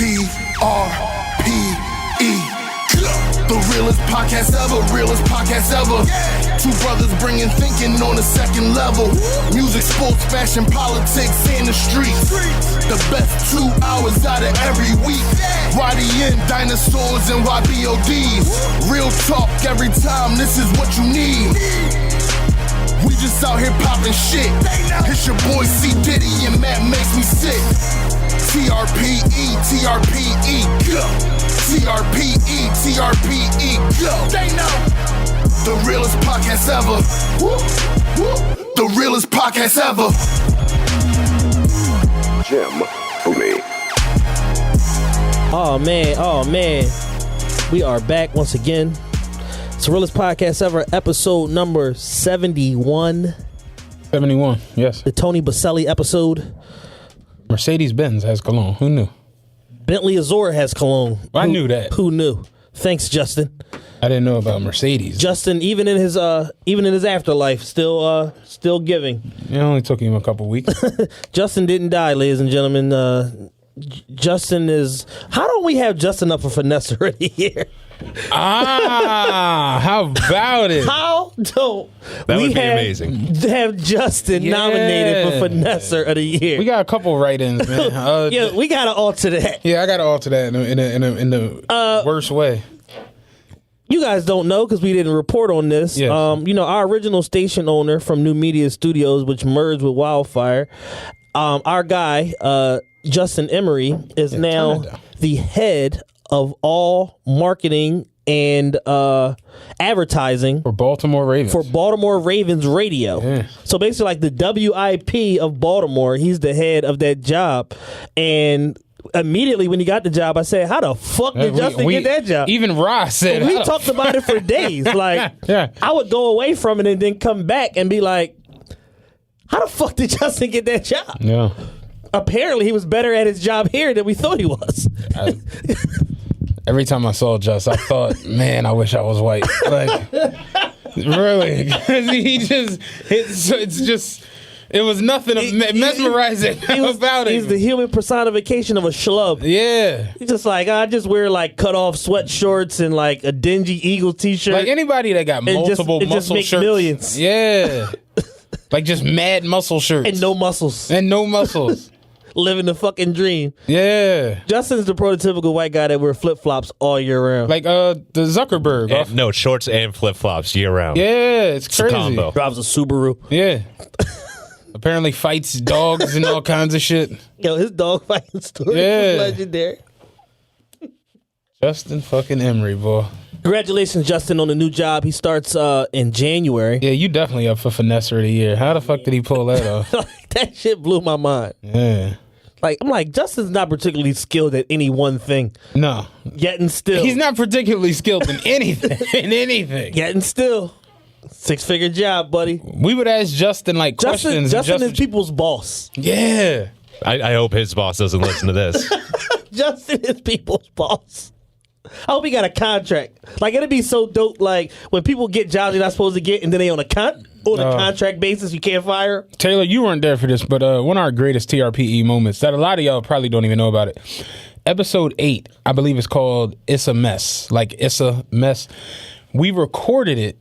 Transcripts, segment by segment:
TRPE. The realest podcast ever, realest podcast ever. Two brothers bringing thinking on a second level. Music, sports, fashion, politics, and the streets. The best 2 hours out of every week. YDN, dinosaurs, and YBODs. Real talk every time, this is what you need. We just out here popping shit. It's your boy C. Diddy and Matt makes me sick. TRPE, TRPE, go. TRPE, TRPE, go. They know. The realest podcast ever. The realest podcast ever. Jim Booney. Oh man. We are back once again. It's the realest podcast ever, episode number 71. 71, yes. The Tony Baselli episode. Mercedes-Benz has cologne. Who knew? Bentley Azure has cologne. I knew that. Who knew? Thanks, Justin. I didn't know about Mercedes. Justin, even in his afterlife, still giving. It only took him a couple weeks. Justin didn't die, ladies and gentlemen. Justin is. How don't we have Justin up for Finesse of the Year? How about it? How don't that would be amazing? Have Justin nominated for Finesse of the Year? We got a couple write-ins, man. Yeah, we got to alter that. Yeah, I got to alter that in the worst way. You guys don't know because we didn't report on this. Yes. Our original station owner from New Media Studios, which merged with Wildfire, our guy Justin Emery is now the head of all marketing and advertising for Baltimore Ravens radio. Yeah. So basically like the WIP of Baltimore, he's the head of that job. And immediately when he got the job, I said, how the fuck did Justin get that job? Even Ross said, we talked about it for days. Like, yeah. I would go away from it and then come back and be like, how the fuck did Justin get that job? Yeah. Apparently he was better at his job here than we thought he was. Every time I saw Just, I thought, man, I wish I was white. Like, really, because it was nothing mesmerizing about it. He's the human personification of a schlub. Yeah. He's just like, I just wear like cut off sweatshorts and like a dingy Eagle t-shirt. Like anybody that got multiple muscle just make shirts. Millions. Yeah. Like just mad muscle shirts. And no muscles. Living the fucking dream. Yeah. Justin's the prototypical white guy that wear flip-flops all year round. Like the Zuckerberg. No, shorts and flip-flops year round. Yeah, it's crazy. A combo. Drives a Subaru. Yeah. Apparently fights dogs and all kinds of shit. Yo, his dog fighting story is legendary. Justin fucking Emery, boy. Congratulations, Justin, on the new job. He starts in January. Yeah, you definitely up for Finesse of the Year. How the fuck did he pull that off? That shit blew my mind. Yeah. Like, I'm like, Justin's not particularly skilled at any one thing. No. Yet and still. He's not particularly skilled in anything. Yet and still. 6-figure job, buddy. We would ask Justin, like, questions. Justin is people's boss. Yeah. I hope his boss doesn't listen to this. Justin is people's boss. I hope he got a contract. Like, it'd be so dope, like, when people get jobs they're not supposed to get, and then they on a contract basis, you can't fire. Taylor, you weren't there for this, but one of our greatest TRPE moments that a lot of y'all probably don't even know about it. Episode 8, I believe it's called It's a Mess. Like, it's a mess. We recorded it.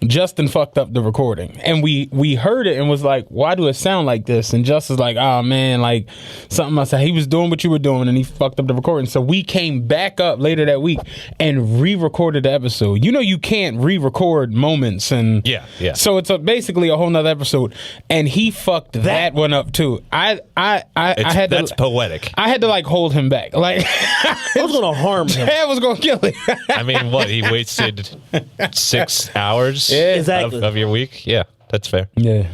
Justin fucked up the recording, and we heard it and was like, why do it sound like this? And Justin's like, oh man, like something I said, he was doing what you were doing and he fucked up the recording. So we came back up later that week and re-recorded the episode. You know, you can't re-record moments, and yeah. So it's basically a whole nother episode, and he fucked that one up too. That's poetic. I had to like hold him back. Like I was gonna harm him. I was gonna kill him. I mean, what, he wasted 6 hours exactly. of your week? Yeah, that's fair. Yeah.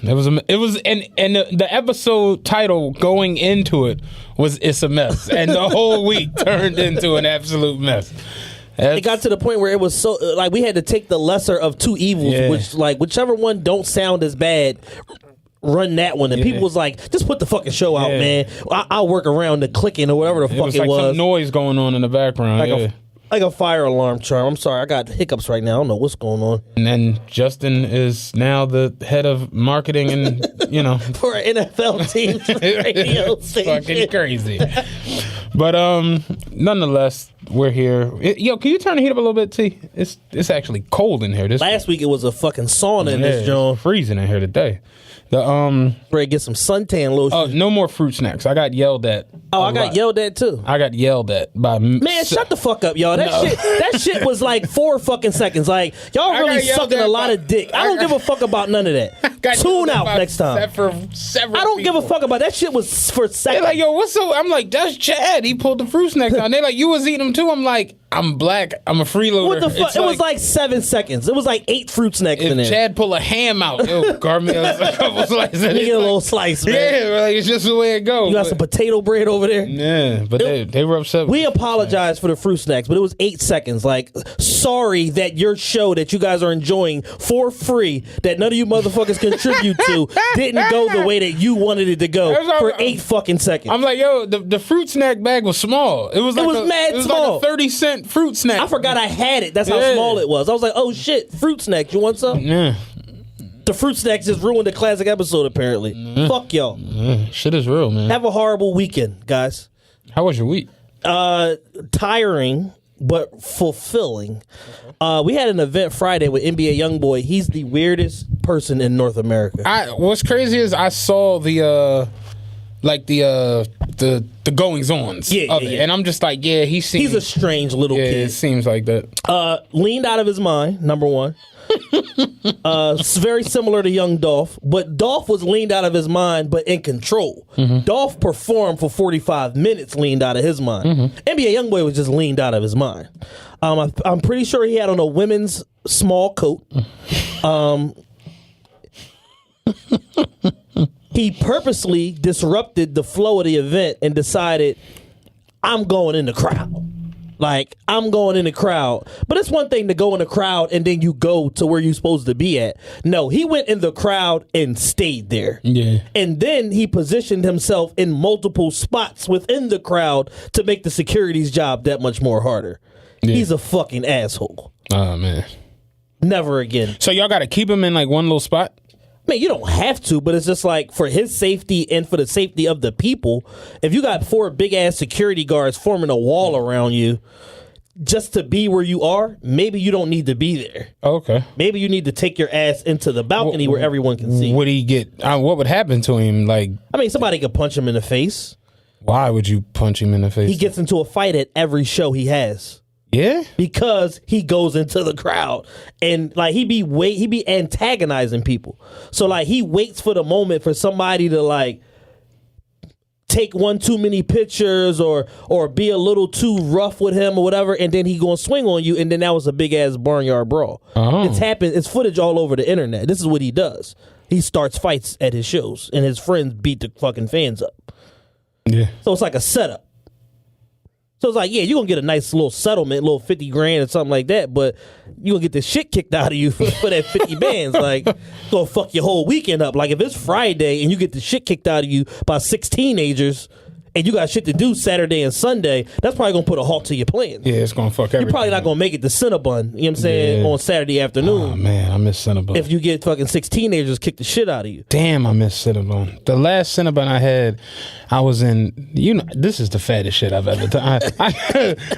It was, and the episode title going into it was "It's a Mess," and the whole week turned into an absolute mess. It got to the point where it was so like we had to take the lesser of two evils, which like whichever one don't sound as bad. Run that one, and people was like, "Just put the fucking show out, man. I'll work around the clicking or whatever the fuck it was." Some noise going on in the background, like a fire alarm charm. I'm sorry, I got hiccups right now. I don't know what's going on. And then Justin is now the head of marketing, and for an NFL team radio station. Fucking crazy. But nonetheless, we're here. Yo, can you turn the heat up a little bit, T? It's actually cold in here. Last week it was a fucking sauna in this joint. It's freezing in here today. Ready to get some suntan lotion. Oh, no more fruit snacks. I got yelled at. Oh, I got yelled at too. I got yelled at by man. Shut the fuck up, y'all. That shit was like 4 fucking seconds. Like y'all really sucking a lot of dick. I don't give a fuck about none of that. Tune out next time. I don't give a fuck about that. Shit was for seconds. They're like, yo, what's up? I'm like, that's Chad. He pulled the fruit snacks down. They're like, you was eating them too. I'm like, I'm black. I'm a freeloader. What the fuck? It was like 7 seconds. It was like 8 fruit snacks in there. If Chad pull a ham out, yo, Carmel, a couple slices. You get a little slice, man. Yeah, like, it's just the way it goes. You got some potato bread over there. Yeah, but they were upset. We apologize for the fruit snacks, but it was 8 seconds. Like, sorry that your show that you guys are enjoying for free, that none of you motherfuckers contribute to, didn't go the way that you wanted it to go for 8 fucking seconds. I'm like, yo, the fruit snack bag was small. It was mad small. Like a 30-cent fruit snack. I forgot I had it. That's how small it was. I was like, oh shit, fruit snacks. You want some? Yeah. The fruit snacks just ruined the classic episode, apparently. Fuck y'all. Shit is real, man. Have a horrible weekend, guys. How was your week? Tiring, but fulfilling. We had an event Friday with NBA Youngboy. He's the weirdest person in North America. What's crazy is I saw the goings ons of it, and I'm just like, yeah, he's a strange little kid. It seems like that. Leaned out of his mind, number one. It's very similar to young Dolph, but Dolph was leaned out of his mind, but in control. Dolph performed for 45 minutes, leaned out of his mind. NBA Youngboy was just leaned out of his mind. I'm pretty sure he had on a women's small coat. He purposely disrupted the flow of the event and decided, I'm going in the crowd. Like, I'm going in the crowd. But it's one thing to go in the crowd and then you go to where you're supposed to be at. No, he went in the crowd and stayed there. Yeah. And then he positioned himself in multiple spots within the crowd to make the security's job that much more harder. Yeah. He's a fucking asshole. Oh, man. Never again. So y'all got to keep him in, like, one little spot? Man, you don't have to, but it's just like for his safety and for the safety of the people. If you got 4 big ass security guards forming a wall around you just to be where you are, maybe you don't need to be there. Okay. Maybe you need to take your ass into the balcony where everyone can see. Would he get? What would happen to him? Like, I mean, somebody could punch him in the face. Why would you punch him in the face? He gets into a fight at every show he has. Yeah, because he goes into the crowd and like he be antagonizing people. So like he waits for the moment for somebody to like take one too many pictures or be a little too rough with him or whatever, and then he gonna swing on you, and then that was a big ass barnyard brawl. It's happened. It's footage all over the internet. This is what he does. He starts fights at his shows, and his friends beat the fucking fans up. Yeah. So it's like a setup. So it's like, yeah, you're going to get a nice little settlement, little 50 grand or something like that, but you're going to get the shit kicked out of you for that 50 bands. Like, going to fuck your whole weekend up. Like, if it's Friday and you get the shit kicked out of you by 6 teenagers and you got shit to do Saturday and Sunday, that's probably going to put a halt to your plans. Yeah, it's going to fuck everything. You're probably not going to make it to Cinnabon, you know what I'm saying, on Saturday afternoon. Oh, man, I miss Cinnabon. If you get fucking 6 teenagers kick the shit out of you. Damn, I miss Cinnabon. The last Cinnabon I had, I was in, this is the fattest shit I've ever done.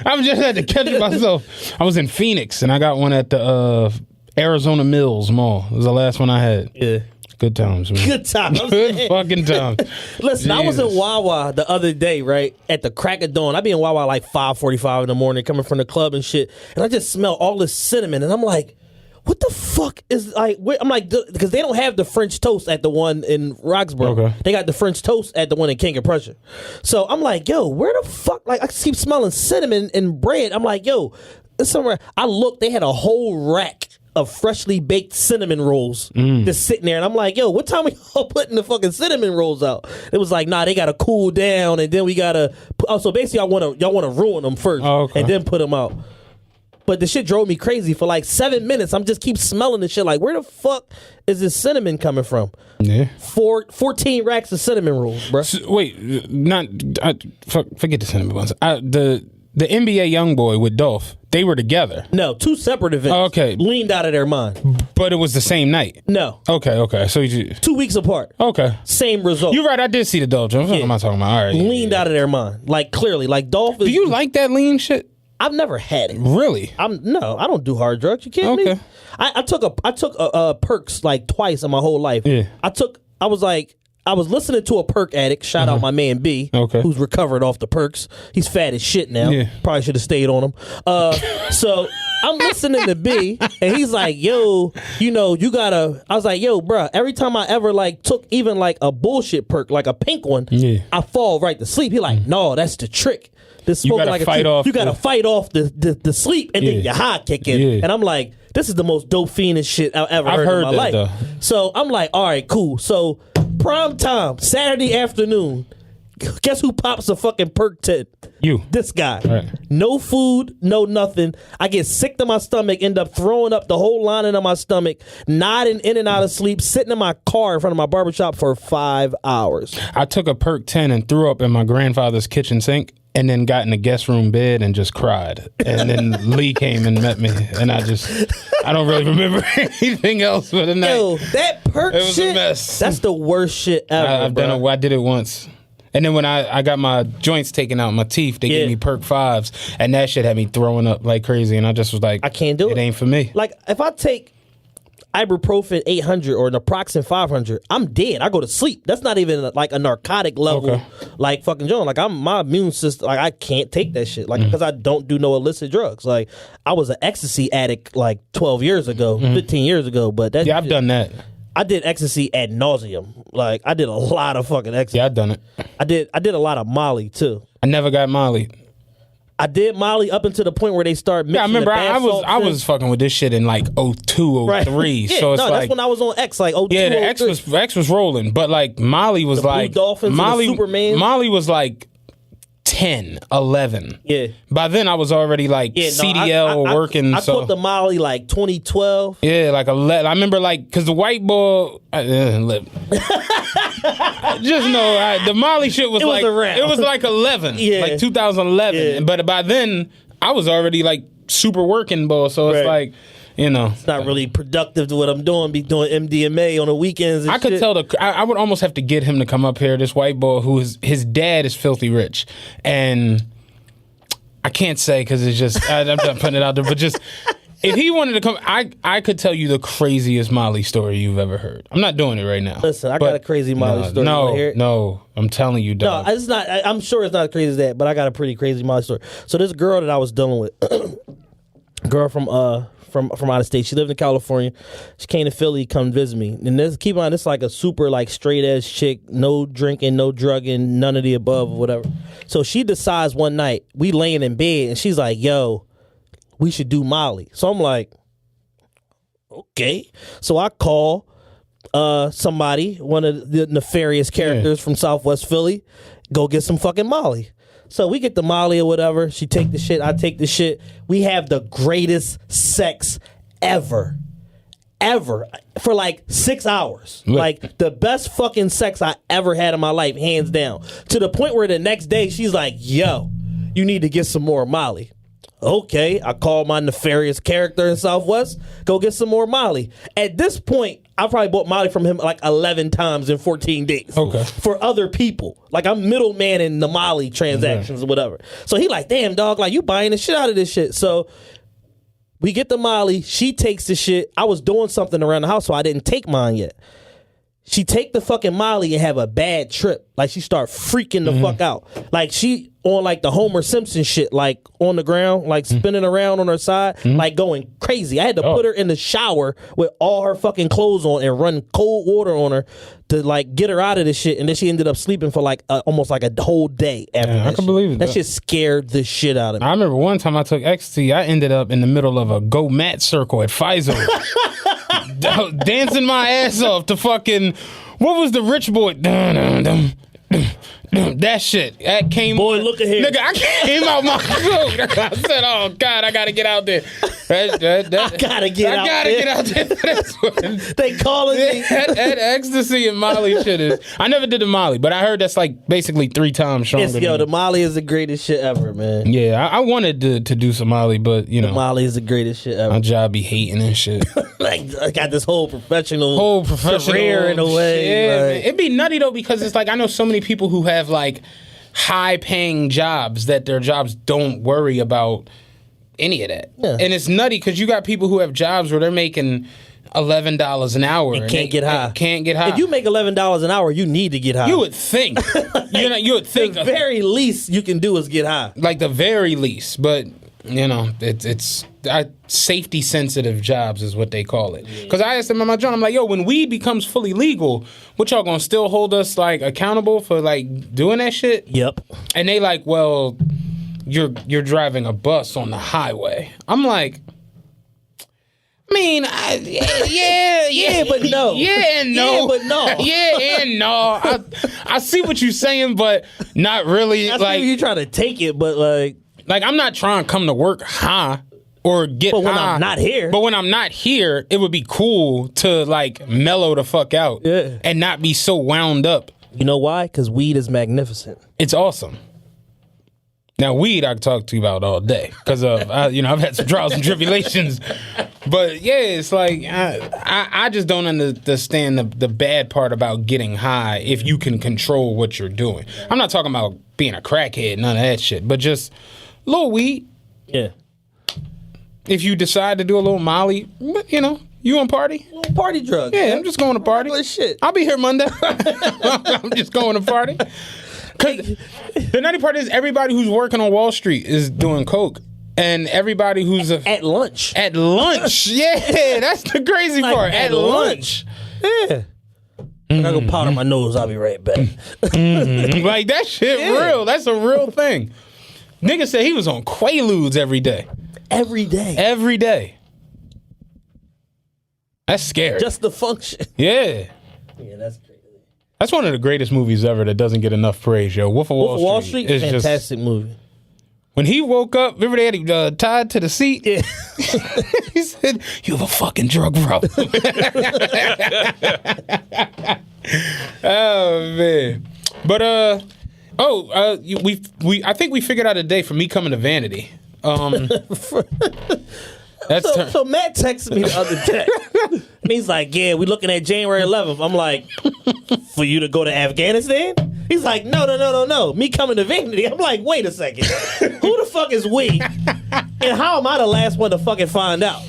I'm just had to catch myself. I was in Phoenix, and I got one at the Arizona Mills Mall. It was the last one I had. Yeah. Good times, man. Good times. Good fucking times. Listen, I was in Wawa the other day, right? At the crack of dawn. I be in Wawa like 5:45 in the morning, coming from the club and shit. And I just smell all this cinnamon. And I'm like, what the fuck is like, I'm like, because they don't have the French toast at the one in Roxborough. Okay. They got the French toast at the one in King of Prussia. So I'm like, yo, where the fuck? Like, I keep smelling cinnamon and bread. I'm like, yo, it's somewhere. I looked, they had a whole rack of freshly baked cinnamon rolls just sitting there, and I'm like, yo, what time are y'all putting the fucking cinnamon rolls out? It was like, nah, they gotta cool down, and then we gotta so basically y'all wanna ruin them first and then put them out. But the shit drove me crazy for like 7 minutes. I'm just keep smelling the shit like, where the fuck is this cinnamon coming from? Yeah. 14 racks of cinnamon rolls, bro. So, wait, forget the cinnamon buns. The NBA Youngboy with Dolph, they were together. No, 2 separate events. Okay. Leaned out of their mind. But it was the same night. No. Okay. So you 2 weeks apart. okay? Same result. You're right. I did see the Dolph joint. What am I talking about? All right. Leaned out of their mind. Like, clearly. Like, Dolph is... Do you like that lean shit? I've never had it. Really? No, I don't do hard drugs. You kidding me? Okay. I took a perks like twice in my whole life. Yeah. I was listening to a perk addict. Shout out my man B, Okay. who's recovered off the perks. He's fat as shit now. Yeah. Probably should have stayed on him. So I'm listening to B, and he's like, "Yo, you gotta." I was like, "Yo, bruh, every time I ever like took even like a bullshit perk, like a pink one, Yeah. I fall right to sleep." He like, "No, that's the trick. This You smoking gotta like fight a trick. off You gotta the- fight off the sleep, and then Yeah. your high kick in." Yeah. And I'm like, "This is the most dope fiendish shit I've ever I've heard heard in my that, life." though. So I'm like, "All right, cool." So prime time, Saturday afternoon. Guess who pops a fucking perk 10? You. This guy. Right. No food, no nothing. I get sick to my stomach, end up throwing up the whole lining of my stomach, nodding in and out of sleep, sitting in my car in front of my barbershop for 5 hours. I took a perk 10 and threw up in my grandfather's kitchen sink. And then got in the guest room bed and just cried. And then Lee came and met me. And I don't really remember anything else for the night. Yo, that perk It was a shit, mess. that's the worst shit ever, I've done bro. it. I did it once. And then when I got my joints taken out, my teeth, they Yeah. gave me perk 5s. And that shit had me throwing up like crazy. And I just was like, I can't do it. It ain't for me. Like, if I take ibuprofen 800 or naproxen 500, I'm dead. I go to sleep. That's not even like a narcotic level, Okay. like fucking John. Like, my immune system, like, I can't take that shit. Mm. Like, because I don't do no illicit drugs. Like, I was an ecstasy addict like 12 years ago, 15 years ago. But that Yeah, I've shit- done that. I did ecstasy ad nauseum. Like, I did a lot of fucking ecstasy. Yeah, I've done it. I did a lot of Molly too. I never got Molly. I did Molly up until the point where they start mixing. Yeah, I remember the bath I salts in. was fucking with this shit in like 02, 03. Yeah, So it's no, like that's when I was on X, like 02, yeah, the X was rolling, but like Molly was Blue like Dolphins and the Supermans. Molly was like 10, 11. Yeah. By then I was already like Yeah, no, CDL working. I so caught the Molly like 2012. yeah, like 11. I remember like because the white boy. Just know the Molly shit was It was like around. it was like 11, Yeah. like 2011. Yeah. But by then I was already like super working ball, so it's Right. like you know. It's not really productive to what I'm doing. Be doing MDMA on the weekends. And I could shit. tell I would almost have to get him to come up here. This white boy his dad is filthy rich, and I can't say because it's just I'm not putting it out there, but just if he wanted to come, I could tell you the craziest Molly story you've ever heard. I'm not doing it right now. Listen, I got a crazy Molly story. You wanna hear it? No, I'm telling you, No, dog. it's not. I'm sure it's not as crazy as that, but I got a pretty crazy Molly story. So this girl that I was dealing with, girl from out of state. She lived in California. She came to Philly, come visit me. And this, keep in mind, this is like a super like straight ass chick, no drinking, no drugging, none of the above or whatever. So she decides one night, we laying in bed, and she's like, "Yo, we should do Molly." So I'm like, okay. So I call somebody, one of the nefarious characters from Southwest Philly, go get some fucking Molly. So we get the Molly or whatever. She take the shit, I take the shit. We have the greatest sex ever. For like 6 hours. Look. Like the best fucking sex I ever had in my life, hands down. To the point where the next day she's like, "Yo, you need to get some more Molly." Okay, I call my nefarious character in Southwest, go get some more Molly. At this point, I probably bought Molly from him like 11 times in 14 days. Okay. For other people. Like, I'm middleman in the Molly transactions or whatever. So he like, "Damn, dog, like, you buying the shit out of this shit." So we get the Molly. She takes the shit. I was doing something around the house, so I didn't take mine yet. She take the fucking Molly and have a bad trip. Like, she start freaking the fuck out. Like, she on like the Homer Simpson shit, like on the ground, like spinning around on her side, like going crazy. I had to put her in the shower with all her fucking clothes on and run cold water on her to like get her out of this shit. And then she ended up sleeping for like almost like a whole day after Yeah, I that can shit. believe it. That shit scared the shit out of me. I remember one time I took ecstasy. I ended up in the middle of a go mat circle at Pfizer, dancing my ass off to fucking what was the rich boy? That shit. That came. Boy, look at here. Nigga, I came out my throat. I said, "Oh God, I gotta get out there." I gotta get out there. get out there for this one. They calling me. that ecstasy and Molly shit is. I never did the Molly, but I heard that's like basically 3 times stronger. Yo, than the Molly is the greatest shit ever, man. yeah, I wanted to do some Molly, but you know, Molly is the greatest shit ever. my job be hating and shit. Like I got this whole professional career in a way. Yeah, like, man. It'd be nutty though because it's like I know so many people who have like high paying jobs that their jobs don't worry about any of that. Yeah. And it's nutty because you got people who have jobs where they're making $11 an hour and can't get high. Can't get high. If you make $11 an hour, you need to get high. You would think. You would think. The very least you can do is get high. Like the very least, but it's safety sensitive jobs is what they call it. Because I asked them at my job, I'm like, yo, when weed becomes fully legal, what y'all gonna still hold us like accountable for like doing that shit? Yep. And they like, well, you're driving a bus on the highway. I'm like, I mean, yeah, but no. Yeah and no. Yeah, but no. Yeah and no. I see what you're saying, but not really. I like see you trying to take it, but like I'm not trying to come to work high or get high. But when I'm not here. But when I'm not here, it would be cool to like mellow the fuck out and not be so wound up. You know why? Because weed is magnificent. It's awesome. Now, weed I could talk to you about all day because I've had some trials and tribulations. But yeah, it's like I just don't understand the bad part about getting high if you can control what you're doing. I'm not talking about being a crackhead, none of that shit, but just a little weed. Yeah. If you decide to do a little Molly, you want to party? Party drug. Yeah, I'm just going to party. Regular shit. I'll be here Monday. I'm just going to party. Because the nutty part is everybody who's working on Wall Street is doing coke. And everybody who's at lunch. At lunch. Yeah, that's the crazy part. At lunch. Yeah. I gotta go powder my nose. I'll be right back. Like, that shit real. That's a real thing. Nigga said he was on Quaaludes every day. Every day. Every day. That's scary. Just the function. Yeah. Yeah, that's crazy. That's one of the greatest movies ever that doesn't get enough praise, yo. Wolf of Wall Street is fantastic movie. When he woke up, remember they had him tied to the seat? Yeah. He said, "You have a fucking drug problem." Oh, man. But, I think we figured out a day for me coming to Vanity. So Matt texted me the other day. And he's like, yeah, we looking at January 11th. I'm like, for you to go to Afghanistan? He's like, no. Me coming to Vanity. I'm like, wait a second. Who the fuck is we? And how am I the last one to fucking find out?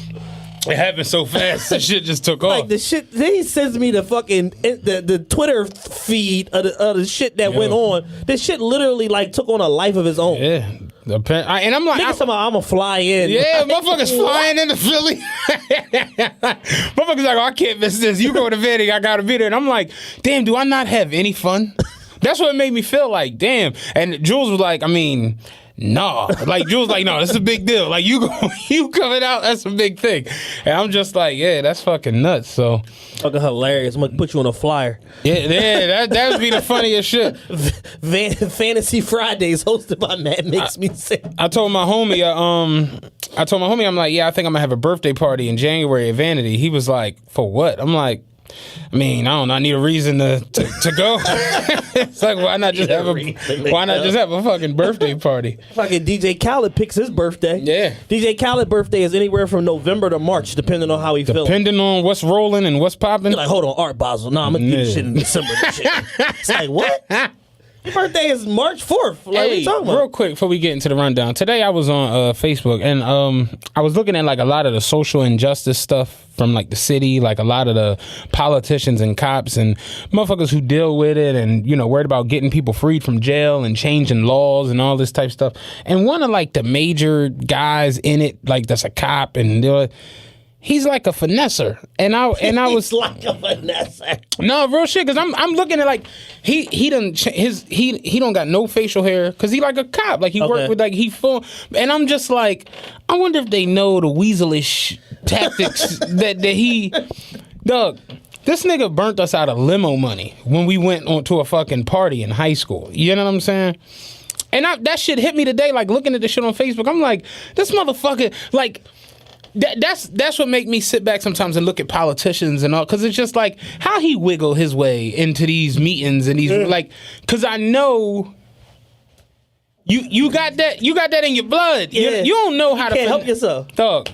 It happened so fast. The shit just took off. Like the shit, then he sends me the fucking the Twitter feed of the shit that went on. This shit literally like took on a life of its own. Yeah. And I'm like, I'm gonna fly in. Yeah, motherfuckers flying into Philly. Motherfuckers like, oh, I can't miss this. You go to Vanity, I gotta be there. And I'm like, damn, do I not have any fun? That's what made me feel like, damn. And Jules was like, I mean, nah. Like, Jules like, no, this is a big deal. Like, you coming out, that's a big thing. And I'm just like, yeah, that's fucking nuts. So fucking hilarious. I'm gonna put you on a flyer. Yeah, that would be the funniest shit. Fantasy Fridays hosted by Matt makes me sick. I told my homie, I'm like, yeah, I think I'm gonna have a birthday party in January at Vanity. He was like, for what? I'm like, I mean, I don't know. I need a reason to go. It's like, why not just have a fucking birthday party? Fucking DJ Khaled picks his birthday. Yeah. DJ Khaled's birthday is anywhere from November to March, depending on how he feels. Depending on what's rolling and what's popping. Like, hold on, Art Basel. Nah, I'm gonna do this shit in December. It's like, what? Your birthday is March 4th. Like, what are you talking about? Real quick before we get into the rundown. Today I was on Facebook and I was looking at like a lot of the social injustice stuff from like the city, like a lot of the politicians and cops and motherfuckers who deal with it and, worried about getting people freed from jail and changing laws and all this type of stuff. And one of like the major guys in it, like that's a cop and he's like a finesser, and I was like a finesser. No, real shit, because I'm looking at like he don't got no facial hair because he like a cop, like he worked with like he full, and I'm just like, I wonder if they know the weaselish tactics that he, Doug. This nigga burnt us out of limo money when we went on to a fucking party in high school. You know what I'm saying? And that shit hit me today, like looking at this shit on Facebook. I'm like, this motherfucker, like. That's what make me sit back sometimes and look at politicians and all, because it's just like how he wiggle his way into these meetings and these like, because I know you got that in your blood. Yeah. You don't know how to help yourself, dog.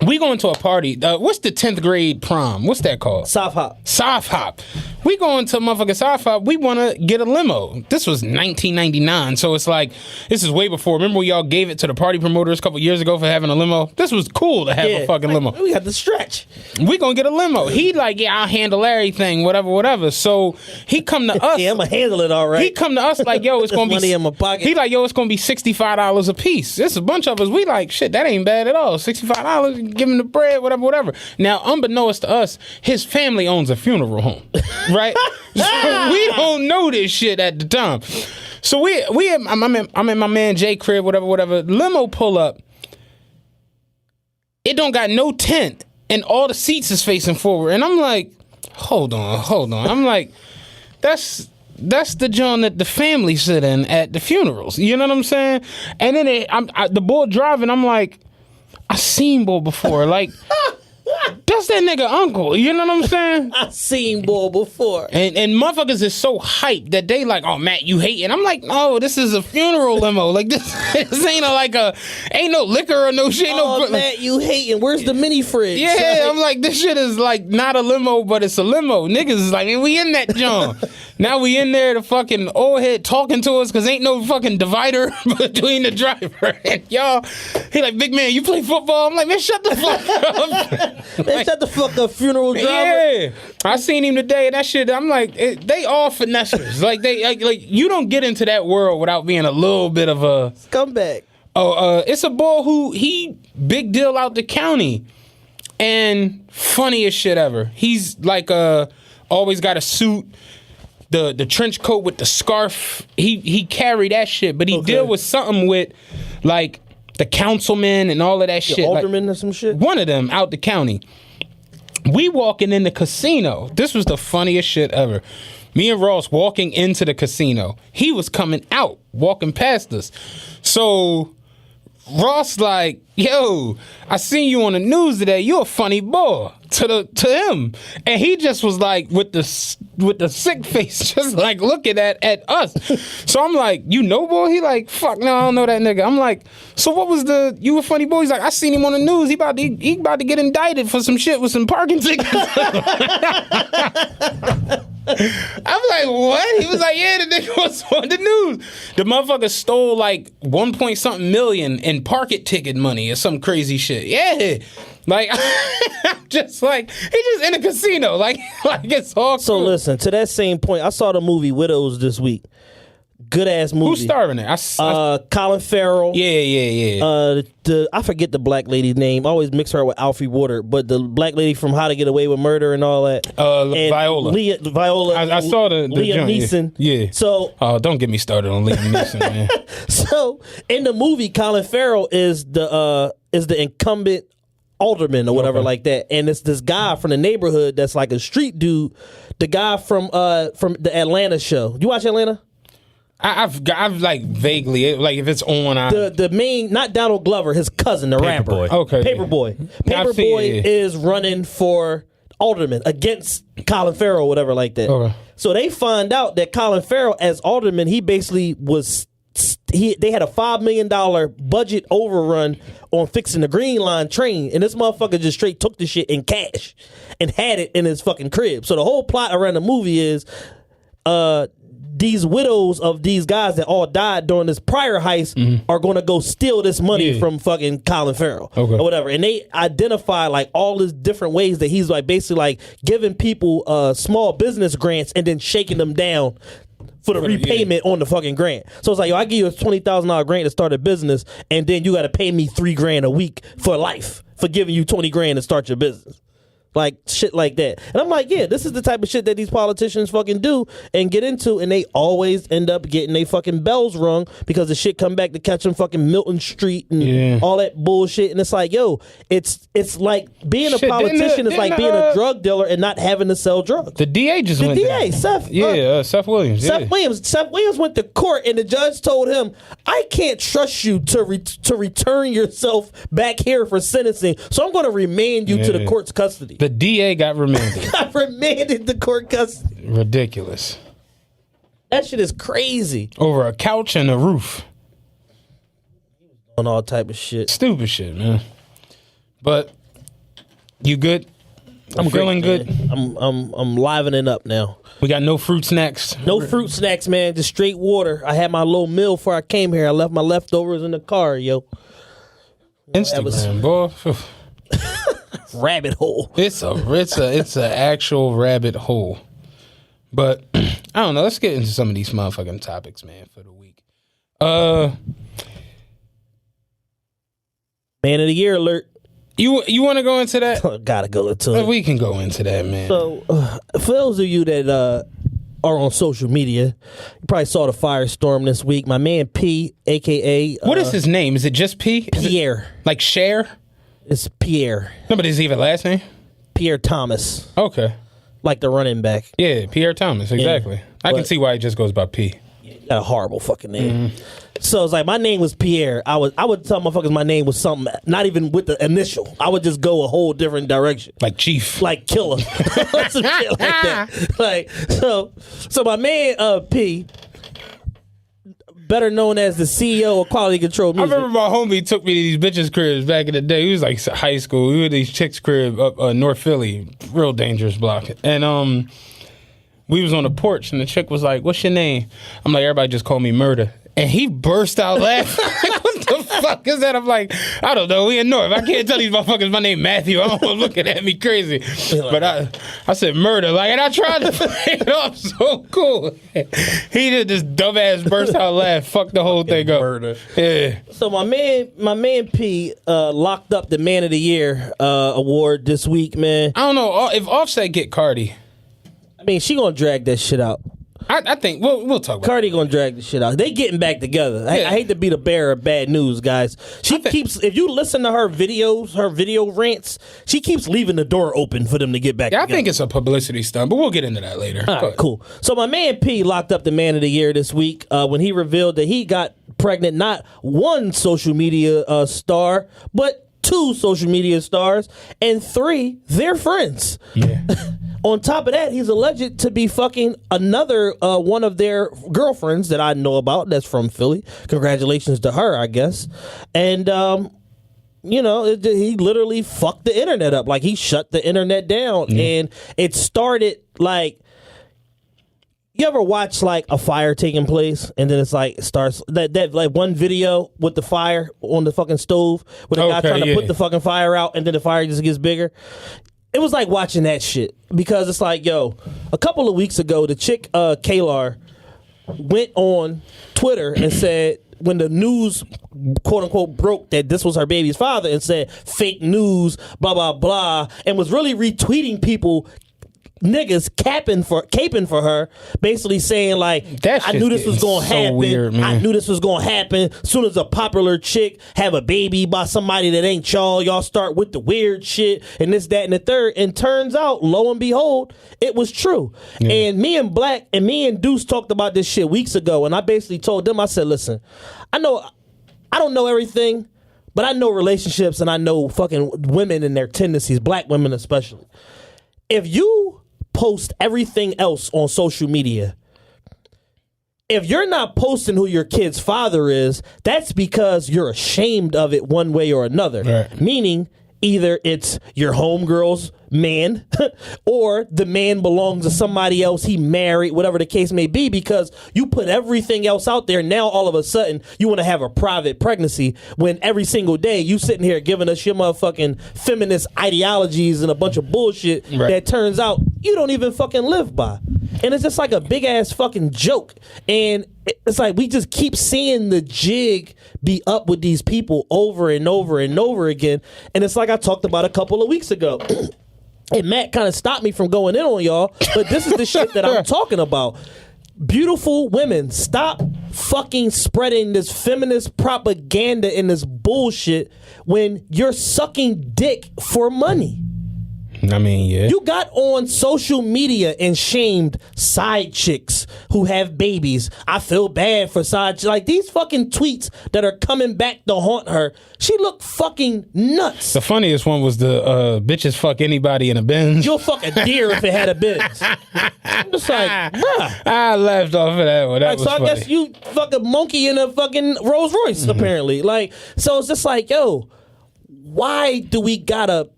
We going to a party. What's the 10th grade prom? What's that called? Soft hop. Soft hop. We going to motherfucking soft hop. We want to get a limo. This was 1999, so it's like this is way before. Remember when y'all gave it to the party promoters a couple years ago for having a limo? This was cool to have a fucking limo. We got the stretch. We gonna get a limo. He like, yeah, I'll handle everything, whatever. So he come to us. Yeah, I'm gonna handle it all right. He come to us like, yo, it's gonna be money in my pocket. He like, yo, it's gonna be $65 a piece. There's a bunch of us. We like, shit, that ain't bad at all. $65, give him the bread, whatever. Now, unbeknownst to us, his family owns a funeral home, right? So we don't know this shit at the time. So I'm in my man Jay crib, whatever. Limo pull up. It don't got no tent, and all the seats is facing forward. And I'm like, hold on. I'm like, that's the joint that the family sit in at the funerals. You know what I'm saying? And then the boy driving, I'm like, I seen boy before. Like, that's that nigga uncle. You know what I'm saying? I seen boy before. And motherfuckers is so hyped that they like, oh, Matt, you hating. I'm like, no, this is a funeral limo. Like, this ain't no liquor or no shit. Oh, Matt, you hating. Where's the mini fridge? Yeah, I'm like, this shit is like not a limo, but it's a limo. Niggas is like, we in that joint. Now we in there, the fucking old head talking to us because ain't no fucking divider between the driver and y'all. He like, big man, you play football? I'm like, man, shut the fuck up. Man, shut the fuck up, funeral driver. Yeah, I seen him today, and that shit. I'm like, they all finessers. Like you don't get into that world without being a little bit of a scumbag. It's a boy who he big deal out the county, and funniest shit ever. He's like always got a suit. The trench coat with the scarf, he carry that shit, but he deal with something with like the councilman and all of that shit. Alderman or some shit? One of them out the county. We walking in the casino. This was the funniest shit ever. Me and Ross walking into the casino. He was coming out, walking past us. So Ross like, yo, I seen you on the news today. You a funny boy to him, and he just was like with the sick face, just like looking at us. So I'm like, you know, boy. He like, fuck no, I don't know that nigga. I'm like, so what was you a funny boy? He's like, I seen him on the news. He about to get indicted for some shit with some parking tickets. I'm like, what? He was like, yeah, the nigga was on the news. The motherfucker stole like 1.something million in parking ticket money or some crazy shit. Yeah. Like, just like, he just in a casino. Like it's all So cool. listen, to that same point, I saw the movie Widows this week. Good ass movie. Who's starring it? Colin Farrell. Yeah. I forget the black lady's name. I always mix her with Alfie Water, but the black lady from How to Get Away with Murder and all that. And Viola. Viola. I saw the Liam Neeson. Yeah. So don't get me started on Liam Neeson, man. So in the movie, Colin Farrell is the incumbent alderman or whatever like that, and it's this guy from the neighborhood that's like a street dude. The guy from the Atlanta show. You watch Atlanta? I've like vaguely, like if it's on. The main, not Donald Glover, his cousin, the rapper. Paperboy. Okay. Paperboy. Paperboy is running for alderman against Colin Farrell, whatever like that. Okay. So they find out that Colin Farrell, as alderman, he basically was. They had a $5 million budget overrun on fixing the Green Line train, and this motherfucker just straight took the shit in cash and had it in his fucking crib. So the whole plot around the movie is these widows of these guys that all died during this prior heist are going to go steal this money from fucking Colin Farrell or whatever. And they identify like all these different ways that he's like basically like giving people small business grants and then shaking them down for the repayment on the fucking grant. So it's like, yo, I give you a $20,000 grant to start a business, and then you got to pay me $3,000 a week for life for giving you $20,000 to start your business. Like shit like that. And I'm like, yeah, this is the type of shit that these politicians fucking do and get into, and they always end up getting they fucking bells rung because the shit come back to catch them fucking Milton Street and all that bullshit. And it's like, yo, it's like being a politician is like being a drug dealer and not having to sell drugs. The DA just went DA, down. Seth. Seth Williams. Seth Williams went to court, and the judge told him, I can't trust you to return yourself back here for sentencing, so I'm going to remand you to the court's custody. The DA got remanded. Got remanded to court custody. Ridiculous. That shit is crazy. Over a couch and a roof. On all type of shit. Stupid shit, man. But You good? I'm feeling great, good. man. I'm livening up now. We got no fruit snacks. No fruit snacks, man. Just straight water. I had my little meal before I came here. I left my leftovers in the car, yo. Instagram, boy. Rabbit hole. It's a actual rabbit hole. But I don't know. Let's get into some of these motherfucking topics, man, for the week. Man of the year alert. You want to go into that? Gotta go into it. We can go into that, man. So, for those of you that are on social media, you probably saw the firestorm this week. My man P, a.k.a. What is his name? Is it just P? Is Pierre. like Cher? It's Pierre. No, but is he even last name? Pierre Thomas. Okay. Like the running back. Yeah, Pierre Thomas, exactly. I can see why he just goes by P. Got a horrible fucking name. So it's like my name was Pierre. I would tell motherfuckers my name was something not even with the initial. I would just go a whole different direction. Like Chief. Like Killer. Some shit like that. Like so my man P, better known as the CEO of Quality Control Music. I remember my homie took me to these bitches' cribs back in the day. He was like high school. We were at these chicks' crib up North Philly, real dangerous block. And we was on the porch, and the chick was like, "What's your name?" I'm like, "Everybody just call me Murder." And he burst out laughing. Like, what the fuck is that? I'm like, I don't know. We in North. I can't tell these motherfuckers my name Matthew. I don't want looking at me crazy. But I said Murder. Like, and I tried to play it off so cool. He did this dumbass burst out laugh. Fuck the whole thing up. Murder. Yeah. So my man P locked up the Man of the Year award this week, man. I don't know if Offset get Cardi. I mean, she gonna drag that shit out. I think we'll talk about Cardi gonna drag the shit out. They getting back together. I hate to be the bearer of bad news, guys. She keeps, if you listen to her videos, her video rants, she keeps leaving the door open for them to get back together. I think it's a publicity stunt, but we'll get into that later. All right, cool. So my man P locked up the Man of the Year this week when he revealed that he got pregnant not one social media star, but 2 social media stars, and 3 their friends. Yeah. On top of that, he's alleged to be fucking another one of their girlfriends that I know about that's from Philly. Congratulations to her, I guess. And, he literally fucked the internet up. Like, he shut the internet down. And it started like, you ever watch like a fire taking place and then it's like, it starts, that like one video with the fire on the fucking stove with a guy trying to put the fucking fire out and then the fire just gets bigger? It was like watching that shit because it's like, yo, a couple of weeks ago, the chick, Kaylar, went on Twitter and said, when the news, quote unquote, broke that this was her baby's father and said fake news, blah, blah, blah, and was really retweeting people, niggas caping for her, basically saying like, I knew this was gonna happen. Weird, I knew this was gonna happen. Soon as a popular chick have a baby by somebody that ain't y'all start with the weird shit and this, that, and the third. And turns out, lo and behold, it was true. Yeah. And me and Black and me and Deuce talked about this shit weeks ago, and I basically told them, I said, listen, I don't know everything, but I know relationships and I know fucking women and their tendencies, black women especially. If you post everything else on social media, if you're not posting who your kid's father is, that's because you're ashamed of it one way or another. Right. Meaning, either it's your homegirl's man or the man belongs to somebody else, he married, whatever the case may be, because you put everything else out there. Now all of a sudden you want to have a private pregnancy when every single day you sitting here giving us your motherfucking feminist ideologies and a bunch of bullshit that turns out you don't even fucking live by. And it's just like a big ass fucking joke. And it's like we just keep seeing the jig be up with these people over and over and over again. And it's like I talked about a couple of weeks ago. And Matt kind of stopped me from going in on y'all, but this is the shit that I'm talking about. Beautiful women, stop fucking spreading this feminist propaganda and this bullshit when you're sucking dick for money. I mean, yeah. You got on social media and shamed side chicks who have babies. I feel bad for side chicks. Like, these fucking tweets that are coming back to haunt her, she looked fucking nuts. The funniest one was the bitches fuck anybody in a Benz. You'll fuck a deer if it had a Benz. I'm just like, bruh. I laughed off of that one. That was funny. I guess you fuck a monkey in a fucking Rolls Royce, apparently. Like, so it's just like, yo, why do we gotta...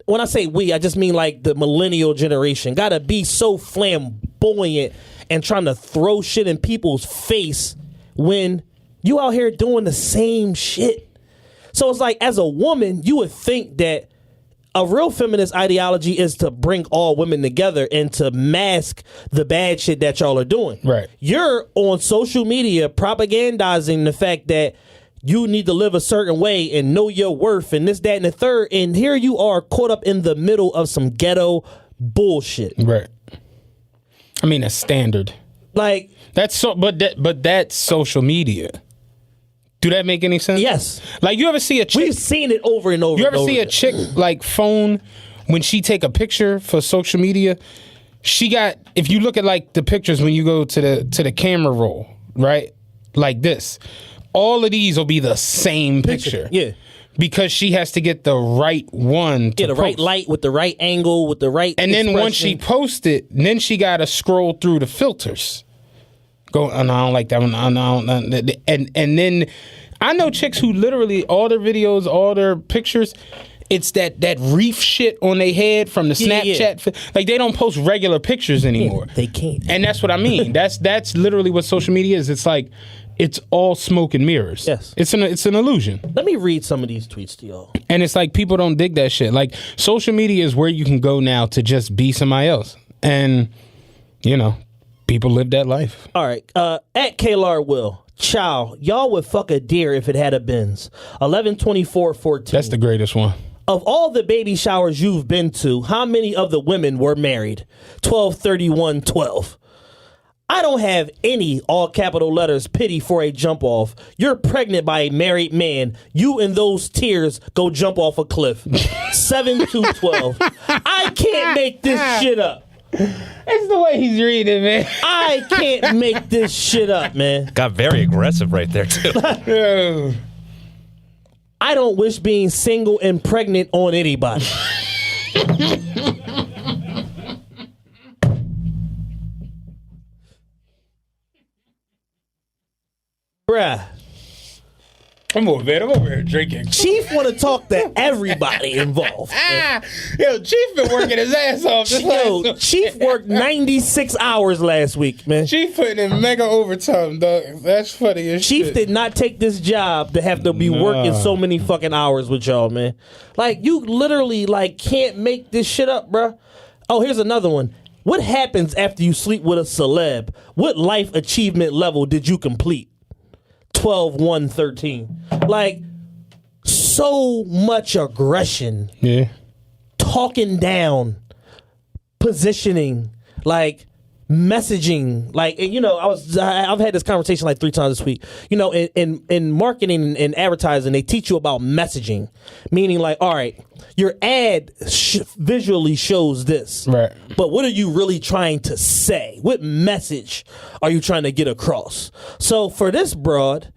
when I say we, I just mean like the millennial generation, gotta be so flamboyant and trying to throw shit in people's face when you out here doing the same shit. So it's like, as a woman, you would think that a real feminist ideology is to bring all women together and to mask the bad shit that y'all are doing. Right. You're on social media propagandizing the fact that you need to live a certain way and know your worth and this, that, and the third. And here you are caught up in the middle of some ghetto bullshit. Right. I mean, that's standard. Like, That's so, but that's social media. Do that make any sense? yes. Like, you ever see a chick? We've seen it over and over. You and ever over see a again. chick like phone when she take a picture for social media? She got, if you look at like the pictures when you go to the camera roll, right? Like this, all of these will be the same picture. Yeah. Because she has to get the right one to Yeah, the right post. light with the right angle with the right. And then once she posts it, then she got to scroll through the filters. Go, oh, no, I don't like that one. Oh, no, no. And then I know chicks who literally all their videos, all their pictures, it's that reef shit on their head from the Yeah, Snapchat. yeah. Like, they don't post regular pictures anymore. they can't. And that's what I mean. That's literally what social media is. It's like, it's all smoke and mirrors. Yes. It's an illusion. Let me read some of these tweets to y'all. And it's like, people don't dig that shit. Like, social media is where you can go now to just be somebody else. And, you know, people live that life. All right. At Klar Will. Chow, y'all would fuck a deer if it had a Benz. 11/24/14. That's the greatest one. Of all the baby showers you've been to, how many of the women were married? 12/31/12. I don't have any, all capital letters, pity for a jump off. You're pregnant by a married man. You and those tears go jump off a cliff. 7/2/12. I can't make this shit up. It's the way he's reading, man. I can't make this shit up, man. Got very aggressive right there, too. I don't wish being single and pregnant on anybody. Bruh. I'm over here drinking. Chief want to talk to everybody involved. Yo, Chief been working his ass off. Yo, Chief worked 96 hours last week, man. Chief putting in mega overtime, dog. That's funny as Chief shit. did not take this job to have to be working so many fucking hours with y'all, man. Like, you literally, like, can't make this shit up, bruh. Oh, here's another one. What happens after you sleep with a celeb? What life achievement level did you complete? 12/1/13. Like, so much aggression, Yeah. talking down, positioning, like messaging. Like, and, you know, I've had this conversation like 3 times this week. You know, in marketing and advertising, they teach you about messaging, meaning like, all right, your ad visually shows this, Right. but what are you really trying to say? What message are you trying to get across? So for this broad,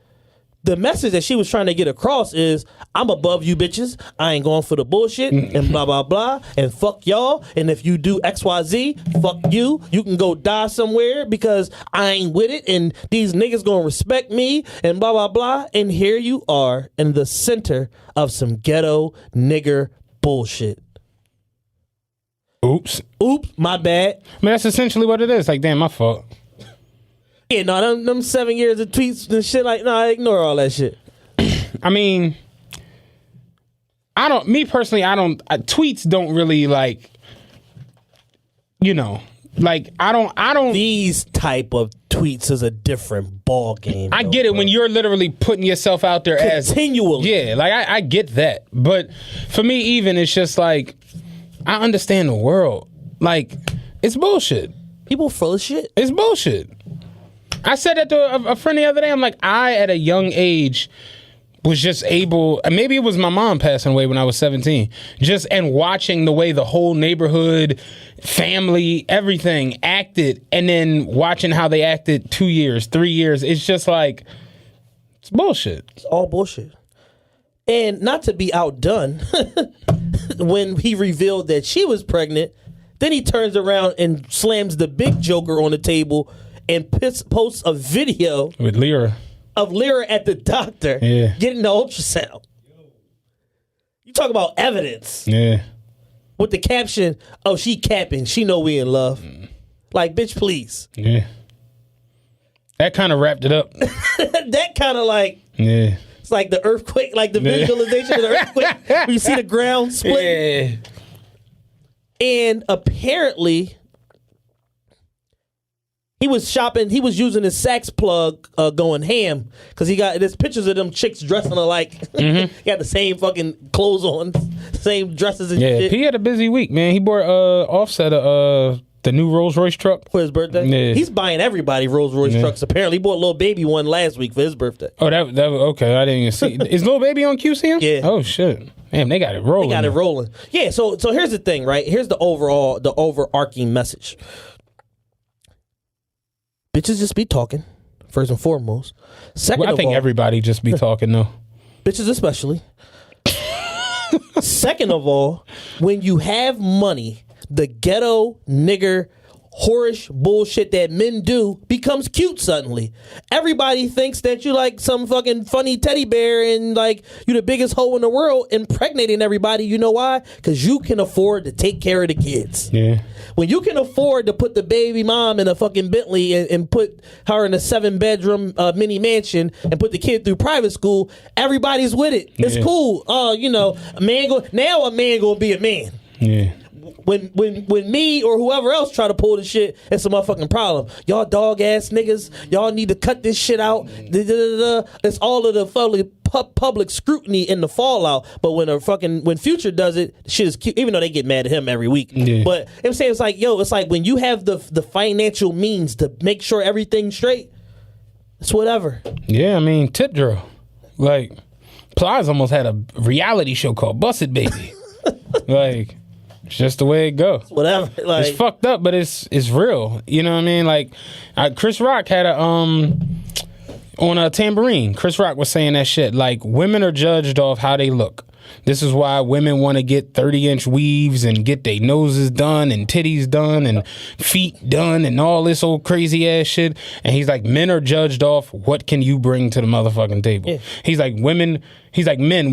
the message that she was trying to get across is, I'm above you bitches. I ain't going for the bullshit and blah, blah, blah. And fuck y'all. And if you do XYZ, fuck you. You can go die somewhere because I ain't with it. And these niggas gonna respect me and blah, blah, blah. And here you are in the center of some ghetto nigger bullshit. Oops. Oops, my bad. I mean, that's essentially what it is. Like, damn, my fault. Yeah, no, them 7 years of tweets and shit, like, no, I ignore all that shit. I mean, me personally, tweets don't really, like, you know, like, I don't. These type of tweets is a different ball game. I get it when you're literally putting yourself out there as continually. Yeah, like I get that. But for me, even, it's just like, I understand the world. Like, it's bullshit. People full of shit. It's bullshit. I said that to a friend the other day. I'm like, I, at a young age, was just able, and maybe it was my mom passing away when I was 17, and watching the way the whole neighborhood, family, everything acted, and then watching how they acted 2 years, 3 years. It's just like, it's bullshit. It's all bullshit. And not to be outdone, when he revealed that she was pregnant, then he turns around and slams the big joker on the table and posts a video With Lyra. of Lyra at the doctor Yeah. getting the ultrasound. You talk about evidence. Yeah. with the caption, "Oh, she capping. She know we in love." Like, bitch, please. Yeah. That kind of wrapped it up. That kind of like, Yeah. it's like the earthquake, like the visualization of the earthquake. Where you see the ground split. Yeah. And apparently, he was shopping. He was using his Saks plug, going ham, because there's pictures of them chicks dressing alike. Got the same fucking clothes on, same dresses and Yeah, shit. he had a busy week, man. He bought Offset the new Rolls Royce truck For his birthday. Yeah. He's buying everybody Rolls Royce trucks. Apparently, he bought a little baby one last week for his birthday. Oh, that okay. I didn't even see. Is Lil Baby on QCM? Yeah. Oh shit. Damn, they got it rolling. They got it rolling. Yeah. So here's the thing, right? Here's the overarching message. Bitches just be talking, first and foremost. Second Well, I of think all, everybody just be talking though. bitches especially. Second of all, when you have money, the ghetto nigger whorish bullshit that men do becomes cute suddenly. Everybody thinks that you like some fucking funny teddy bear and like you the biggest hoe in the world impregnating everybody. You know why? Because you can afford to take care of the kids. Yeah. When you can afford to put the baby mom in a fucking Bentley and put her in a 7-bedroom mini mansion and put the kid through private school, everybody's with it. It's cool. A man gonna be a man. Yeah. When me or whoever else try to pull this shit, it's a motherfucking problem. Y'all dog ass niggas, y'all need to cut this shit out. It's all of the public scrutiny and the fallout. But when Future does it, shit is cute. Even though they get mad at him every week. Yeah. But I'm saying it's like when you have the financial means to make sure everything's straight, it's whatever. Yeah, I mean, tip drill. Like, Plies almost had a reality show called Busted Baby. Like, it's just the way it goes. Whatever. Like, It's fucked up, but it's real. You know what I mean? Like, Chris Rock had on a Tambourine. Chris Rock was saying that shit. Like, women are judged off how they look. This is why women want to get 30-inch weaves and get their noses done and titties done and feet done and all this old crazy ass shit. And he's like, men are judged off what can you bring to the motherfucking table. Yeah. He's like, men,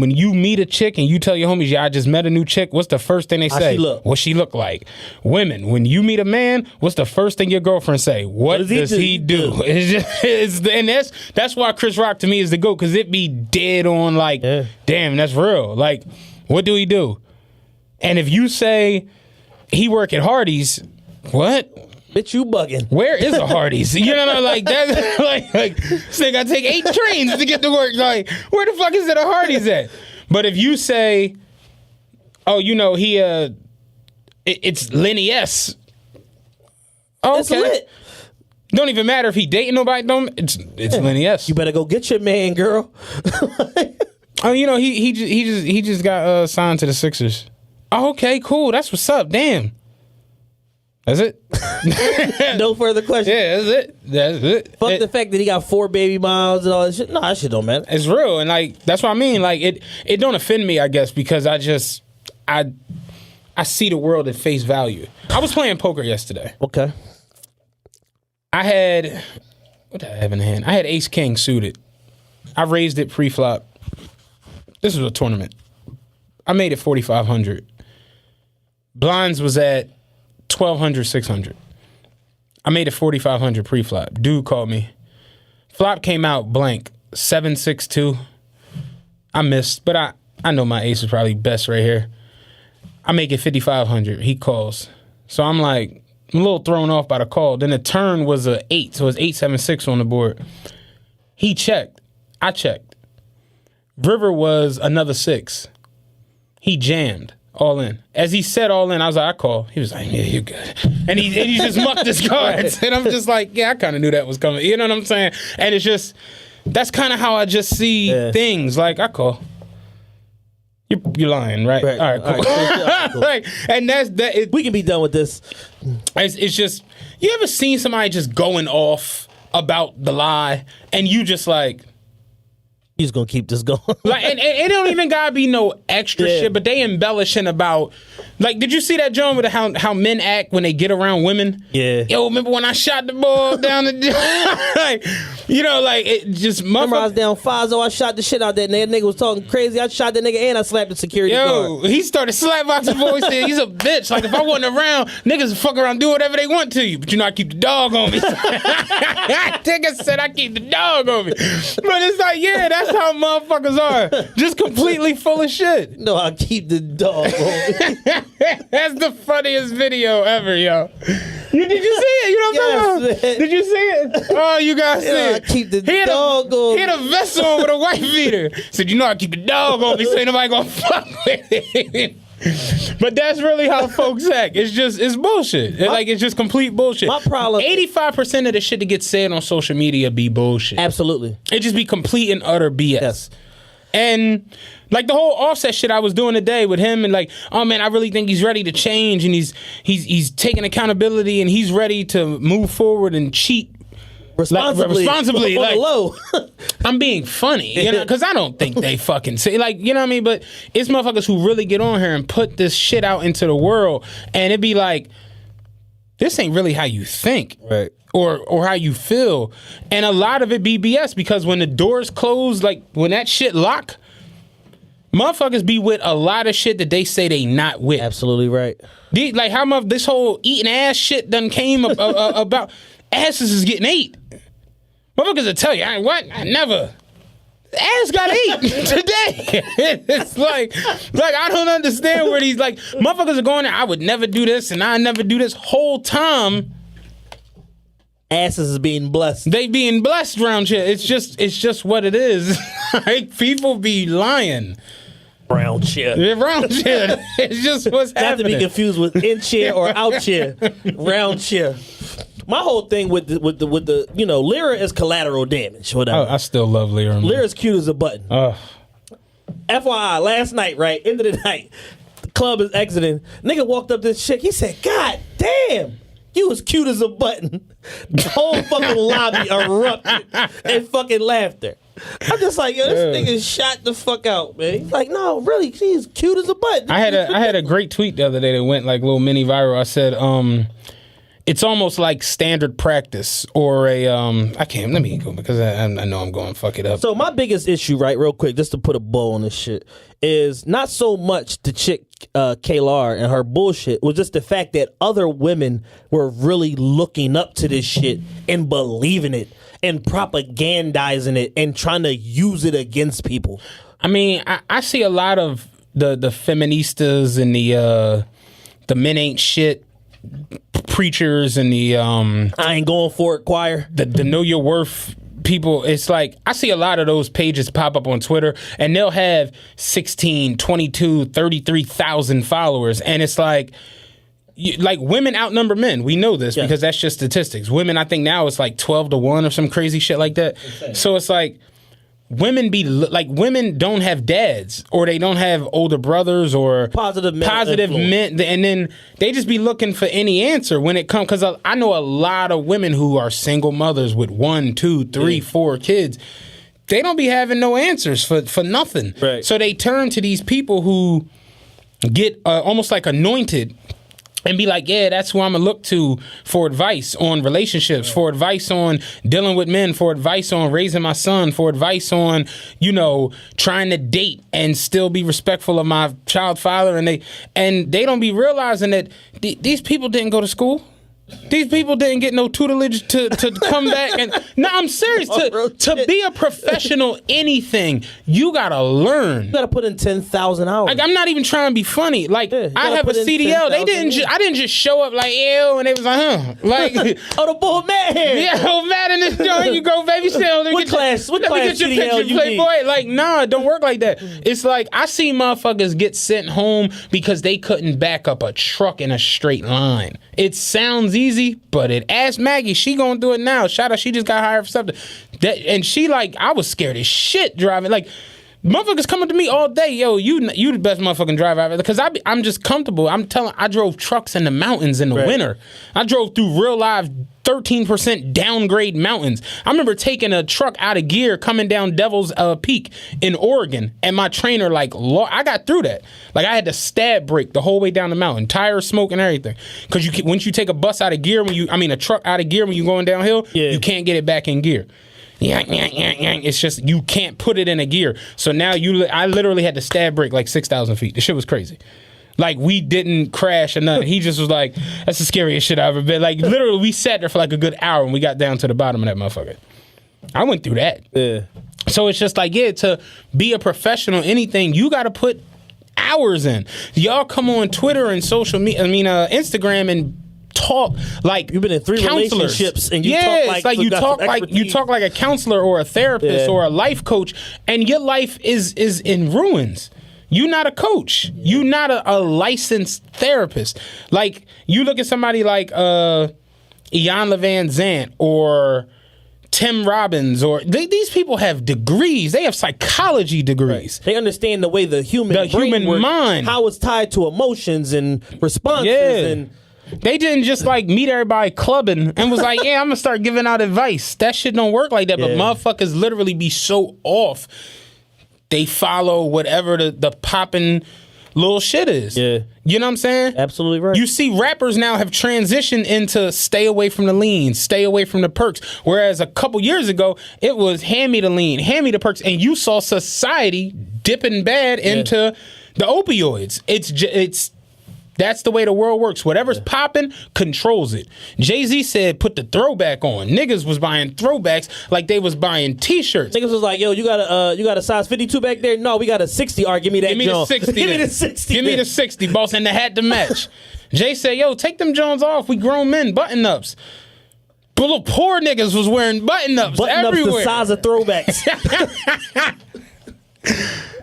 when you meet a chick and you tell your homies, yeah, I just met a new chick, what's the first thing they How say? she look? What she look like? Women, when you meet a man, what's the first thing your girlfriend say? What does he do? And that's why Chris Rock to me is the GOAT, because it be dead on like, damn, that's real. Like, what do he do? And if you say he work at Hardee's, what? bitch, you bugging. Where is a Hardee's? You know, like that. Like this nigga gotta take 8 trains to get to work. Like, where the fuck is it a Hardee's at? But if you say, oh, you know, it's Lenny S. Oh, It's okay. lit. Don't even matter if he dating nobody. It's Lenny S. You better go get your man, girl. Oh, you know, he just got signed to the Sixers. Oh, okay, cool. That's what's up. Damn. That's it. No further questions. Yeah, that's it. Fuck the fact that he got 4 baby moms and all that shit. Nah, that shit don't matter. It's real, and like that's what I mean. Like it don't offend me, I guess, because I see the world at face value. I was playing poker yesterday. Okay. I had what did I have in hand? I had Ace King suited. I raised it pre-flop. This was a tournament. I made it 4,500. Blinds was at 1,200, 600. I made it 4,500 pre-flop. Dude called me. Flop came out blank, 7-6-2. I missed, but I know my ace is probably best right here. I make it 5,500. He calls. So I'm like, I'm a little thrown off by the call. Then the turn was a 8, so it's 8-7-6 on the board. He checked. I checked. River was another 6. He jammed. All in. As he said all in, I was like, I call. He was like, yeah, you're good. And he just mucked his cards. And I'm just like, yeah, I kind of knew that was coming. You know what I'm saying? And it's just, that's kind of how I just see things. Like, I call. You're lying, right? All right, cool. All right, cool. Like, and that's that. We can be done with this. It's just, you ever seen somebody just going off about the lie and you just like, He's gonna keep this going. Like, and it don't even gotta be no extra Yeah. shit, but they embellishing about. Like, did you see that John with how men act when they get around women? Yeah. Yo, remember when I shot the ball down the like, like it just Remember I was motherfucker. down Fazo, I shot the shit out that nigga. That nigga was talking crazy. I shot that nigga and I slapped the security Yo, guard. he started slapboxing boys. Said he's a bitch. Like, if I wasn't around, niggas would fuck around, do whatever they want to you, but I keep the dog on me. Nigga said I keep the dog on me, but it's like, yeah, that's how motherfuckers are, just completely full of shit. No, I keep the dog on. That's the funniest video ever, yo. Did you see it? You know what I'm talking Yes, about? man. Did you see it? Oh, you guys see Yeah, I it. keep the He had dog on. He had a vest on with a white beater. Said, I keep the dog on me so ain't nobody gonna fuck with it. But that's really how folks act. It's bullshit. It's just complete bullshit. My problem- 85% of the shit that gets said on social media be bullshit. Absolutely. It just be complete and utter BS. Yes. And like the whole Offset shit I was doing today with him, and like, oh man, I really think he's ready to change, and he's taking accountability, and he's ready to move forward and cheat Responsibly. responsibly, On like- the low. I'm being funny, because I don't think they fucking say, like, you know what I mean? But it's motherfuckers who really get on here and put this shit out into the world, and it be like, this ain't really how you think. Right. Or how you feel. And a lot of it be BS, because when the doors close, like when that shit lock, motherfuckers be with a lot of shit that they say they not with. Absolutely right. Like how much this whole eating ass shit done came about. Asses is getting ate. Motherfuckers will tell you, I never. Ass got ate today. It's like I don't understand where these like motherfuckers are going there. I would never do this and I never do this. Whole time Asses is being blessed. they being blessed around here. It's just what it is. Like, people be lying Brown chair. around here. It's just what's Not to happening. be confused with in chair or out chair. Round chair. My whole thing with the Lyra is collateral damage. Whatever. I still love Lyra. Lyra's cute as a button. Ugh. FYI, last night, right, end of the night, the club is exiting. Nigga walked up to this chick. He said, God damn, you was cute as a button. The whole fucking lobby erupted in fucking laughter. I'm just like, yo, this nigga shot the fuck out, man. He's like, no, really, she's cute as a button. I had a great tweet the other day that went like little mini viral. I said, it's almost like standard practice or a I can't let me go because I know I'm going to fuck it up. So my biggest issue, right, real quick, just to put a bow on this shit, is not so much the chick Kaylar and her bullshit, was just the fact that other women were really looking up to this shit and believing it and propagandizing it and trying to use it against people. I mean, I see a lot of the feministas and the men ain't shit preachers and the I ain't going for it choir. the know your worth people. It's like I see a lot of those pages pop up on Twitter and they'll have 16, 22, 33,000 followers, and it's like women outnumber men. We know this because that's just statistics. Women, I think now it's like 12-1 or some crazy shit like that. So it's like women women don't have dads or they don't have older brothers or Positive male men, and then they just be looking for any answer when it comes. Because I know a lot of women who are single mothers with 1, 2, 3, 4 kids. They don't be having no answers for nothing. Right. So they turn to these people who get almost like anointed and be like, yeah, that's who I'm going to look to for advice on relationships, for advice on dealing with men, for advice on raising my son, for advice on, trying to date and still be respectful of my child father. And they don't be realizing that these people didn't go to school. These people didn't get no tutelage to come back. And no, I'm serious. To be a professional anything, you got to learn. You gotta put in 10,000 hours. Like, I'm not even trying to be funny. Like, Yeah, you I gotta have a put in CDL. 10,000 I didn't just show up like, ew, and they was like, huh. Like, Oh, the bull man here. yeah, oh, mad in this joint. You go, baby, still. What class Get your CDL picture, you Playboy. Like, nah, it don't work like that. It's like, I see motherfuckers get sent home because they couldn't back up a truck in a straight line. It sounds easy, but ask Maggie, she going through it now. Shout out, she just got hired for something. And she like, I was scared as shit driving. Like, Motherfuckers coming to me all day, yo, you the best motherfucking driver ever. Because I'm just comfortable. I drove trucks in the mountains in the winter. I drove through real live 13% downgrade mountains. I remember taking a truck out of gear coming down Devil's Peak in Oregon, and my trainer, I got through that. Like, I had to stab brake the whole way down the mountain, tire smoke and everything. Because once you take a bus out of gear, a truck out of gear when you're going downhill, you can't get it back in gear. It's just you can't put it in a gear. So now I literally had to stab brake like 6,000 feet. The shit was crazy. Like, we didn't crash or nothing. He just was like, that's the scariest shit I've ever been. Like, literally, we sat there for like a good hour and we got down to the bottom of that motherfucker. I went through that. Yeah. So it's just like, to be a professional, anything, you got to put hours in. Y'all come on Twitter and social media, Instagram and talk like you've been in 3 relationships and you talk like you talk like a counselor or a therapist or a life coach, and your life is in ruins. You're not a coach. You're not a licensed therapist. Like, you look at somebody like Ian Levan Zant or Tim Robbins, or these people have degrees. They have psychology degrees. They understand the way the human works, mind, how it's tied to emotions and responses. And they didn't just like meet everybody clubbing and was like, I'm gonna start giving out advice. That shit don't work like that. But motherfuckers literally be so off. They follow whatever the popping little shit is. Yeah. You know what I'm saying? Absolutely right. You see rappers now have transitioned into stay away from the lean, stay away from the perks. Whereas a couple years ago, it was hand me the lean, hand me the perks. And you saw society dipping bad into the opioids. That's the way the world works. Whatever's popping controls it. Jay-Z said, put the throwback on. Niggas was buying throwbacks like they was buying T-shirts. Niggas was like, yo, you got a size 52 back there? No, we got a 60. All right, give me that. Give me the 60. Give me the 60. Give me the 60, boss, and the hat to match. Jay said, yo, take them Jones off. We grown men, button-ups. But little poor niggas was wearing button-ups everywhere. The size of throwbacks.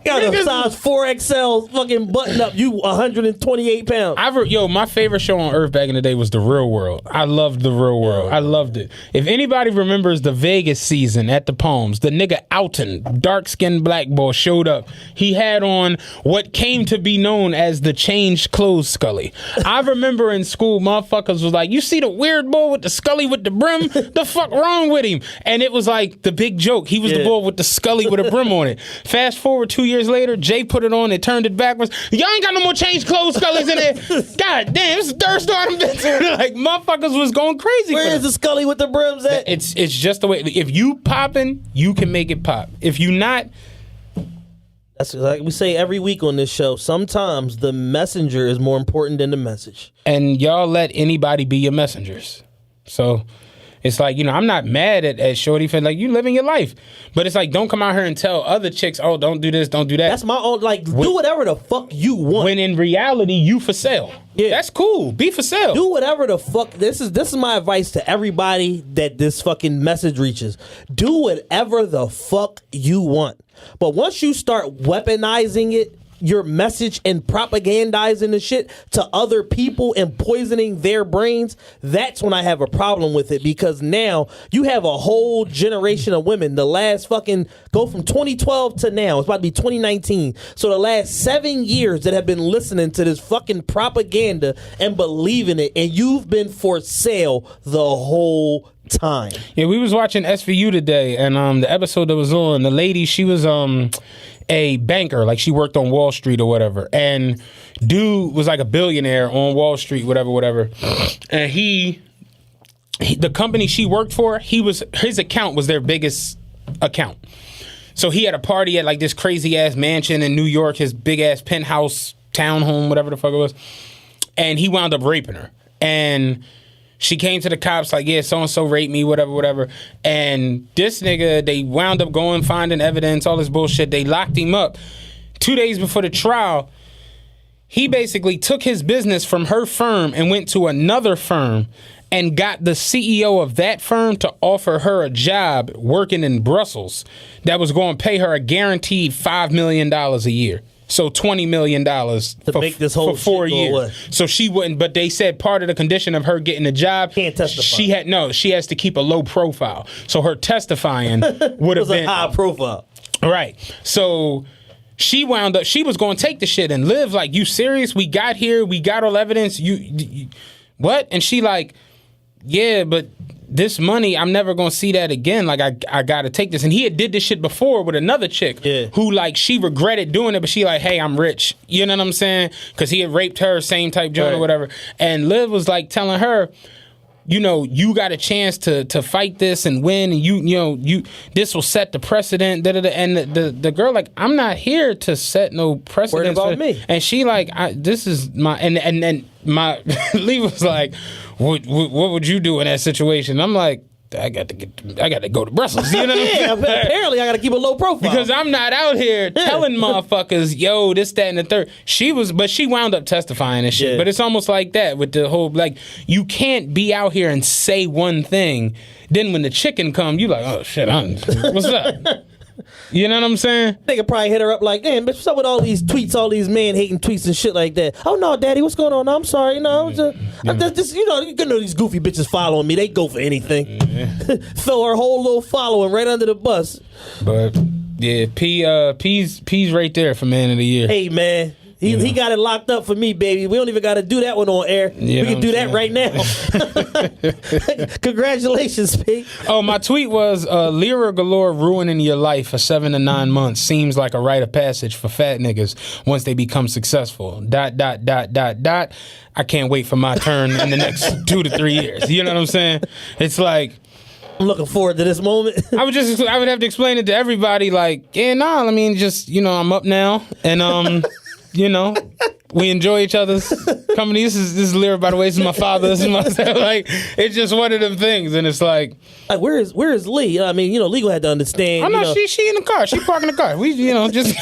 Got a size 4XL fucking button up. You 128 pounds. My favorite show on earth back in the day was The Real World. I loved The Real World. I loved it. If anybody remembers the Vegas season at the Palms, the nigga Alton, dark-skinned black boy, showed up. He had on what came to be known as the changed clothes Scully. I remember in school, motherfuckers was like, you see the weird boy with the Scully with the brim? The fuck wrong with him? And it was like the big joke. He was the boy with the Scully with a brim on it. Fast forward 2 years later, Jay put it on and turned it backwards. Y'all ain't got no more changed clothes Scullys in there. God damn, it's the third store I've been to. Like, motherfuckers was going crazy. Where is the Scully with the brims at? It's just the way. If you popping, you can make it pop. If you not, that's like we say every week on this show. Sometimes the messenger is more important than the message. And y'all let anybody be your messengers. So it's like, I'm not mad at Shorty for like, you living your life. But it's like, don't come out here and tell other chicks, oh, don't do this, don't do that. That's my own, do whatever the fuck you want. When in reality, you for sale. Yeah. That's cool. Be for sale. Do whatever the fuck. This is my advice to everybody that this fucking message reaches. Do whatever the fuck you want. But once you start weaponizing it, your message and propagandizing the shit to other people and poisoning their brains, that's when I have a problem with it, because now you have a whole generation of women, the last fucking, go from 2012 to now, it's about to be 2019, so the last 7 years that have been listening to this fucking propaganda and believing it, and you've been for sale the whole time. Yeah, we was watching SVU today, and the episode that was on, the lady, she was a banker, like she worked on Wall Street or whatever, and dude was like a billionaire on Wall Street, whatever, and he the company she worked for, his account was their biggest account. So he had a party at like this crazy ass mansion in New York, his big ass penthouse townhome, whatever the fuck it was, and he wound up raping her. And she came to the cops like, yeah, so-and-so raped me, whatever. And this nigga, they wound up going, finding evidence, all this bullshit. They locked him up. 2 days before the trial, he basically took his business from her firm and went to another firm and got the CEO of that firm to offer her a job working in Brussels that was going to pay her a guaranteed $5 million a year. So $20 million to make this whole for 4 years. So she wouldn't, but they said part of the condition of her getting the job, can't testify. She has to keep a low profile. So her testifying would have been a high profile. Right. So she wound up, she was going to take the shit, and Liv like, you serious? We got here. We got all evidence. You what? And she like, yeah, but this money, I'm never going to see that again. Like, I got to take this. And he had did this shit before with another chick who, like, she regretted doing it, but she like, hey, I'm rich. You know what I'm saying? Because he had raped her, same type joint or whatever. And Liv was, like, telling her, you know, you got a chance to fight this and win, and you this will set the precedent. And the girl like, I'm not here to set no precedent. Worried about me. And she like, this is my and my Lee was like, what would you do in that situation? I'm like, I got to go to Brussels. You know what I'm saying? Apparently I got to keep a low profile because I'm not out here telling motherfuckers, yo, this, that, and the third. She wound up testifying and shit. Yeah. But it's almost like that with the whole, like, you can't be out here and say one thing. Then when the chicken come, you like, oh shit, what's up? You know what I'm saying? Nigga probably hit her up like, damn, bitch, what's up with all these tweets, all these man-hating tweets and shit like that? Oh, no, daddy, what's going on? No, I'm sorry, I'm just, you know these goofy bitches following me. They go for anything. Throw her whole little following right under the bus. But, yeah, P's right there for Man of the Year. Hey, man. He got it locked up for me, baby. We don't even got to do that one on air. You we can do that right now. Congratulations, P. Oh, my tweet was, Lyra galore ruining your life for 7 to 9 months seems like a rite of passage for fat niggas once they become successful. ... I can't wait for my turn in the next 2 to 3 years. You know what I'm saying? It's like, I'm looking forward to this moment. I would have to explain it to everybody like, yeah, nah, I mean, just, you know, I'm up now, and you know, we enjoy each other's company. This is Lyra, by the way. This is my father. This is my like. It's just one of them things, and it's like where is Lee? I mean, you know, Legal had to understand. Oh no, she in the car. She parking the car. We, you know, just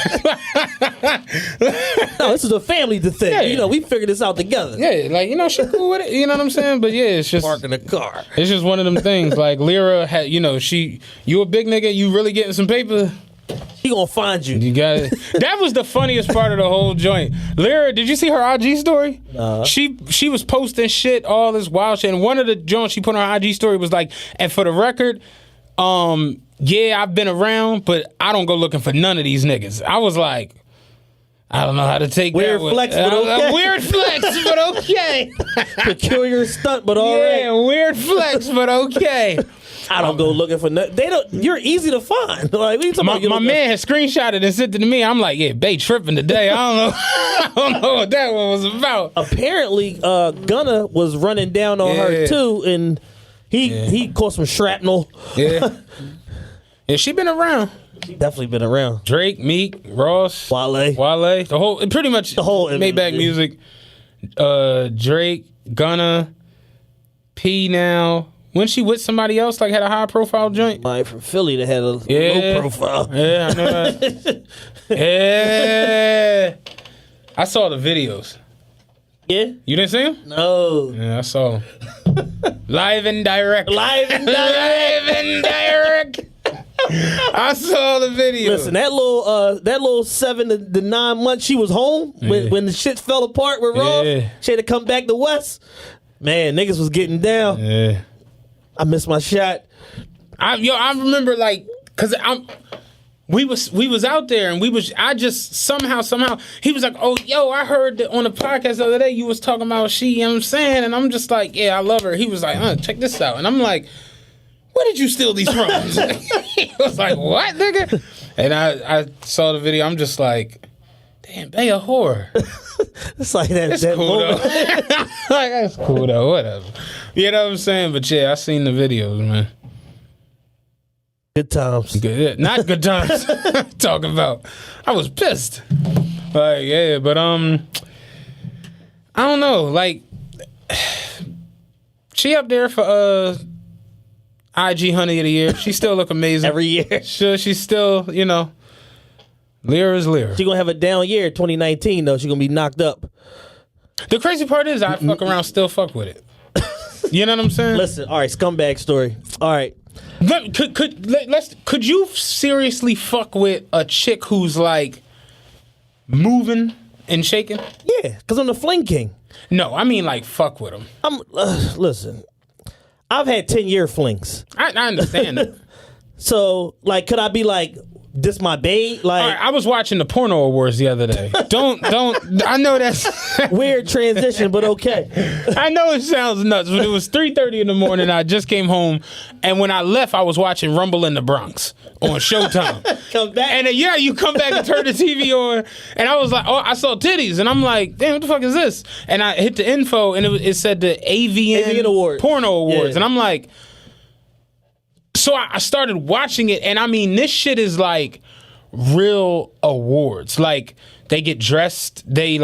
no. This is a family thing. Yeah. You know, we figured this out together. Yeah, like, you know, she cool with it. You know what I'm saying? But yeah, it's just Parking the car. It's just one of them things. Like Lyra had, you know, you a big nigga. You really getting some paper. He gonna find you. You got it. That was the funniest part of the whole joint. Lyra, did you see her IG story? She was posting shit, all this wild shit, and one of the joints she put on her IG story was like, and for the record, yeah, I've been around, but I don't go looking for none of these niggas. I was like, I don't know how to take weird that one. flex, but okay. Weird flex, but okay. Peculiar stunt, but all right. Yeah, weird flex, but okay. I don't go looking for nothing. They don't. You're easy to find. Like, what you talking about? My man had screenshotted and sent it to me. I'm like, yeah, Bay tripping today. I don't know what that one was about. Apparently, Gunna was running down on her too, and he caught some shrapnel. Yeah, yeah, she been around. She definitely been around. Drake, Meek, Ross, Wale, the whole, pretty much the whole Maybach Music. Drake, Gunna, P now. When she with somebody else, like had a high profile joint? Like from Philly that had a low profile. Yeah, I know that. Yeah. I saw the videos. Yeah? You didn't see them? No. Yeah, I saw them. Live and direct. Live and direct. Live and direct. I saw the video. Listen, that little 7 to 9 months she was home when the shit fell apart with Ross. Yeah. She had to come back to West. Man, niggas was getting down. Yeah. I missed my shot. I remember like, cause we was out there and I just somehow he was like, oh yo, I heard that on the podcast the other day you was talking about she, you know what I'm saying? And I'm just like, yeah, I love her. He was like, check this out. And I'm like, where did you steal these from? He was like, what, nigga? And I saw the video. I'm just like, damn, they a whore. It's like that. It's that cool moment. though. Like, that's cool though. Whatever. You know what I'm saying? But yeah, I seen the videos, man. Good times. Good, not good times. Talking about, I was pissed. Like, yeah, but I don't know. Like, she up there for IG Honey of the Year. She still look amazing Every year. She's still, you know, Lyra is Lyra. She gonna have a down year 2019 though. She gonna be knocked up. The crazy part is I fuck around, still fuck with it. You know what I'm saying? Listen, all right, scumbag story. All right. Could you seriously fuck with a chick who's like moving and shaking? Yeah, because I'm the fling king. No, I mean like fuck with them. Listen, I've had 10-year flings. I understand that. So, like, could I be like, this my babe. Like, All right, I was watching the porno awards the other day. Don't. I know that's weird transition, but okay. I know it sounds nuts, but it was 3:30 in the morning. I just came home, and when I left, I was watching Rumble in the Bronx on Showtime. Come back. And then, you come back and turn the TV on, and I was like, oh, I saw titties, and I'm like, damn, what the fuck is this? And I hit the info, and it said the AVN Awards. Porno Awards, Yeah. and I'm like, so I started watching it, and I mean, this shit is like real awards. Like, they get dressed, they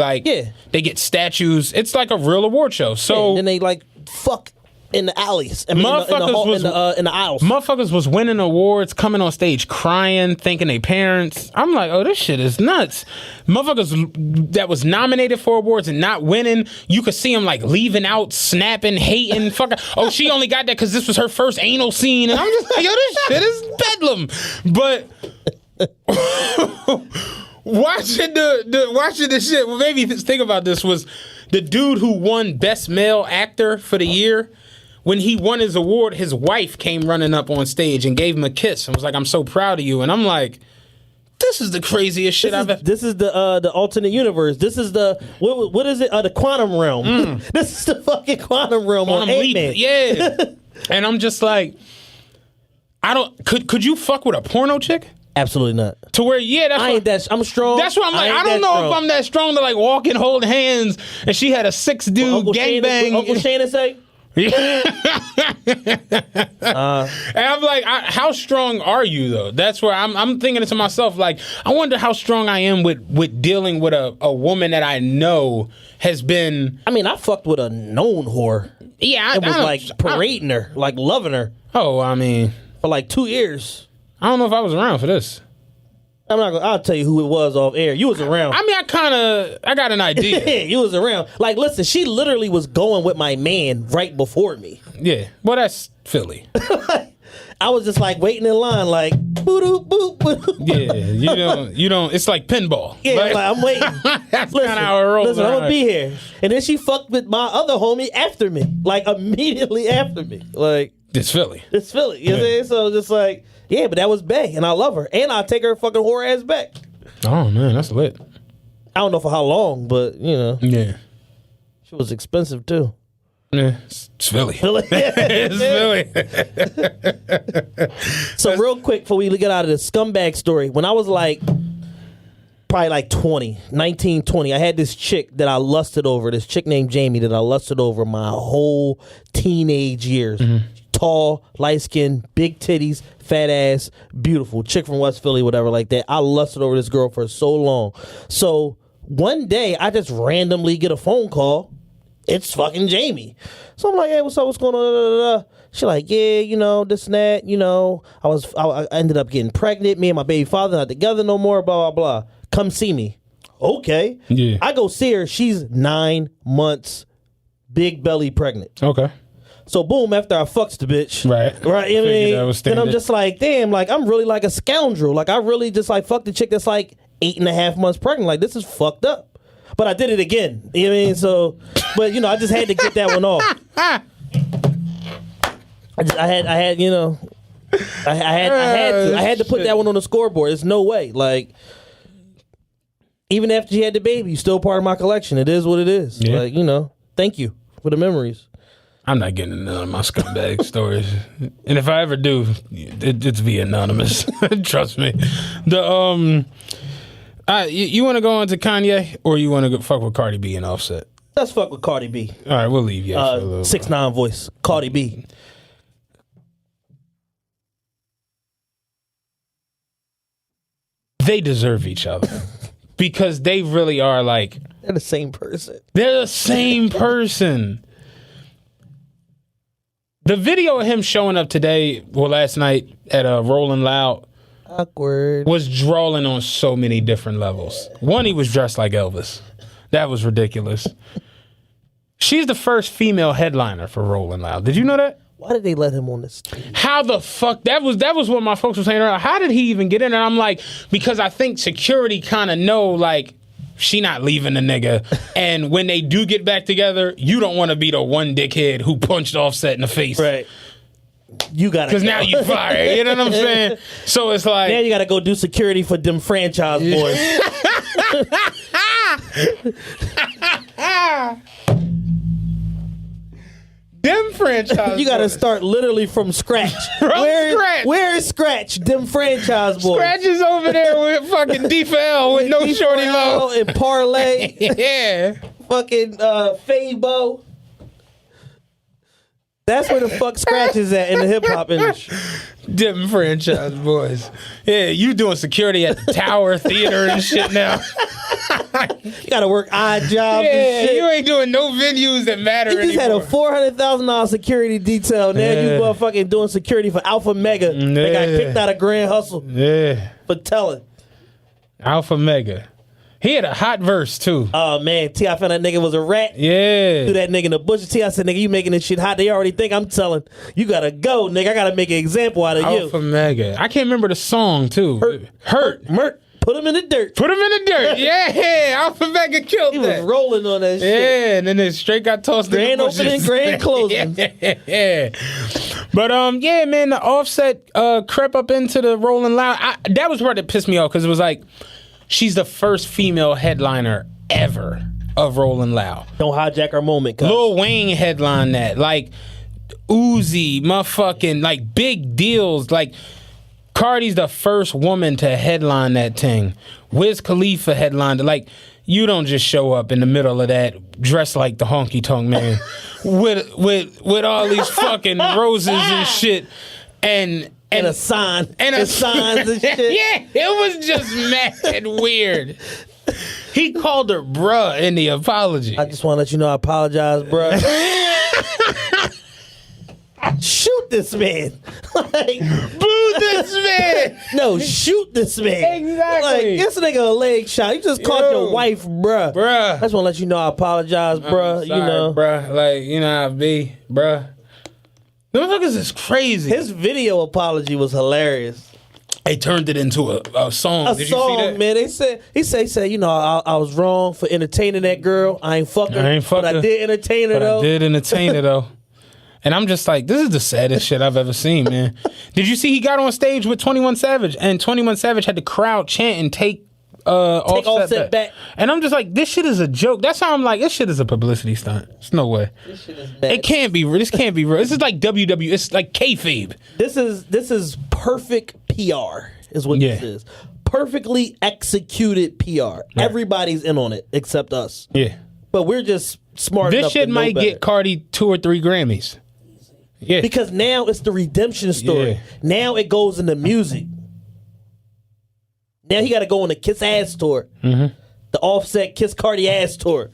get statues. It's like a real award show. So and then they like fuck in the alleys. I mean, in the aisles. Motherfuckers was winning awards, coming on stage crying, thanking their parents. I'm like, oh, this shit is nuts. Motherfuckers that was nominated for awards and not winning, you could see them like leaving out, snapping, hating, fucking. Oh, she only got that because this was her first anal scene. And I'm just like, yo, this shit is bedlam. But watching the shit, well, maybe think about this, was the dude who won Best Male Actor for the year. When he won his award, his wife came running up on stage and gave him a kiss and was like, I'm so proud of you. And I'm like, this is the craziest shit I've ever. This is the alternate universe. This is the what is it? The quantum realm. This is the fucking quantum realm on Ant-Man. Yeah. And I'm just like, could you fuck with a porno chick? Absolutely not. To where, I'm strong. That's what I'm like. I don't know if I'm that strong to like walk and hold hands. And she had a 6-dude gangbang. Uncle Shannon say. And I'm like, how strong are you though? That's where I'm thinking to myself, like, I wonder how strong I am with dealing with a woman that I know has been. I mean, I fucked with a known whore. Yeah, I was like parading her, like loving her. Oh, I mean, for like 2 years. I don't know if I was around for this. I'll tell you who it was off air. You was around. I mean, I got an idea. Yeah, you was around. Like, listen, she literally was going with my man right before me. Yeah, well, that's Philly. I was just like waiting in line, like boop boop boop. Yeah, you don't. It's like pinball. Yeah, like, I'm waiting. That's kind of how it rolls. Listen, I'm gonna be here, and then she fucked with my other homie after me, like immediately after me. Like, it's Philly. It's Philly. You know what I'm saying? So just like, yeah, but that was Bay, and I love her, and I'll take her fucking whore ass back. Oh man, that's lit. I don't know for how long, but you know, yeah, she was expensive too. Yeah, it's Philly. It's Philly. So real quick before we get out of this scumbag story, when I was like probably like 19, 20, I had this chick that I lusted over, this chick named Jamie that I lusted over my whole teenage years. Mm-hmm. Tall, light skin, big titties, fat ass, beautiful chick from West Philly, whatever like that. I lusted over this girl for so long. So one day I just randomly get a phone call. It's fucking Jamie. So I'm like, hey, what's up? What's going on? She like, yeah, you know, this and that. You know, I ended up getting pregnant. Me and my baby father not together no more. Blah blah blah. Come see me. Okay. Yeah. I go see her. She's 9 months, big belly pregnant. Okay. So boom, after I fucks the bitch, right? You know what I mean? Then I'm just like, damn, like I'm really like a scoundrel. Like I really just like fucked the chick that's like 8.5 months pregnant. Like this is fucked up. But I did it again. You know what I mean? So, but you know, I just had to get that one off. I had, you know, I had to put that one on the scoreboard. There's no way. Like, even after she had the baby, you're still part of my collection. It is what it is. Yeah. Like, you know, thank you for the memories. I'm not getting into none of my scumbag stories, and if I ever do, it's be anonymous. Trust me. You want to go on to Kanye, or you want to fuck with Cardi B and Offset? Let's fuck with Cardi B. All right, we'll leave. 6ix9ine voice, Cardi B. They deserve each other because they really are like they're the same person. They're the same person. The video of him showing up last night at Rolling Loud. Awkward. Was drawing on so many different levels. One, he was dressed like Elvis. That was ridiculous. She's the first female headliner for Rolling Loud. Did you know that? Why did they let him on the stage? How the fuck? That was what my folks were saying earlier. How did he even get in there? I'm like, because I think security kind of know, like, she not leaving the nigga. And when they do get back together, you don't want to be the one dickhead who punched Offset in the face. Right. you gotta because now you fired. You know what I'm saying? So it's like now you gotta go do security for them franchise boys. them franchise. You gotta boys. start literally from scratch. Scratch. Where is Scratch? Them franchise boys. Scratch is over there with fucking D4L with no shorty low. And Parlay. Yeah. Fucking Fabo. That's where the fuck Scratch is at in the hip hop industry. Them franchise boys. Yeah, you doing security at the Tower Theater and shit now. You gotta work odd jobs Yeah, and shit. you ain't doing no venues that matter You just anymore. had a $400,000 security detail. Now you Yeah. motherfucking doing security for Alpha Mega. They got Yeah. kicked out of Grand Hustle Yeah. for telling. Alpha Mega. He had a hot verse too. Oh man, T.I. found that nigga was a rat. Yeah. Threw that nigga in the bush. T.I. said, nigga, you making this shit hot. They already think I'm telling. You gotta go, nigga. I gotta make an example out of Alpha you. Mega. I can't remember the song too. Hurt. Mert, put him in the dirt. Put him in the dirt. Yeah. Alpha Mega killed He was that. rolling on that shit. Yeah, and then it straight got tossed Grand in the bushes. opening, grand closing. Yeah. But yeah, man, the Offset crept up into the Rolling Loud. That was part that pissed me off because it was like she's the first female headliner ever of Rolling Loud. Don't hijack our moment, cuz. Lil Wayne headlined that. Like Uzi, motherfucking like big deals. Like Cardi's the first woman to headline that thing. Wiz Khalifa headlined it. Like, you don't just show up in the middle of that dressed like the honky tonk man with all these fucking roses and shit and a sign. and signs and shit. Yeah, it was just mad weird. He called her bruh in the apology. I just want to let you know I apologize, bro. Shoot this man. Like, Boo this man. no, shoot this man. Exactly. Like, this nigga a leg shot. You just called Yo. your wife, bruh. Bruh. I just want to let you know I apologize, bruh. I'm You know. bruh. Like, you know how I be, bruh. The motherfuckers is crazy. His video apology was hilarious. They turned it into a song. A Did song, you see that? man. They said he said, you know, I was wrong for entertaining that girl. I ain't fuck her, I ain't fuck but her, I did entertain her But though. I did entertain her though. And I'm just like, this is the saddest shit I've ever seen, man. Did you see he got on stage with 21 Savage and 21 Savage had the crowd chant and take Offset back. And I'm just like, this shit is a joke. That's how I'm like, this shit is a publicity stunt. It's no way. This shit is bad. It can't be real. This can't be real. This is like WWE. It's like kayfabe. This is perfect PR is what Yeah. this is. Perfectly executed PR. Everybody's in on it except us. Yeah. But we're just smart This enough shit to know might better. get Cardi 2 or 3 Grammys. Yeah. Because now it's the redemption story. Yeah. Now it goes into music. Now he got to go on the Kiss Ass tour. Mm-hmm. The Offset Kiss Cardi Ass tour.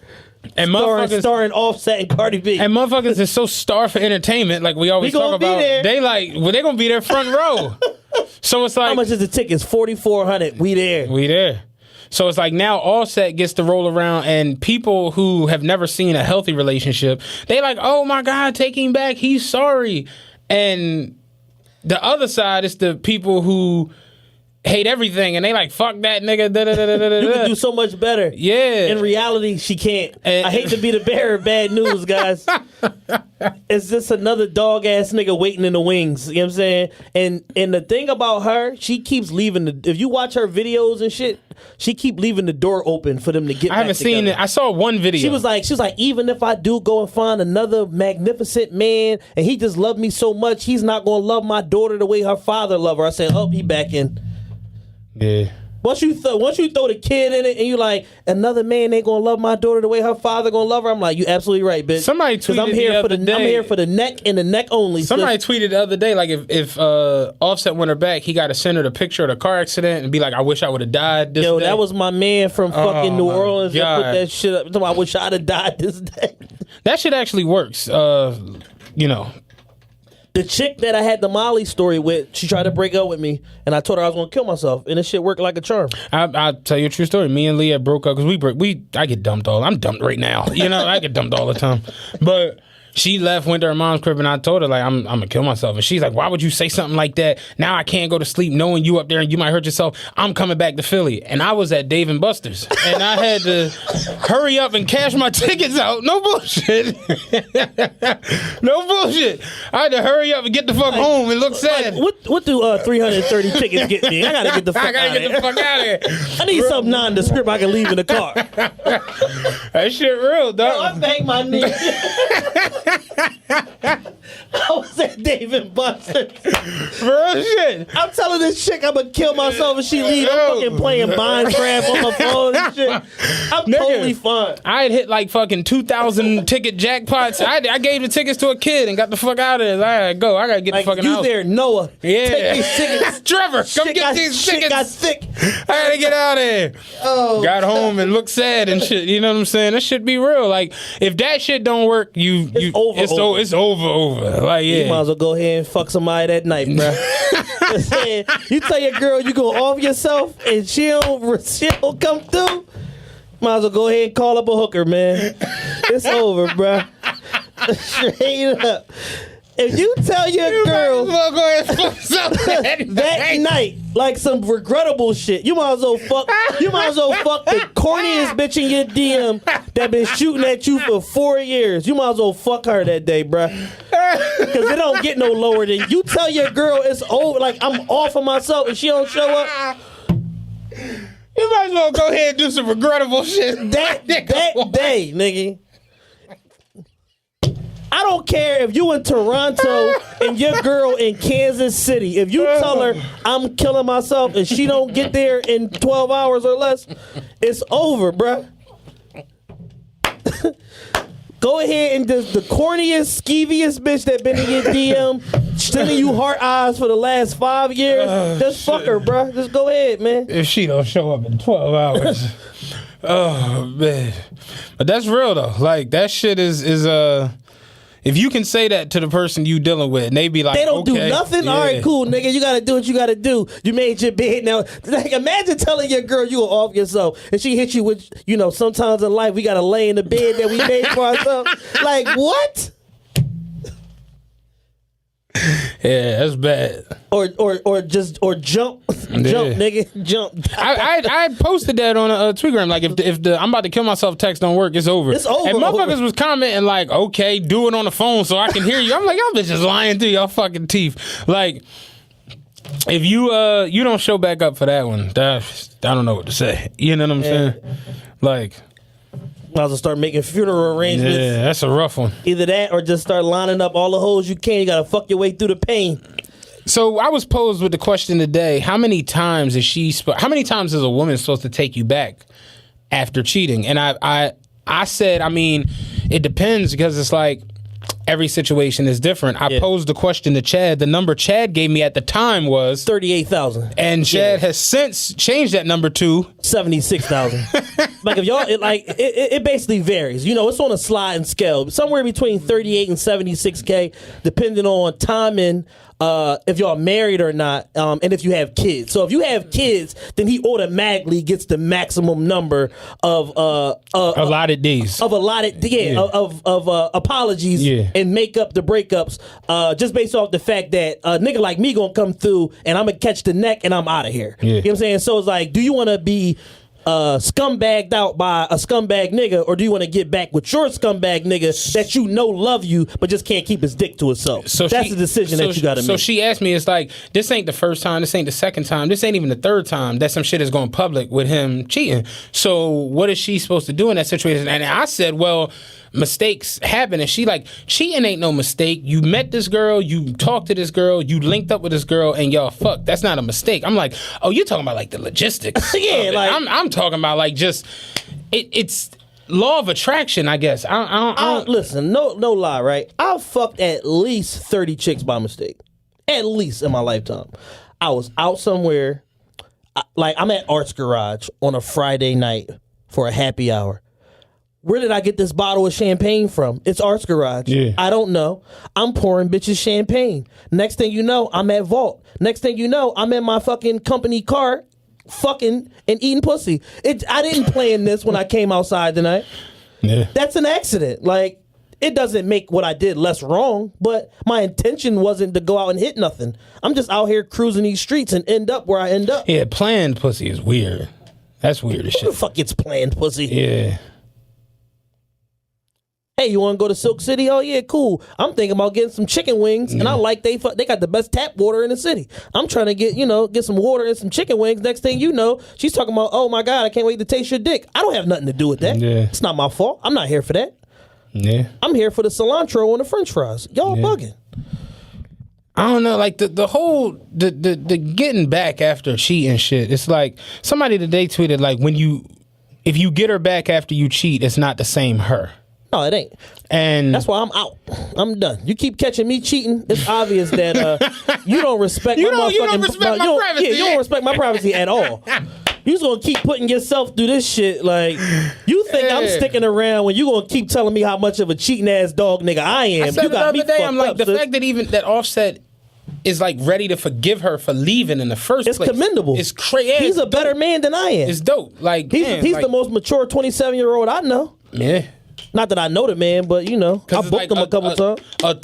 and motherfuckers Starring Offset and Cardi B. and motherfuckers is so starved for entertainment, like we always We gonna talk be about. there. They like, well, they gonna be there front row. So it's like, How much is the tickets? $4,400. We there. we there. So it's like now Offset gets to roll around, and people who have never seen a healthy relationship, they like, oh my God, take him back. He's sorry. And the other side is the people who hate everything, and they like, fuck that nigga. Da, da, da, da, da, You da. can do so much better. Yeah. In reality, she can't. And- I hate to be the bearer of bad news, guys. It's just another dog ass nigga waiting in the wings. You know what I'm saying? And the thing about her, she keeps leaving the. If you watch her videos and shit, she keep leaving the door open for them to get. I haven't seen it. I saw one video. She was like, even if I do go and find another magnificent man, and he just loved me so much, he's not gonna love my daughter the way her father loved her. I said, oh, he back in. yeah. Once you throw the kid in it, and you like, another man ain't gonna love my daughter the way her father gonna love her. I'm like, you absolutely right, bitch. Somebody 'Cause I'm tweeted here the for other I'm day- here for the neck and the neck only. Somebody tweeted the other day, like if Offset went her back, he got to send her the picture of the car accident and be like, I wish I would have died this Yo, day. that was my man from fucking New my Orleans that put God. that shit up. I wish I'd have died this day. That shit actually works. You know, The chick that I had the Molly story with, she tried to break up with me, and I told her I was gonna kill myself, and this shit worked like a charm. I'll tell you a true story. Me and Leah broke up because I get dumped all. I'm dumped right now. You know, I get dumped all the time. But She left, went to her mom's crib, and I told her, like, I'm going to kill myself. And she's like, why would you say something like that? Now I can't go to sleep knowing you up there and you might hurt yourself. I'm coming back to Philly. And I was at Dave & Buster's. And I had to hurry up and cash my tickets out. No bullshit. No bullshit. I had to hurry up and get the fuck home and look sad. What do 330 tickets get me? I gotta get the fuck out of here. Get the fuck out of here. I need something nondescript I can leave in the car. That shit real, dog. I banged my knee. I was at Dave & Buster's. Real shit. I'm telling this chick I'm gonna kill myself if she leave. I'm fucking playing Minecraft on my phone and shit. I'm totally fine. I had hit like fucking 2,000 ticket jackpots. I gave the tickets to a kid and got the fuck out of there. I gotta go. I gotta get the fucking you house. there, Noah. Yeah. Take these tickets. Trevor, come get these tickets. Shit got thick. I gotta get out of here. Oh. Got home and looked sad and shit. You know what I'm saying? That should be real. Like, if that shit don't work, It's over. Like, yeah. You might as well go ahead and fuck somebody that night, bro. You tell your girl you gonna off yourself and she don't come through. Might as well go ahead and call up a hooker, man. It's over, bro. Straight up. If you tell your girl that night, like some regrettable shit, you might as well fuck the corniest bitch in your DM that been shooting at you for 4 years. You might as well fuck her that day, bruh. Because it don't get no lower than you tell your girl it's over, like I'm off of myself and she don't show up. You might as well go ahead and do some regrettable shit. That day, nigga. I don't care if you in Toronto and your girl in Kansas City. If you tell her I'm killing myself and she don't get there in 12 hours or less, it's over, bruh. Go ahead and just the corniest, skeeviest bitch that been in your DM, sending you heart eyes for the last 5 years. Just fuck her, bruh. Just go ahead, man. If she don't show up in 12 hours. Oh, man. But that's real, though. Like, that shit is if you can say that to the person you dealing with, and they be like, they don't okay, do nothing. yeah. All right, cool, nigga. You gotta do what you gotta do. You made your bed. Now, like, imagine telling your girl you gonna off yourself, and she hit you with, sometimes in life we gotta lay in the bed that we made for ourselves. Like, what? Yeah, that's bad. Or jump, nigga, jump. I posted that on a Tweetgram. Like, if the I'm about to kill myself text don't work, it's over. It's over. And motherfuckers was commenting like, okay, do it on the phone so I can hear you. I'm like, y'all bitches lying through y'all fucking teeth. Like, if you don't show back up for that one, I don't know what to say. You know what I'm saying? Like, Might as well start making funeral arrangements. yeah, that's a rough one. Either that or just start lining up all the holes you can. You gotta fuck your way through the pain. So I was posed with the question today: how many times is a woman supposed to take you back after cheating? And I said, I mean, it depends, because it's like every situation is different. I posed the question to Chad. The number Chad gave me at the time was 38,000, and Chad has since changed that number to 76,000. Like, if y'all, it basically varies. It's on a sliding scale, somewhere between 38 and 76K, depending on timing. If y'all married or not, and if you have kids. So if you have kids, then he automatically gets the maximum number of allotted days. Of apologies and make up the breakups, just based off the fact that a nigga like me gonna come through and I'm gonna catch the neck and I'm out of here. You know what I'm saying? So it's like, do you want to be scumbagged out by a scumbag nigga, or do you want to get back with your scumbag nigga that love you but just can't keep his dick to himself? So that's the decision that you got to make. So she asked me, it's like, this ain't the first time, this ain't the second time, this ain't even the third time that some shit is going public with him cheating. So what is she supposed to do in that situation? And I said, well, mistakes happen. And she like, cheating ain't no mistake. You met this girl, you talked to this girl, you linked up with this girl, and y'all fuck. That's not a mistake. I'm like, oh, you're talking about like the logistics. Yeah, like I'm talking about like just it's law of attraction, I guess. I don't listen. No lie, right? I've fucked at least 30 chicks by mistake, at least in my lifetime. I was out somewhere, like I'm at Arts Garage on a Friday night for a happy hour. Where did I get this bottle of champagne from? It's Arts Garage. Yeah. I don't know. I'm pouring bitches champagne. Next thing you know, I'm at Vault. Next thing you know, I'm in my fucking company car, fucking and eating pussy. I didn't plan this when I came outside tonight. Yeah. That's an accident. Like, It doesn't make what I did less wrong, but my intention wasn't to go out and hit nothing. I'm just out here cruising these streets and end up where I end up. Yeah, planned pussy is weird. That's weird as Who the shit. fuck gets planned pussy? Yeah. Hey, you want to go to Silk City? Oh yeah, cool. I'm thinking about getting some chicken wings, and I like they got the best tap water in the city. I'm trying to get some water and some chicken wings. Next thing you know, she's talking about, oh my god, I can't wait to taste your dick. I don't have nothing to do with that. Yeah. It's not my fault. I'm not here for that. Yeah. I'm here for the cilantro and the French fries. Y'all bugging. I don't know, like the whole the getting back after cheating shit. It's like somebody today tweeted like if you get her back after you cheat, it's not the same her. No, it ain't. And That's why I'm out. I'm done. You keep catching me cheating. It's obvious that you don't respect my motherfucking. you don't respect my privacy. Yeah, you don't respect my privacy at all. You just gonna keep putting yourself through this shit. Like you think I'm sticking around when you gonna keep telling me how much of a cheating ass dog nigga I am. I said You the got me other day, fucked I'm like, up, the sis. fact that even that Offset is like ready to forgive her for leaving in the first It's place. commendable. It's crazy. He's a better man than I am. It's dope. Like He's the most mature 27-year-old I know. Yeah. Not that I know the man, but I booked him a couple times. A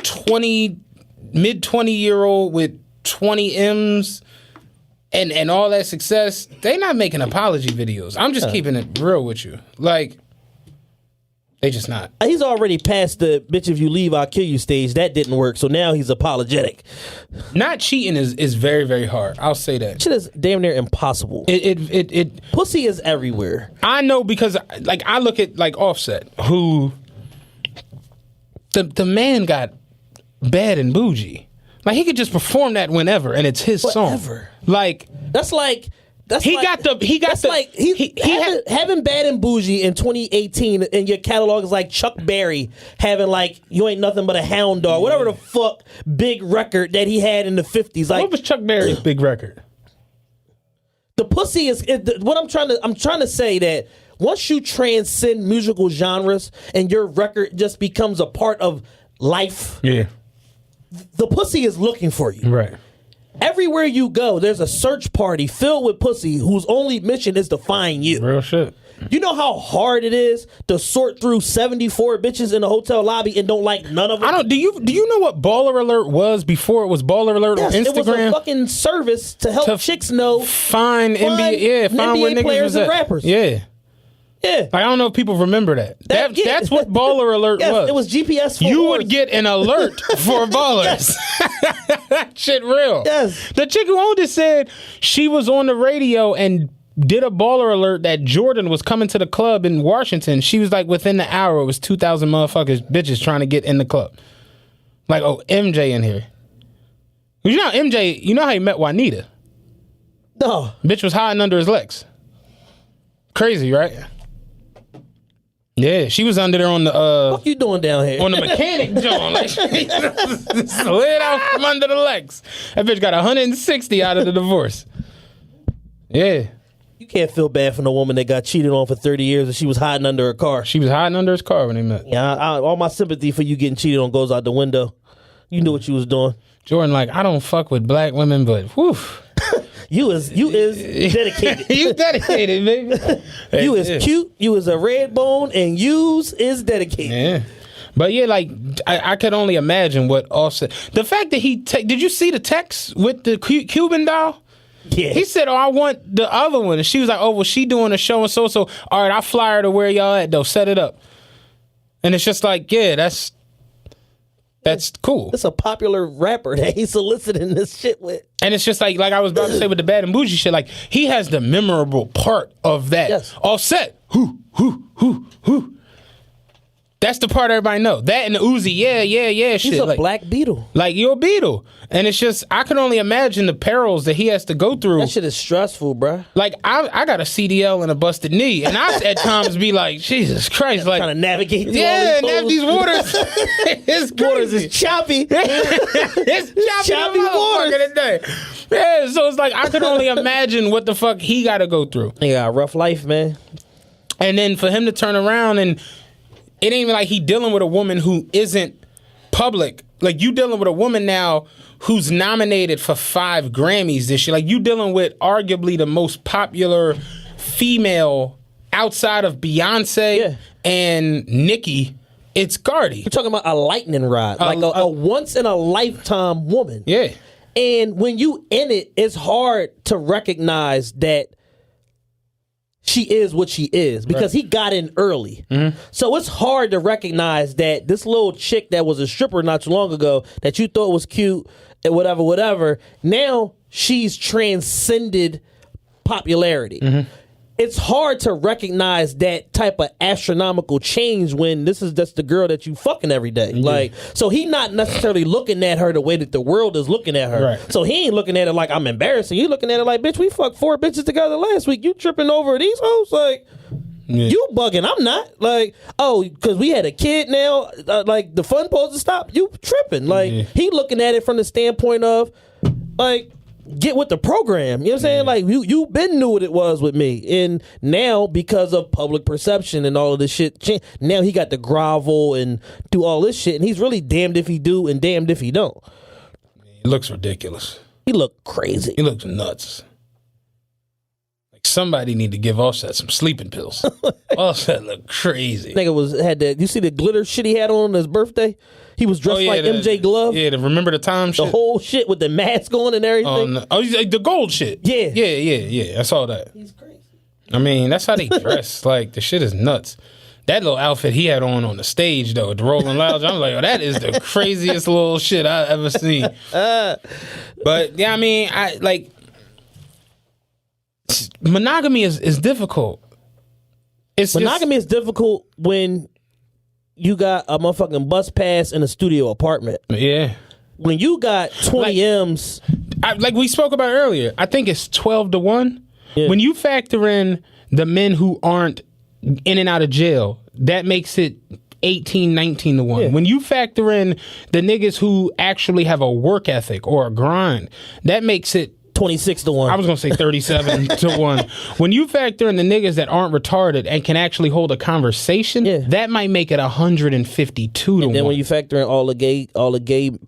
mid 20-year-old with 20 M's and all that success, they not making apology videos. I'm just keeping it real with you. Like, they just not. He's already past the bitch if you leave I'll kill you stage. That didn't work, so now he's apologetic. Not cheating is very, very hard. I'll say that. Shit is damn near impossible. Pussy is everywhere. I know because like I look at like Offset, who the man got bad and bougie. Like he could just perform that whenever, and it's his song. Like That's like having Bad and Bougie in 2018 in your catalog is like Chuck Berry having like You Ain't Nothing But a Hound Dog, whatever the fuck big record that he had in the 50s. Like what was Chuck Berry's big record? The pussy is what I'm trying to say that once you transcend musical genres and your record just becomes a part of life, the pussy is looking for you. Right. Everywhere you go, there's a search party filled with pussy whose only mission is to find you. Real shit. You know how hard it is to sort through 74 bitches in a hotel lobby and don't like none of them? Do you know what Baller Alert was before it was Baller Alert on Instagram? It was a fucking service to help chicks know find NBA what niggas players was and at. rappers. Yeah. Yeah. Like, I don't know if people remember that. That's what Baller Alert was. It was GPS. You would get an alert for ballers. That shit real. Yes. The chick who owned it said she was on the radio and did a Baller Alert that Jordan was coming to the club in Washington. She was like, within the hour, it was 2,000 bitches trying to get in the club. Like, oh, MJ in here. You know MJ, you know how he met Juanita? No. Bitch was hiding under his legs. Crazy, right? Yeah, she was under there on the What you doing down here? on the mechanic joint, like slid out from under the legs. That bitch got 160 out of the divorce. Yeah, You can't feel bad for no woman that got cheated on for 30 years and she was hiding under her car. she was hiding under his car when they met. Yeah, all my sympathy for you getting cheated on goes out the window. You knew what you was doing. Jordan, like, I don't fuck with black women, but whew. You is dedicated. You dedicated, baby. You is cute. You is a red bone, and yous is dedicated. Yeah. But yeah, like I could only imagine what Offset. The fact that did you see the text with the Cuban doll? Yeah. He said, "Oh, I want the other one," and she was like, "Oh, well, she doing a show and so. All right, I'll fly her to where y'all at though. Set it up." And it's just like, yeah, that's cool. It's a popular rapper that he's soliciting this shit with. And it's just like I was about to say with the Bad and Bougie shit, like he has the memorable part of that. Yes. Offset. Who. That's the part everybody know. That and the Uzi, yeah, shit. He's a like, black Beatle. Like, you're a Beatle. And it's just, I can only imagine the perils that he has to go through. That shit is stressful, bruh. Like, I got a CDL and a busted knee. And I at times be like, Jesus Christ. Like, Trying to navigate through yeah, all these these waters. It's waters crazy. is choppy. It's choppy waters. today. Yeah, so it's like, I could only imagine what the fuck he got to go through. He got a rough life, man. And then for him to turn around and it ain't even like he dealing with a woman who isn't public. Like, you dealing with a woman now who's nominated for 5 Grammys this year. Like, you dealing with arguably the most popular female outside of Beyonce and Nicki It's Cardi. You're talking about a lightning rod, like a once in a lifetime woman. Yeah. And when you in it, it's hard to recognize that she is what she is because he got in early. So it's hard to recognize that this little chick that was a stripper not too long ago that you thought was cute and whatever, now she's transcended popularity. It's hard to recognize that type of astronomical change when this is just the girl that you fucking every day. Like, so he not necessarily looking at her the way that the world is looking at her. Right. So he ain't looking at it like I'm embarrassing. He looking at it like, bitch, we fucked 4 bitches together last week. You tripping over these hoes? Like, you bugging. I'm not. Like, oh, because we had a kid now. Like, the fun supposed to stop. You tripping. Like, he looking at it from the standpoint of, like, get with the program. You know what I'm saying? Like, you been knew what it was with me. And now, because of public perception and all of this shit, now he got to grovel and do all this shit. And he's really damned if he do and damned if he don't. He looks ridiculous. He look crazy. He looks nuts. Like somebody need to give Offset some sleeping pills. Offset look crazy. Nigga had that. You see the glitter shit he had on his birthday? He was dressed like MJ Glove. Yeah, the Remember the Time shit. The whole shit with the mask on and everything. The gold shit. Yeah. Yeah. I saw that. He's crazy. I mean, that's how they dress. Like, the shit is nuts. That little outfit he had on the stage, though, at the Rolling Lounge, I'm like, oh, that is the craziest little shit I've ever seen. But, yeah, I mean, monogamy is difficult. Monogamy is difficult when you got a motherfucking bus pass in a studio apartment. Yeah. When you got 20 M's. Like we spoke about earlier, I think it's 12-1. Yeah. When you factor in the men who aren't in and out of jail, that makes it 18-19-1. Yeah. When you factor in the niggas who actually have a work ethic or a grind, that makes it 26-1. I was gonna say 37-1. When you factor in the niggas that aren't retarded and can actually hold a conversation, that might make it 152-1. And then when you factor in all the gay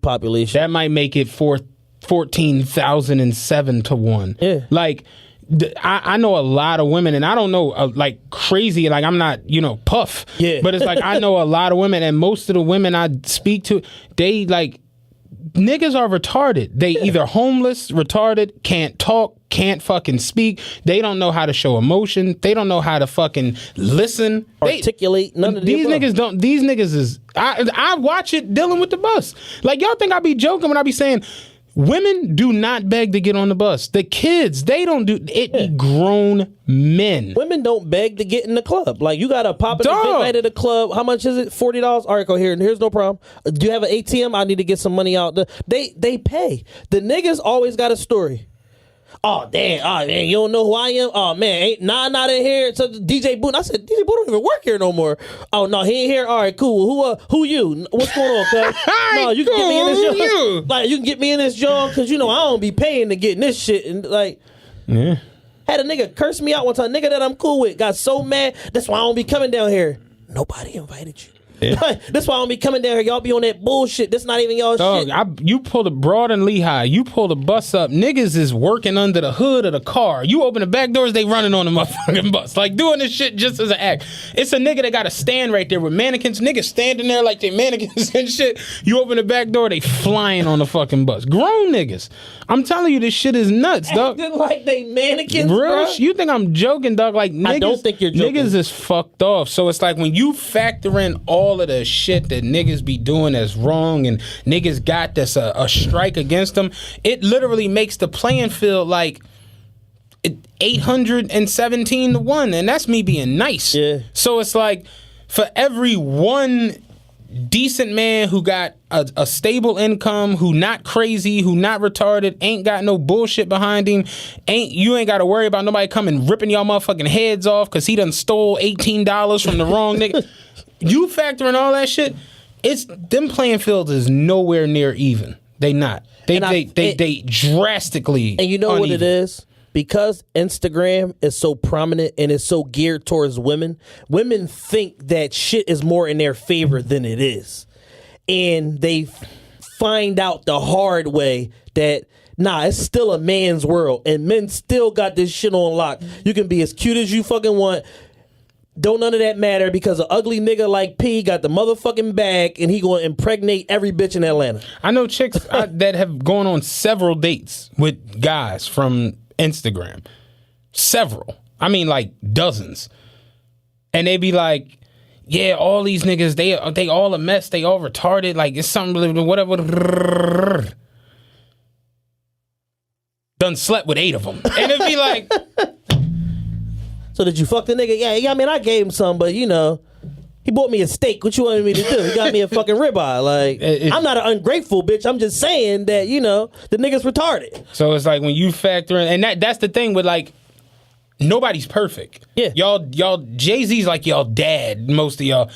population, that might make it 14,007-1. Yeah. Like, I know a lot of women, and I don't know like crazy. Like, I'm not Puff. Yeah. But it's like I know a lot of women, and most of the women I speak to, they like. Niggas are retarded. They either homeless, retarded, can't talk, can't fucking speak. They don't know how to show emotion. They don't know how to fucking listen. Articulate. None of these niggas don't. These niggas is. I watch it dealing with the bus. Like, y'all think I be joking when I be saying women do not beg to get on the bus. The kids, they don't do it. Be grown men. Women don't beg to get in the club. Like, you got to pop in the night at the club. How much is it? $40. All right, go here. And here's no problem. Do you have an ATM? I need to get some money out. They pay. The niggas always got a story. Oh damn! Oh man, you don't know who I am? Oh man, ain't not in here. So DJ Boo, I said DJ Boo don't even work here no more. Oh no, he ain't here. All right, cool. Who you? What's going on, cuz? No, you can get me in this joint. Like, you can get me in this joint because I don't be paying to get in this shit. And like, had a nigga curse me out one time. Nigga that I'm cool with got so mad. That's why I don't be coming down here. Nobody invited you. Yeah. That's why I don't be coming down here. Y'all be on that bullshit. That's not even y'all shit. You pull the Broad and Lehigh. You pull the bus up. Niggas is working under the hood of the car. You open the back doors, they running on the motherfucking bus. Like, doing this shit just as an act. It's a nigga that got to stand right there with mannequins. Niggas standing there like they mannequins and shit. You open the back door, they flying on the fucking bus. Grown niggas. I'm telling you, this shit is nuts, dog. Acting like they mannequins, bro. You think I'm joking, dog? Like, niggas, I don't think you're joking. Niggas is fucked off. So it's like when you factor in all of the shit that niggas be doing that's wrong and niggas got that's a strike against them, it literally makes the playing field like 817-1, and that's me being nice. Yeah. So it's like for every one decent man who got a stable income, who not crazy, who not retarded, ain't got no bullshit behind him, you ain't got to worry about nobody coming ripping y'all motherfucking heads off because he done stole $18 from the wrong nigga. You factor in all that shit, it's them playing fields is nowhere near even. They not. They drastically. And you know uneven. what it is? Because Instagram is so prominent and it's so geared towards women think that shit is more in their favor than it is. And they find out the hard way that it's still a man's world and men still got this shit on lock. You can be as cute as you fucking want. don't none of that matter because an ugly nigga like P got the motherfucking bag and he gonna impregnate every bitch in Atlanta. I know chicks that have gone on several dates with guys from Instagram. Several. I mean, like dozens. And they be like, yeah, all these niggas, they all a mess. They all retarded. Like, it's something, whatever. Done slept with 8 of them. And it'd be like... So did you fuck the nigga? Yeah, I mean, I gave him some, but, you know, he bought me a steak. What you wanted me to do? He got me a fucking ribeye. Like, I'm not an ungrateful bitch. I'm just saying that, you know, the nigga's retarded. So it's like when you factor in... And that's the thing with, like, nobody's perfect. Yeah. Y'all, Jay-Z's like y'all dad, most of y'all.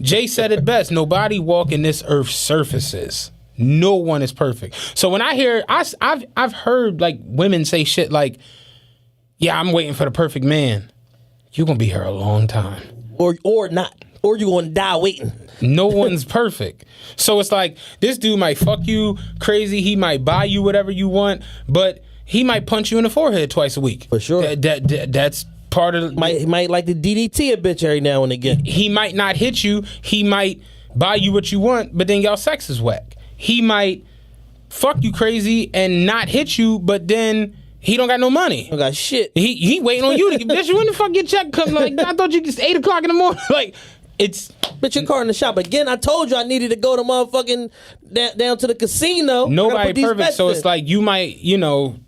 Jay said it best. Nobody walking this earth's surfaces. No one is perfect. So when I hear, I've heard like women say shit like, yeah, I'm waiting for the perfect man. You're going to be here a long time. Or not. Or you're going to die waiting. No one's perfect. So it's like, this dude might fuck you crazy. He might buy you whatever you want, but he might punch you in the forehead twice a week. For sure. That's part of... Might like to DDT a bitch every now and again. He might not hit you. He might buy you what you want, but then y'all sex is whack. He might fuck you crazy and not hit you, but then he don't got no money. Don't got shit. He waiting on you to get... Bitch, when the fuck your check come? Like, I thought you just 8 o'clock in the morning. Like, it's... Bitch, your car in the shop. Again, I told you I needed to go to motherfucking... down to the casino. Nobody perfect, so it's like you might, you know...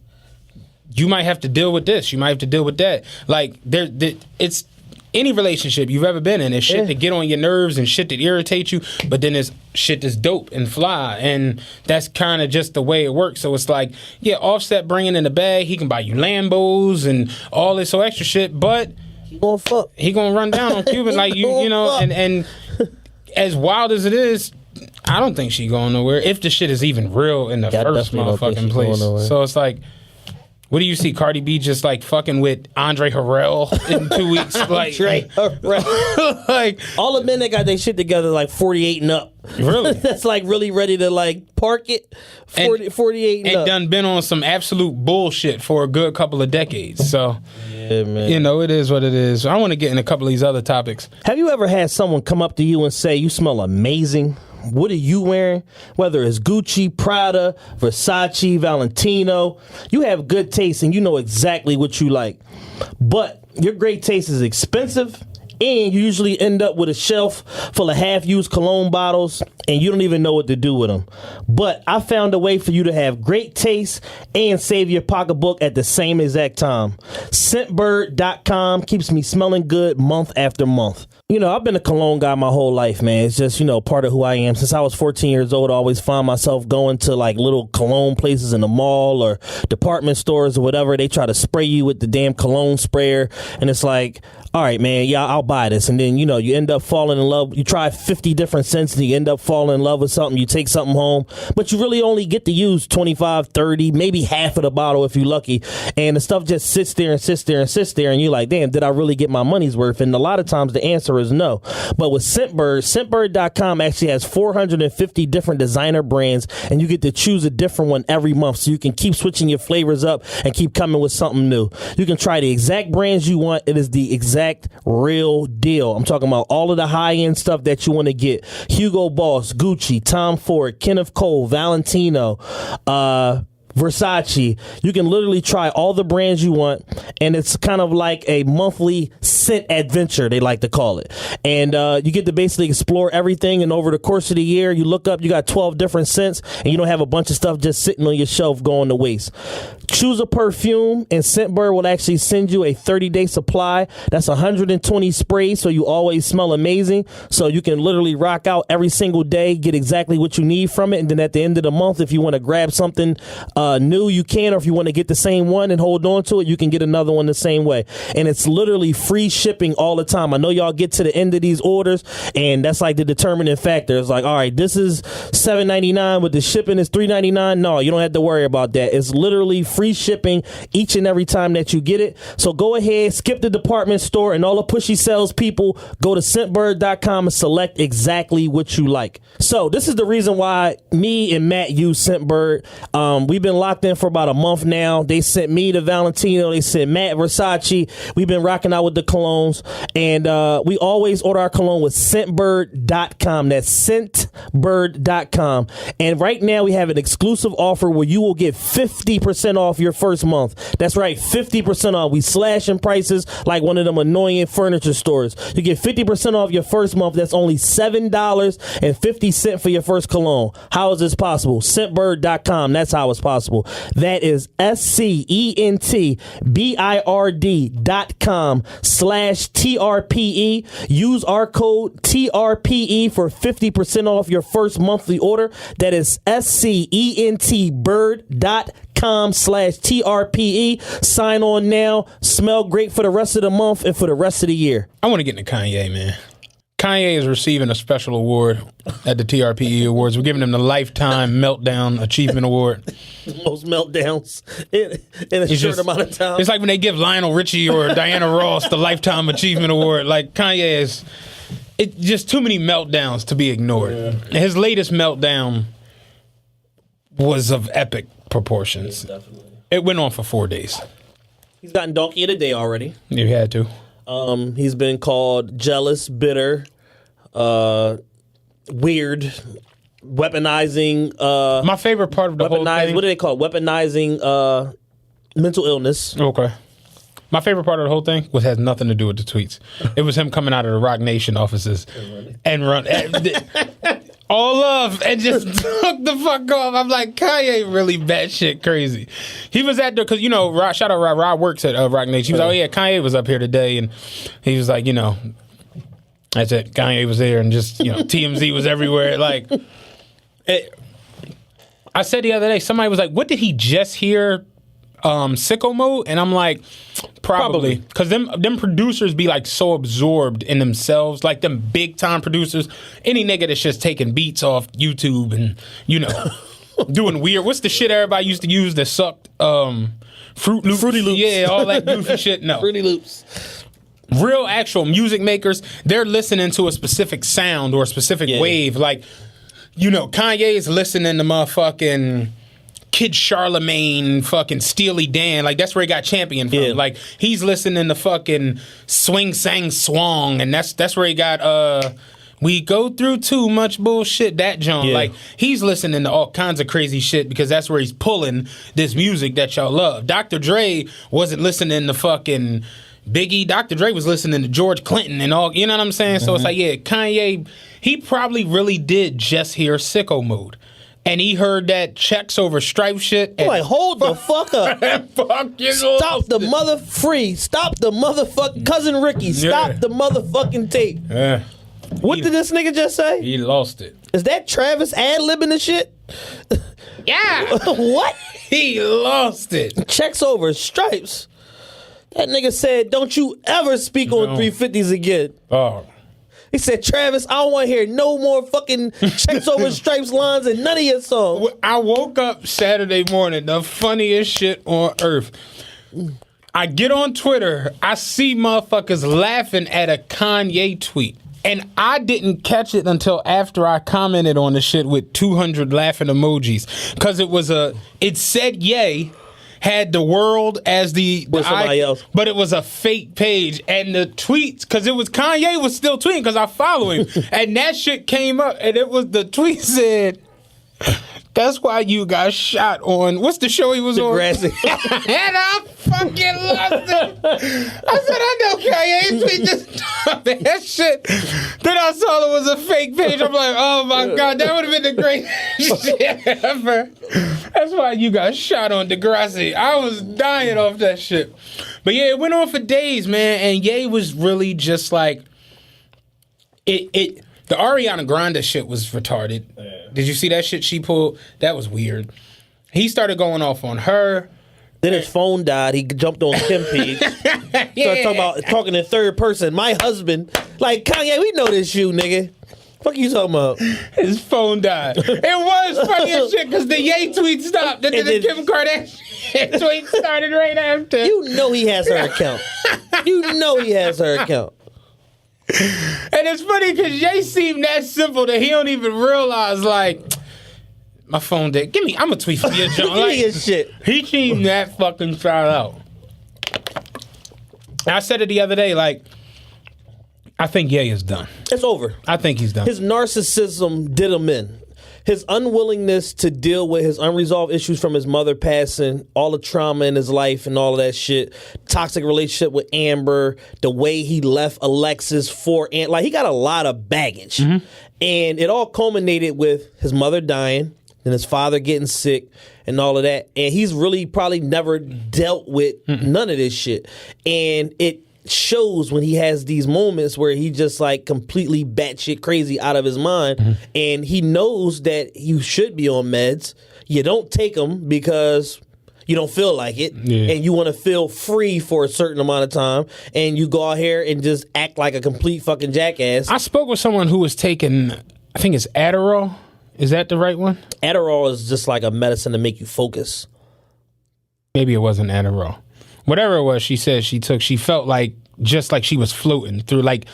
You might have to deal with this. You might have to deal with that. Like, it's any relationship you've ever been in. It's shit that get on your nerves and shit that irritates you, but then there's shit that's dope and fly, and that's kind of just the way it works. So it's like, yeah, Offset bringing in the bag. He can buy you Lambos and all this so extra shit, but he gonna fuck. He gonna run down on Cuban like you know, and as wild as it is, I don't think she going nowhere if the shit is even real in the first motherfucking place. So it's like, what do you see? Cardi B just like fucking with Andre Harrell in 2 weeks? Like, like all the men that got their shit together like 48 and up. Really? That's like really ready to like park it 48 and up. And done been on some absolute bullshit for a good couple of decades. So, yeah, man. You know, it is what it is. I want to get in a couple of these other topics. Have you ever had someone come up to you and say, you smell amazing? What are you wearing? Whether it's Gucci, Prada, Versace, Valentino, you have good taste and you know exactly what you like. But your great taste is expensive, and you usually end up with a shelf full of half-used cologne bottles, and you don't even know what to do with them. But I found a way for you to have great taste and save your pocketbook at the same exact time. Scentbird.com keeps me smelling good month after month. You know, I've been a cologne guy my whole life, man. It's just, you know, part of who I am. Since I was 14 years old, I always found myself going to like little cologne places in the mall or department stores or whatever. They try to spray you with the damn cologne sprayer. And it's like, all right, man, yeah, I'll buy this. And then, you know, you end up falling in love. You try 50 different scents and you end up falling in love with something. You take something home, but you really only get to use 25, 30, maybe half of the bottle if you're lucky. And the stuff just sits there and sits there and sits there. And you're like, damn, did I really get my money's worth? And a lot of times the answer is no. But with Scentbird, Scentbird.com actually has 450 different designer brands, and you get to choose a different one every month. So you can keep switching your flavors up and keep coming with something new. You can try the exact brands you want. It is the exact real deal. I'm talking about all of the high-end stuff that you want to get. Hugo Boss, Gucci, Tom Ford, Kenneth Cole, Valentino, Versace. You can literally try all the brands you want, and it's kind of like a monthly scent adventure, they like to call it. And you get to basically explore everything, and over the course of the year, you look up, you got 12 different scents, and you don't have a bunch of stuff just sitting on your shelf going to waste. Choose a perfume, and Scentbird will actually send you a 30-day supply. That's 120 sprays, so you always smell amazing. So you can literally rock out every single day, get exactly what you need from it, and then at the end of the month, if you want to grab something new, you can, or if you want to get the same one and hold on to it, you can get another one the same way. And it's literally free shipping all the time. I know y'all get to the end of these orders, and that's like the determining factor. It's like, all right, this is $7.99, but the shipping is $3.99. No, you don't have to worry about that. It's literally free shipping each and every time that you get it. So go ahead, skip the department store and all the pushy sales people. Go to Scentbird.com and select exactly what you like. So this is the reason why me and Matt use Scentbird. We've been been locked in for about a month now. They sent me to Valentino. They sent Matt Versace. We've been rocking out with the colognes. And we always order our cologne with scentbird.com. That's scentbird.com. And right now we have an exclusive offer where you will get 50% off your first month. That's right, 50% off. We slashing prices like one of them annoying furniture stores. You get 50% off your first month. That's only $7.50 for your first cologne. How is this possible? Scentbird.com. That's how it's possible. That is scentbird.com/TRPE. Use our code TRPE for 50% off your first monthly order. That is scentbird.com/TRPE. Sign on now. Smell great for the rest of the month and for the rest of the year. I want to get into Kanye, man. Kanye is receiving a special award at the TRPE Awards. We're giving him the Lifetime Meltdown Achievement Award. Most meltdowns in a short amount of time. It's like when they give Lionel Richie or Diana Ross the Lifetime Achievement Award. Like, Kanye is... It's just too many meltdowns to be ignored. Yeah. His latest meltdown was of epic proportions. Yeah, definitely. It went on for 4 days. He's gotten Donkey of the Day already. You had to. He's been called jealous, bitter, weird, weaponizing. My favorite part of the whole thing. What do they call it? Weaponizing mental illness. Okay. My favorite part of the whole thing has nothing to do with the tweets. It was him coming out of the Rock Nation offices and run. All love and just took the fuck off. I'm like, Kanye really batshit crazy. He was at the, because, you know, shout out Rod works at Rock Nation. He was like, oh yeah, Kanye was up here today. And he was like, you know, that's it. Kanye was there and just, you know, TMZ was everywhere. Like, I said the other day, somebody was like, what did he just hear? Sicko Mode? And I'm like, probably. Because them producers be like so absorbed in themselves, like them big time producers. Any nigga that's just taking beats off YouTube and, you know, doing weird. What's the shit everybody used to use that sucked? Fruity Loops. Yeah, all that goofy shit. No. Fruity Loops. Real actual music makers, they're listening to a specific sound or a specific wave. Like, you know, Kanye's listening to motherfucking Kid Charlemagne, fucking Steely Dan, like that's where he got Champion from. Yeah. Like he's listening to fucking Swing Sang Swang, and that's where he got We Go Through Too Much Bullshit, that John. Yeah. Like he's listening to all kinds of crazy shit because that's where he's pulling this music that y'all love. Dr. Dre wasn't listening to fucking Biggie. Dr. Dre was listening to George Clinton and all, you know what I'm saying? Mm-hmm. So it's like, yeah, Kanye, he probably really did just hear Sicko Mode. And he heard that checks over stripe shit. And like, hold the fuck up. Stop the Stop the motherfucking Cousin Ricky. Stop the motherfucking tape. Yeah. What did this nigga just say? He lost it. Is that Travis ad-libbing the shit? Yeah. What? He lost it. Checks over stripes. That nigga said, don't you ever speak on 350s again. Oh. He said, Travis, I don't want to hear no more fucking checks over stripes lines in none of your songs. I woke up Saturday morning, the funniest shit on earth. I get on Twitter, I see motherfuckers laughing at a Kanye tweet. And I didn't catch it until after I commented on the shit with 200 laughing emojis. Because it said yay. Had the world as the somebody else, but it was a fake page, and the tweets, because it was Kanye was still tweeting because I follow him, and that shit came up, and it was the tweet said, "That's why you got shot on." What's the show he was on? And I fucking lost it. I said, I know Kanye tweet this that shit. Then I saw it was a fake page. I'm like, oh my god, that would have been the greatest shit ever. That's why you got shot on Degrassi. I was dying off that shit. But yeah, it went on for days, man. And Ye was really just like it. The Ariana Grande shit was retarded. Yeah. Did you see that shit she pulled? That was weird. He started going off on her. Then his phone died. He jumped on Kim page. Started talking in third person. My husband. Like, Kanye, we know this you, nigga. Fuck you talking about? His phone died. It was funny as shit because the Ye tweet stopped. Then the Kim Kardashian tweet started right after. You know he has her account. You know he has her account. And it's funny because Ye seemed that simple that he don't even realize, like, My phone dead. Give me. I'm a tweet for your John. Like, His shit. he teamed that fucking child out. I said it the other day. Like, I think Ye is done. It's over. I think he's done. His narcissism did him in. His unwillingness to deal with his unresolved issues from his mother passing, all the trauma in his life and all of that shit, toxic relationship with Amber, the way he left Alexis for like he got a lot of baggage. And it all culminated with his mother dying and his father getting sick and all of that. And he's really probably never dealt with none of this shit. And it shows when he has these moments where he just like completely batshit crazy out of his mind, and he knows that you should be on meds. You don't take them because you don't feel like it, and you want to feel free for a certain amount of time, and you go out here and just act like a complete fucking jackass. I spoke with someone who was taking, I think it's Adderall. Is that the right one? Adderall is just like a medicine to make you focus. Maybe it wasn't Adderall. Whatever it was, she said she took, she felt like just like she was floating through, like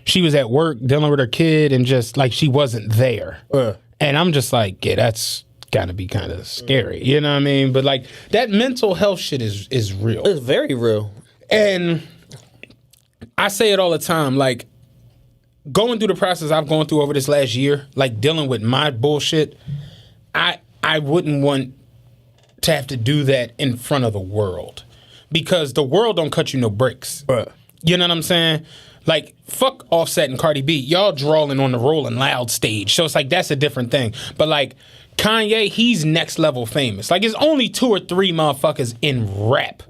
she was at work dealing with her kid and just like she wasn't there. And I'm just like, yeah, that's gotta be kind of scary. You know what I mean? But like that mental health shit is real. It's very real. And I say it all the time, like going through the process I've gone through over this last year, like dealing with my bullshit, I wouldn't want to have to do that in front of the world. Because the world don't cut you no breaks. You know what I'm saying? Like, fuck Offset and Cardi B. Y'all drawing on the Rolling Loud stage. So it's like, that's a different thing. But like, Kanye, he's next level famous. Like, there's only 2 or 3 motherfuckers in rap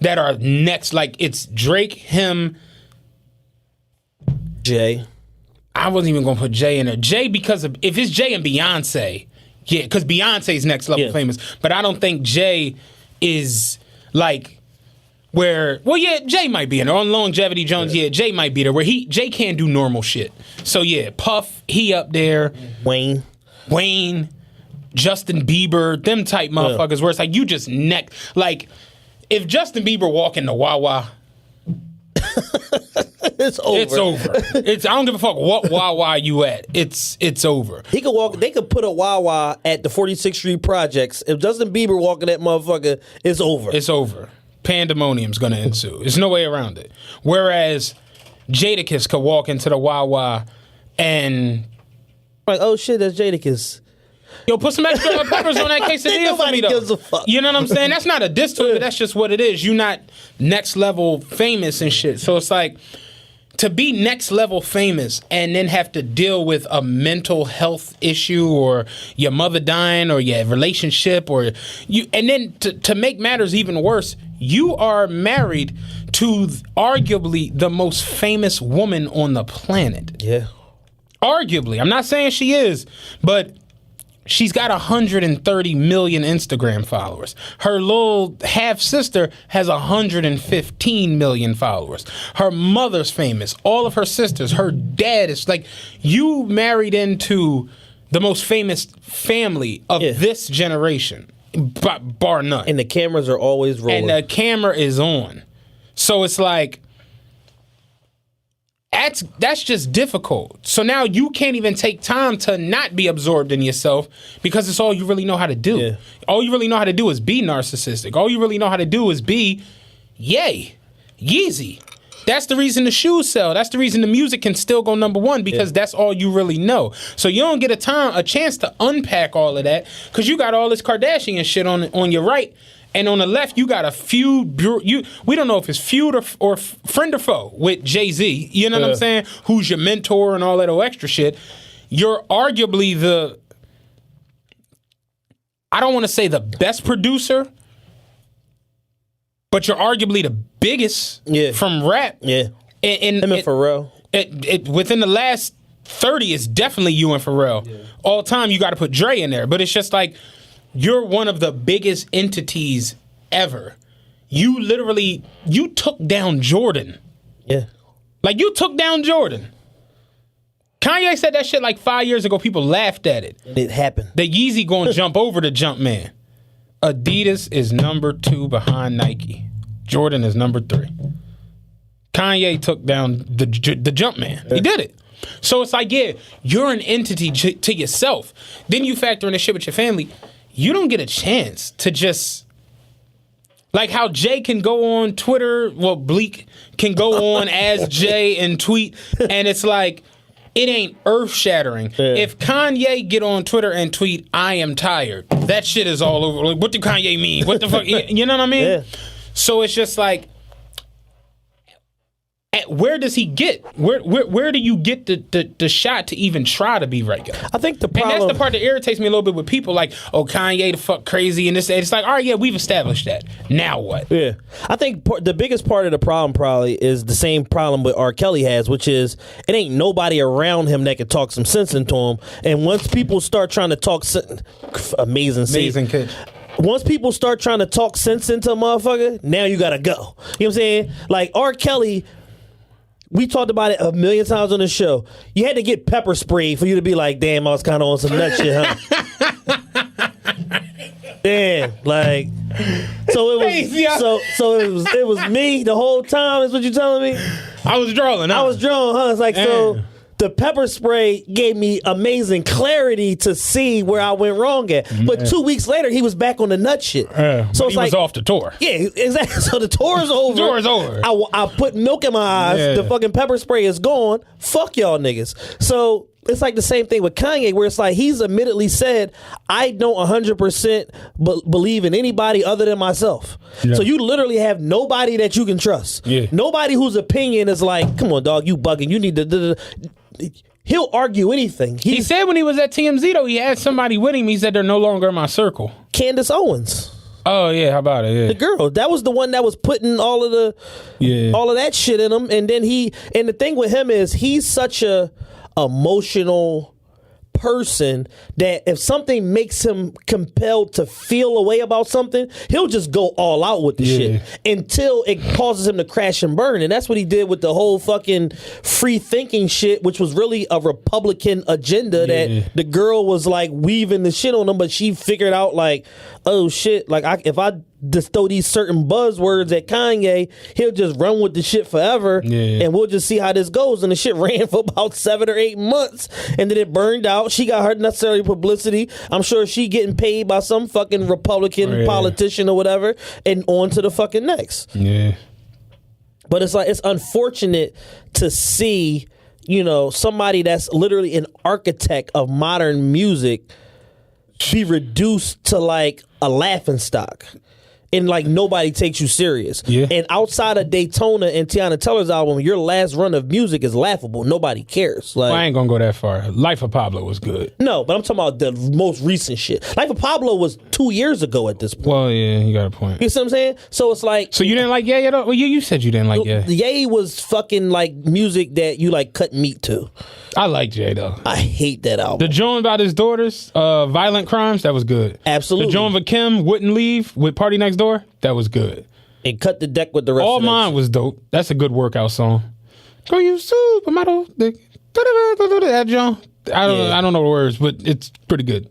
that are next. Like, it's Drake, him, Jay. I wasn't even going to put Jay in there. Jay, because of, if it's Jay and Beyonce, yeah, because Beyonce's next level famous. But I don't think Jay is like, where, well, yeah, Jay might be in there. On Longevity Jones, yeah, Jay might be there. Where Jay can't do normal shit. So, yeah, Puff, he up there. Wayne, Justin Bieber, them type motherfuckers where it's like, you just like, if Justin Bieber walk in the Wawa, it's over. It's over. I don't give a fuck what Wawa you at. It's over. He could walk. They could put a Wawa at the 46th Street Projects. If Justin Bieber walking that motherfucker, it's over. It's over. Pandemonium's gonna ensue. There's no way around it. Whereas Jadakiss could walk into the Wawa and like, oh shit, that's Jadakiss. Yo, put some extra peppers on that quesadilla for me, though. Gives a fuck. You know what I'm saying? That's not a diss to it, but that's just what it is. You're not next level famous and shit. So it's like, to be next level famous and then have to deal with a mental health issue or your mother dying or your relationship or you, and then to make matters even worse, you are married to arguably the most famous woman on the planet. Yeah. Arguably. I'm not saying she is, but she's got 130 million Instagram followers. Her little half-sister has 115 million followers. Her mother's famous. All of her sisters. Her dad is like, you married into the most famous family of this generation, bar none. And the cameras are always rolling. And the camera is on. So it's like, that's just difficult. So now you can't even take time to not be absorbed in yourself because it's all you really know how to do. Yeah. All you really know how to do is be narcissistic. All you really know how to do is be Yeezy. That's the reason the shoes sell. That's the reason the music can still go number one because that's all you really know. So you don't get a chance to unpack all of that because you got all this Kardashian shit on your right. And on the left, you got a feud. We don't know if it's feud or friend or foe with Jay-Z. You know what I'm saying? Who's your mentor and all that old extra shit. You're arguably I don't want to say the best producer, but you're arguably the biggest from rap. Yeah. Him and Pharrell. Within the last 30, it's definitely you and Pharrell. Yeah. All time, you got to put Dre in there. But it's just like, you're one of the biggest entities ever. You took down Jordan. Yeah. Like, you took down Jordan. Kanye said that shit like 5 years ago. People laughed at it. And it happened. That Yeezy gonna jump over the Jumpman. Adidas is number 2 behind Nike. Jordan is number 3. Kanye took down the Jumpman. He did it. So it's like, yeah, you're an entity to yourself. Then you factor in the shit with your family. You don't get a chance to just... Like how Jay can go on Twitter, well, Bleak can go on as Jay and tweet, and it's like, it ain't earth-shattering. Yeah. If Kanye get on Twitter and tweet, I am tired, that shit is all over. Like, what do Kanye mean? What the fuck? You know what I mean? Yeah. So it's just like, where does he get? Where do you get the shot to even try to be regular? I think the problem... And that's the part that irritates me a little bit with people like, oh, Kanye the fuck crazy and this. It's like, all right, yeah, we've established that. Now what? Yeah. I think the biggest part of the problem probably is the same problem with R. Kelly has, which is it ain't nobody around him that can talk some sense into him. And once people start trying to talk... Amazing kid. Once people start trying to talk sense into a motherfucker, now you gotta go. You know what I'm saying? Like R. Kelly... We talked about it a million times on the show. You had to get pepper spray for you to be like, damn, I was kind of on some nut shit, huh? Damn, like, so it was me the whole time. Is what you telling me? I was drawing. I was drawing, huh? It's like, so the pepper spray gave me amazing clarity to see where I went wrong at. But 2 weeks later, he was back on the nut shit. So he was off the tour. Yeah, exactly. So the tour is over. The tour is over. I put milk in my eyes. Yeah. The fucking pepper spray is gone. Fuck y'all niggas. So it's like the same thing with Kanye, where it's like he's admittedly said, I don't 100% believe in anybody other than myself. Yeah. So you literally have nobody that you can trust. Yeah. Nobody whose opinion is like, come on, dog, you bugging. You need to... He'll argue anything. He said when he was at TMZ, though, he had somebody with him. He said they're no longer in my circle. Candace Owens. Oh, yeah. How about it? Yeah. The girl. That was the one that was putting all of that shit in him. And then and the thing with him is he's such a emotional person that if something makes him compelled to feel a way about something, he'll just go all out with the shit until it causes him to crash and burn. And that's what he did with the whole fucking free thinking shit, which was really a Republican agenda that the girl was like weaving the shit on him, but she figured out like, oh shit, like if I just throw these certain buzzwords at Kanye, he'll just run with the shit forever, and we'll just see how this goes. And the shit ran for about 7 or 8 months, and then it burned out. She got her necessary publicity. I'm sure she getting paid by some fucking Republican politician or whatever, and on to the fucking next. Yeah. But it's like, it's unfortunate to see, you know, somebody that's literally an architect of modern music be reduced to like a laughingstock. And like nobody takes you serious. Yeah. And outside of Daytona and Tiana Teller's album, your last run of music is laughable. Nobody cares. Like, I ain't gonna go that far. Life of Pablo was good. No, but I'm talking about the most recent shit. Life of Pablo was 2 years ago at this point. Well, yeah, you got a point. You see what I'm saying? So it's like... So you didn't like Ye at all? Well, you said you didn't like Ye. Ye was fucking like music that you like cut meat to. I like Jay though. I hate that album. The joint about his daughters, Violent Crimes, that was good. Absolutely. The joint with Kim, Wouldn't Leave, with Party Next Door, that was good. And Cut the Deck with the rest All of that Mine shit. was dope. That's a good workout song. Go you supermodel. That joint. I don't know the words, but it's pretty good.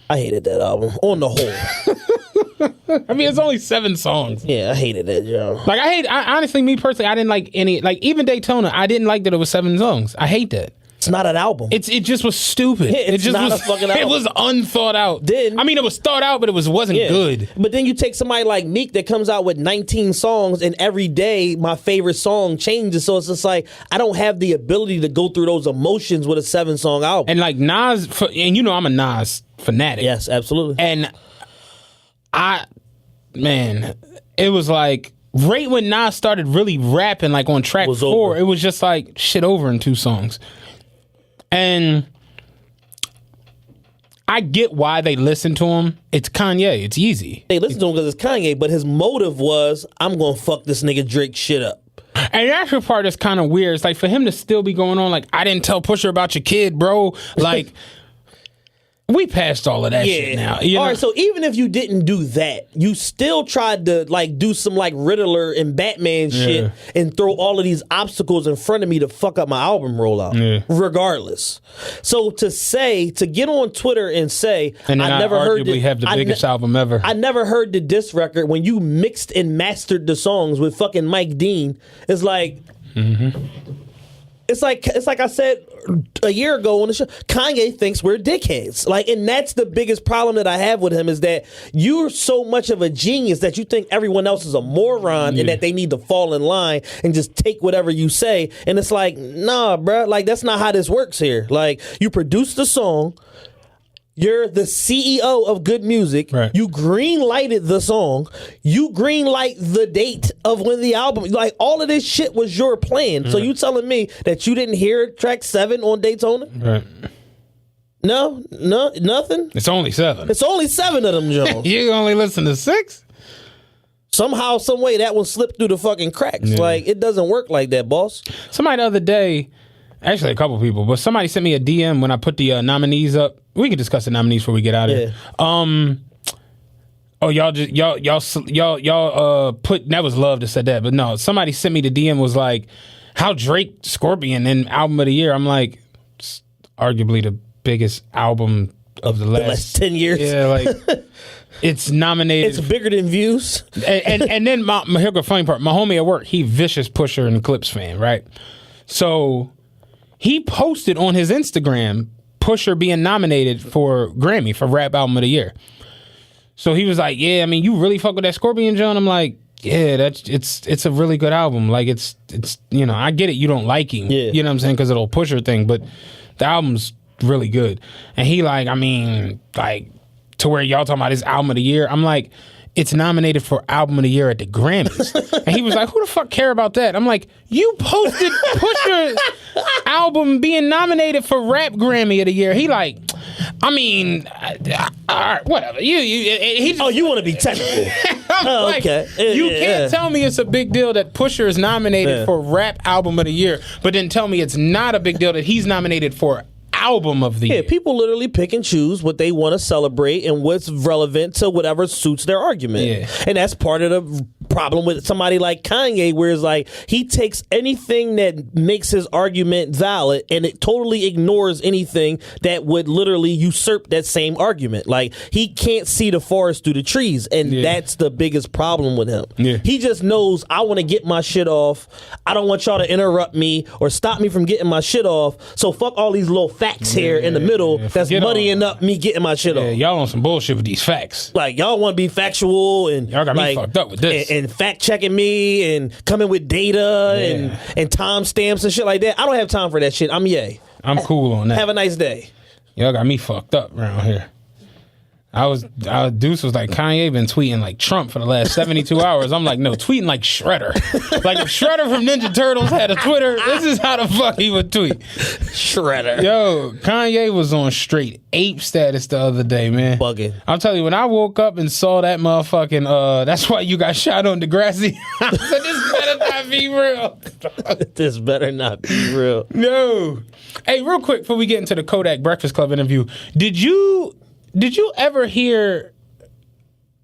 I hated that album on the whole. I mean, it's only 7 songs. Yeah, I hated that joint. Like honestly, me personally, I didn't like any. Like even Daytona, I didn't like that it was 7 songs. I hate that. It's not an album. It just was stupid. Yeah, it just not was, a fucking album. It was unthought out. Then, I mean, it was thought out, but it wasn't good. But then you take somebody like Meek that comes out with 19 songs, and every day my favorite song changes. So it's just like I don't have the ability to go through those emotions with a 7-song album. And like Nas, and you know I'm a Nas fanatic. Yes, absolutely. And it was like right when Nas started really rapping, like on track 4, it was just like shit over in 2 songs. And I get why they listen to him. It's Kanye. It's easy. They listen to him because it's Kanye, but his motive was, I'm going to fuck this nigga Drake shit up. And the actual part is kind of weird. It's like for him to still be going on like, I didn't tell Pusha about your kid, bro. Like... We passed all of that shit now. You know? All right, so even if you didn't do that, you still tried to like do some like Riddler and Batman shit and throw all of these obstacles in front of me to fuck up my album rollout, regardless. So to get on Twitter and say, and then I never heard have the biggest album ever. I never heard the diss record when you mixed and mastered the songs with fucking Mike Dean. It's like... it's like I said a year ago on the show. Kanye thinks we're dickheads. Like, and that's the biggest problem that I have with him is that you're so much of a genius that you think everyone else is a moron and that they need to fall in line and just take whatever you say. And it's like, nah, bruh. Like, that's not how this works here. Like, you produce the song. You're the CEO of Good Music. Right. You green lighted the song. You green light the date of when the album. Like, all of this shit was your plan. So you telling me that you didn't hear track 7 on Daytona? Right. No, nothing. It's only 7. It's only 7 of them, Jones. You only listen to 6? Somehow, some way, that one slipped through the fucking cracks. Yeah. Like, it doesn't work like that, boss. Somebody the other day, actually a couple people, but somebody sent me a DM when I put the nominees up. We can discuss the nominees before we get out of here. Oh, y'all put, that was Love that said that, but no, somebody sent me the DM was like, how Drake Scorpion in album of the year? I'm like, it's arguably the biggest album of the last 10 years. Yeah, like it's nominated. It's bigger than Views. And then here's the funny part. My homie at work, he vicious Pusher and Clips fan, right? So he posted on his Instagram Pusher being nominated for Grammy for Rap Album of the Year. So he was like, yeah, I mean, you really fuck with that Scorpion, John? I'm like, yeah, it's a really good album. Like, it's you know, I get it, you don't like him. Yeah. You know what I'm saying? Because of the Pusher thing, but the album's really good. And he like, I mean, like, to where y'all talking about his album of the year, I'm like, it's nominated for album of the year at the Grammys. And he was like, who the fuck care about that? I'm like, you posted Pusher's album being nominated for Rap Grammy of the year. He like, I mean, all right, whatever. He just, You want to be technical. like, okay. You can't tell me it's a big deal that Pusher is nominated for Rap Album of the Year, but then tell me it's not a big deal that he's nominated for Album of the Year. Yeah, people literally pick and choose what they want to celebrate and what's relevant to whatever suits their argument. Yeah. And that's part of the problem with somebody like Kanye, where it's like he takes anything that makes his argument valid and it totally ignores anything that would literally usurp that same argument. Like, he can't see the forest through the trees, and that's the biggest problem with him. Yeah. He just knows, I want to get my shit off. I don't want y'all to interrupt me or stop me from getting my shit off. So fuck all these little facts here in the middle that's Forget muddying up me getting my shit off. Y'all on some bullshit with these facts. Like, y'all want to be factual and Y'all got me like, fucked up with this. and fact checking me and coming with data and timestamps and shit like that. I don't have time for that shit. I'm yay. I'm cool on that. Have a nice day. Y'all got me fucked up around here. Deuce was like, Kanye been tweeting like Trump for the last 72 hours. I'm like, no, tweeting like Shredder. Like, if Shredder from Ninja Turtles had a Twitter, this is how the fuck he would tweet. Shredder. Yo, Kanye was on straight ape status the other day, man. Bugging. I'll tell you, when I woke up and saw that motherfucking, that's why you got shot on Degrassi. I said, this better not be real. This better not be real. No. Hey, real quick, before we get into the Kodak Breakfast Club interview, did you ever hear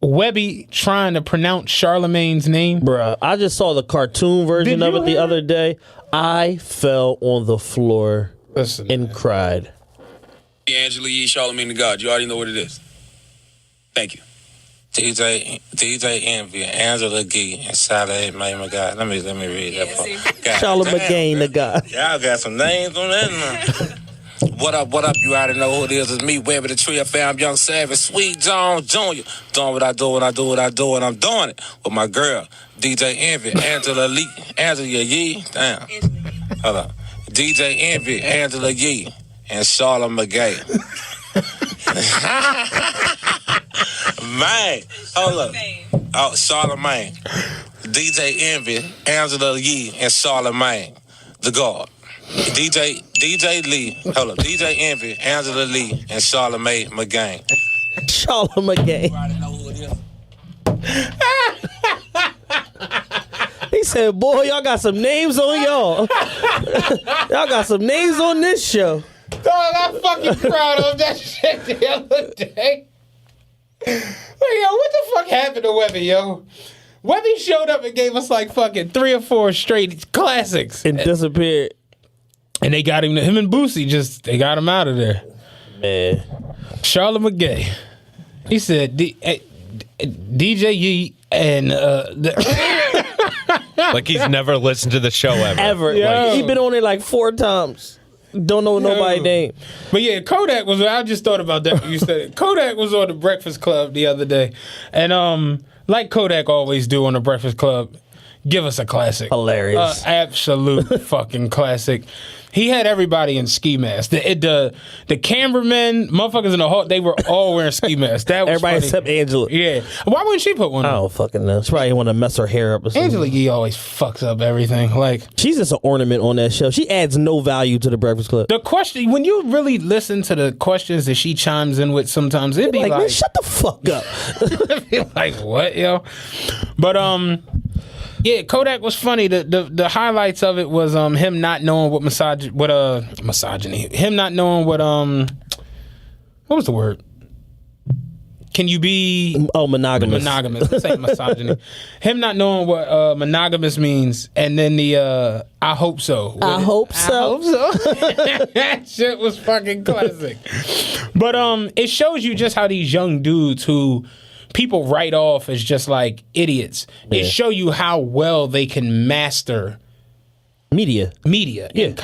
Webby trying to pronounce Charlemagne's name? Bruh, I just saw the cartoon version of it the other day. I fell on the floor and cried. Angela Yee, Charlemagne the God. You already know what it is. Thank you. DJ Envy, Angela Gee, and Saleh May my God. Let me read that part. Charlemagne the God. Y'all got some names on that. What up, you already know who it is. It's me, Webby the Tree fam, Young Savage, Sweet John Jr. Doing what I do, and I'm doing it with my girl, DJ Envy, Angela Yee. Damn. Hold on. DJ Envy, Angela Yee, and Charlotte McGay. Man, hold up. Oh, Charlemagne. DJ Envy, Angela Yee, and Charlemagne, the God. DJ Lee, hold up. DJ Envy, Angela Lee, and Charlemagne McGain. Charlemagne. He said, boy, y'all got some names on y'all. Y'all got some names on this show. Dog, I fucking cried of that shit the other day. Like, yo, what the fuck happened to Webby, yo? Webby showed up and gave us like fucking 3 or 4 straight classics. And disappeared. And they got him and Boosie, they got him out of there. Man. Charlotte McGay. He said, DJ Yee and Like he's never listened to the show ever. Ever. Yo. Like, he been on it like 4 times. Don't know nobody's name. But yeah, Kodak was. I just thought about that when you said it. Kodak was on the Breakfast Club the other day, and like Kodak always do on the Breakfast Club, give us a classic, Hilarious. Absolute fucking classic. He had everybody in ski masks. The cameramen, motherfuckers in the hall, they were all wearing ski masks. That was Everybody funny. except Angela. Yeah. Why wouldn't she put one I on? don't fucking know. She probably want to mess her hair up or something. Angela Yee always fucks up everything. Like She's just an ornament on that show. She adds no value to the Breakfast Club. the question, when you really listen to the questions that she chimes in with, sometimes it'd be Like, like, man, shut the fuck up. like what, yo? But yeah, Kodak was funny. The highlights of it was him not knowing what misogyny. Him not knowing what was the word? Can you be Monogamous. monogamous? This ain't misogyny. Him not knowing what monogamous means, and then the I hope so. I hope so. That shit was fucking classic. But it shows you just how these young dudes who people write off as just like idiots. It show you how well they can master Media. and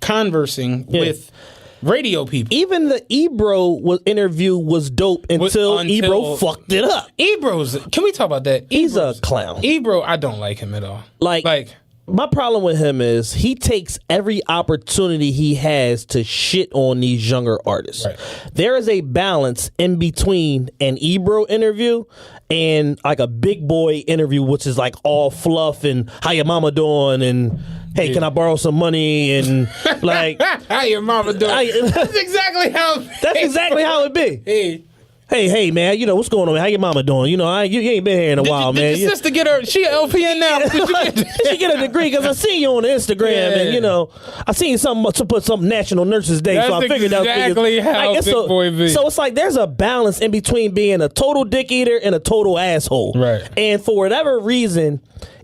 conversing with radio people. Even the Ebro interview was dope until Ebro fucked it up. Ebro's. Can we talk about that? He's a clown. Ebro, I don't like him at all. Like my problem with him is he takes every opportunity he has to shit on these younger artists. Right. There is a balance in between an Ebro interview and like a big boy interview, which is like all fluff and how your mama doing and hey, can I borrow some money and like how your mama doing? That's exactly how. That's exactly how it be. Hey, man, you know, what's going on, man? How your mama doing? You know, you ain't been here in a while, man. Did your sister get her? She an LPN now. She get a degree because I seen you on Instagram, and you know, I seen something to put some National Nurses Day, so I figured that exactly how like, Big Boy be. So it's like there's a balance in between being a total dick eater and a total asshole, Right? And for whatever reason,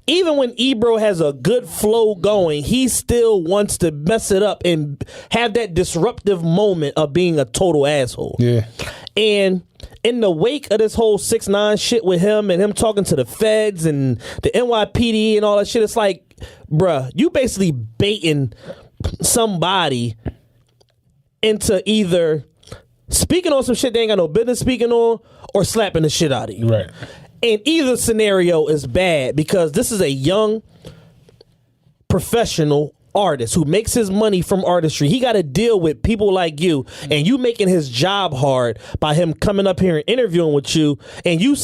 even when Ebro has a good flow going, he still wants to mess it up and have that disruptive moment of being a total asshole. Yeah. And in the wake of this whole 6ix9ine shit with him and him talking to the feds and the NYPD and all that shit, it's like, bruh, you basically baiting somebody into either speaking on some shit they ain't got no business speaking on or slapping the shit out of you. Right. And either scenario is bad because this is a young professional artist who makes his money from artistry. He got to deal with people like you, and you making his job hard by him coming up here and interviewing with you, and you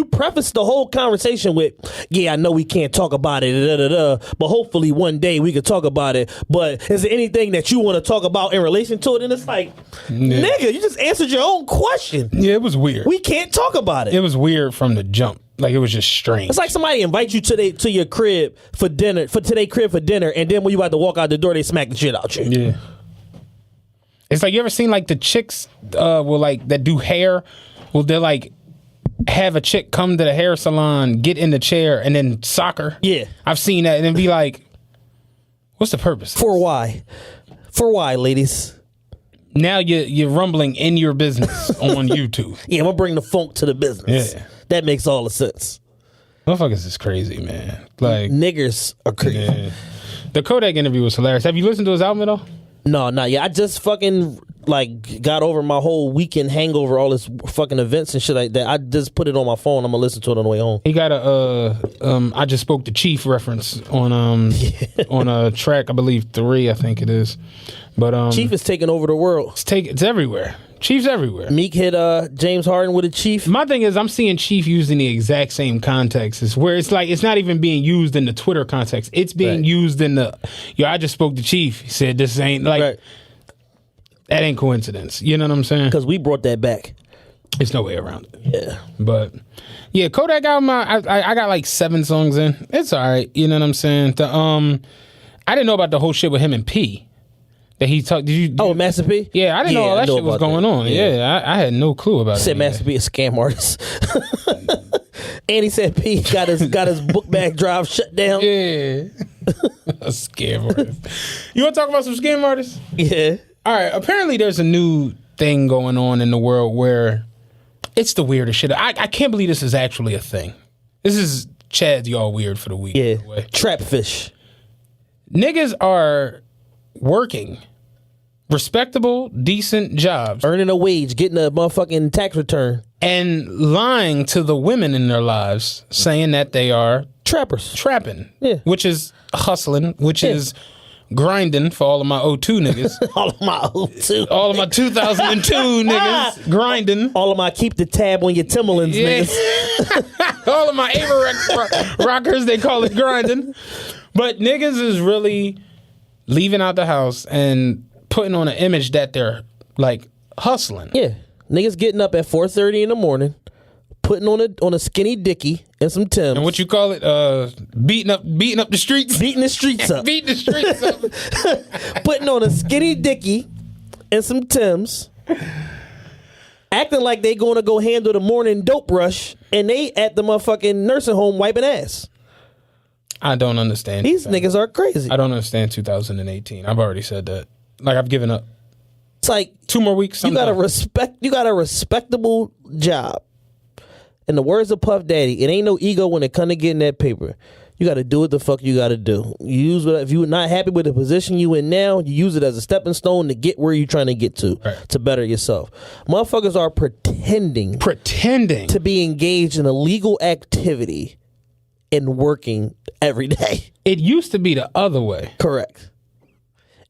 preface the whole conversation with, yeah, I know we can't talk about it, but hopefully one day we could talk about it. But is there anything that you want to talk about in relation to it? And it's like, nigga, you just answered your own question. Yeah, it was weird. We can't talk about it. It was weird from the jump. Like it was just strange. It's like somebody invite you to your crib for dinner, and then when you about to walk out the door, they smack the shit out you. Yeah. It's like, you ever seen like the chicks will like that do hair? Will they like have a chick come to the hair salon, get in the chair, and then sock her? Yeah. I've seen that, and then be like, what's the purpose? For why? For why, ladies? Now you're rumbling in your business on YouTube. Yeah, I'm gonna bring the funk to the business. Yeah. That makes all the sense. Motherfuckers is crazy, man. Like Niggers are crazy. yeah. The Kodak interview was hilarious. Have you listened to his album at all? No, not yet. I just fucking like got over my whole weekend hangover, all this fucking events and shit like that. I just put it on my phone. I'm gonna listen to it on the way home. He got a I just spoke to Chief reference on on a track, I believe 3, I think it is. But Chief is taking over the world. it's everywhere. Chief's everywhere. Meek hit James Harden with a Chief. My thing is, I'm seeing Chief used in the exact same context as where it's like it's not even being used in the Twitter context. It's being used in the I just spoke to Chief. He said this ain't like that ain't coincidence. You know what I'm saying? Because we brought that back. There's no way around it. Yeah. But yeah, Kodak album, I got like 7 songs in. It's all right. You know what I'm saying? The I didn't know about the whole shit with him and P. That he talked. Master P? Yeah, I didn't know all that shit was going on. Yeah, I had no clue about it. Said Master P a scam artist. And he said P got his book bag drive shut down. Yeah. A scam artist. You want to talk about some scam artists? Yeah. All right. Apparently, there's a new thing going on in the world where it's the weirdest shit. I can't believe this is actually a thing. This is Chad's y'all weird for the week. Yeah. by the way. Trap fish. Niggas are working respectable, decent jobs Earning a wage, getting a motherfucking tax return. and lying to the women in their lives, saying that they are Trappers. trapping, Yeah. which is hustling, which is grinding for all of my 02 niggas. All of my O2. All of my 2002 niggas grinding. All of my keep the tab on your Timberlands, Yeah. niggas. All of my Ava rockers, they call it grinding. But niggas is really leaving out the house and putting on an image that they're like hustling. Yeah. Niggas getting up at 4:30 in the morning, putting on a skinny dickie and some Timbs. And what you call it? Beating up the streets. Beating the streets up. Beating the streets up. Putting on a skinny dickie and some Timbs. Acting like they going to go handle the morning dope rush, and they at the motherfucking nursing home wiping ass. I don't understand. These niggas are crazy. I don't understand 2018. I've already said that. Like, I've given up. It's like 2 more weeks. you got a respectable job. In the words of Puff Daddy, it ain't no ego when it come to getting that paper. You got to do what the fuck you got to do. You use it, if you're not happy with the position you in now, you use it as a stepping stone to get where you're trying to get to, to better yourself. Motherfuckers are pretending to be engaged in a legal activity and working every day. It used to be the other way. Correct.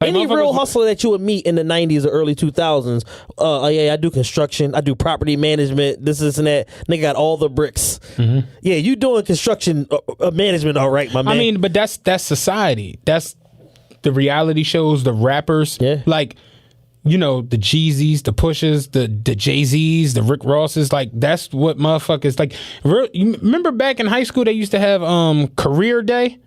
Like, Any motherfuckers- real hustler that you would meet in the 90s or early 2000s, yeah, I do construction, I do property management, this and that. Nigga got all the bricks. Mm-hmm. Yeah, you doing construction management all right, my man. I mean, but that's society. That's the reality shows, the rappers. Yeah. Like, you know, the Jeezys, the Pushes, the Jay-Z's, the Rick Rosses. Like, that's what motherfuckers like. You remember back in high school they used to have career day?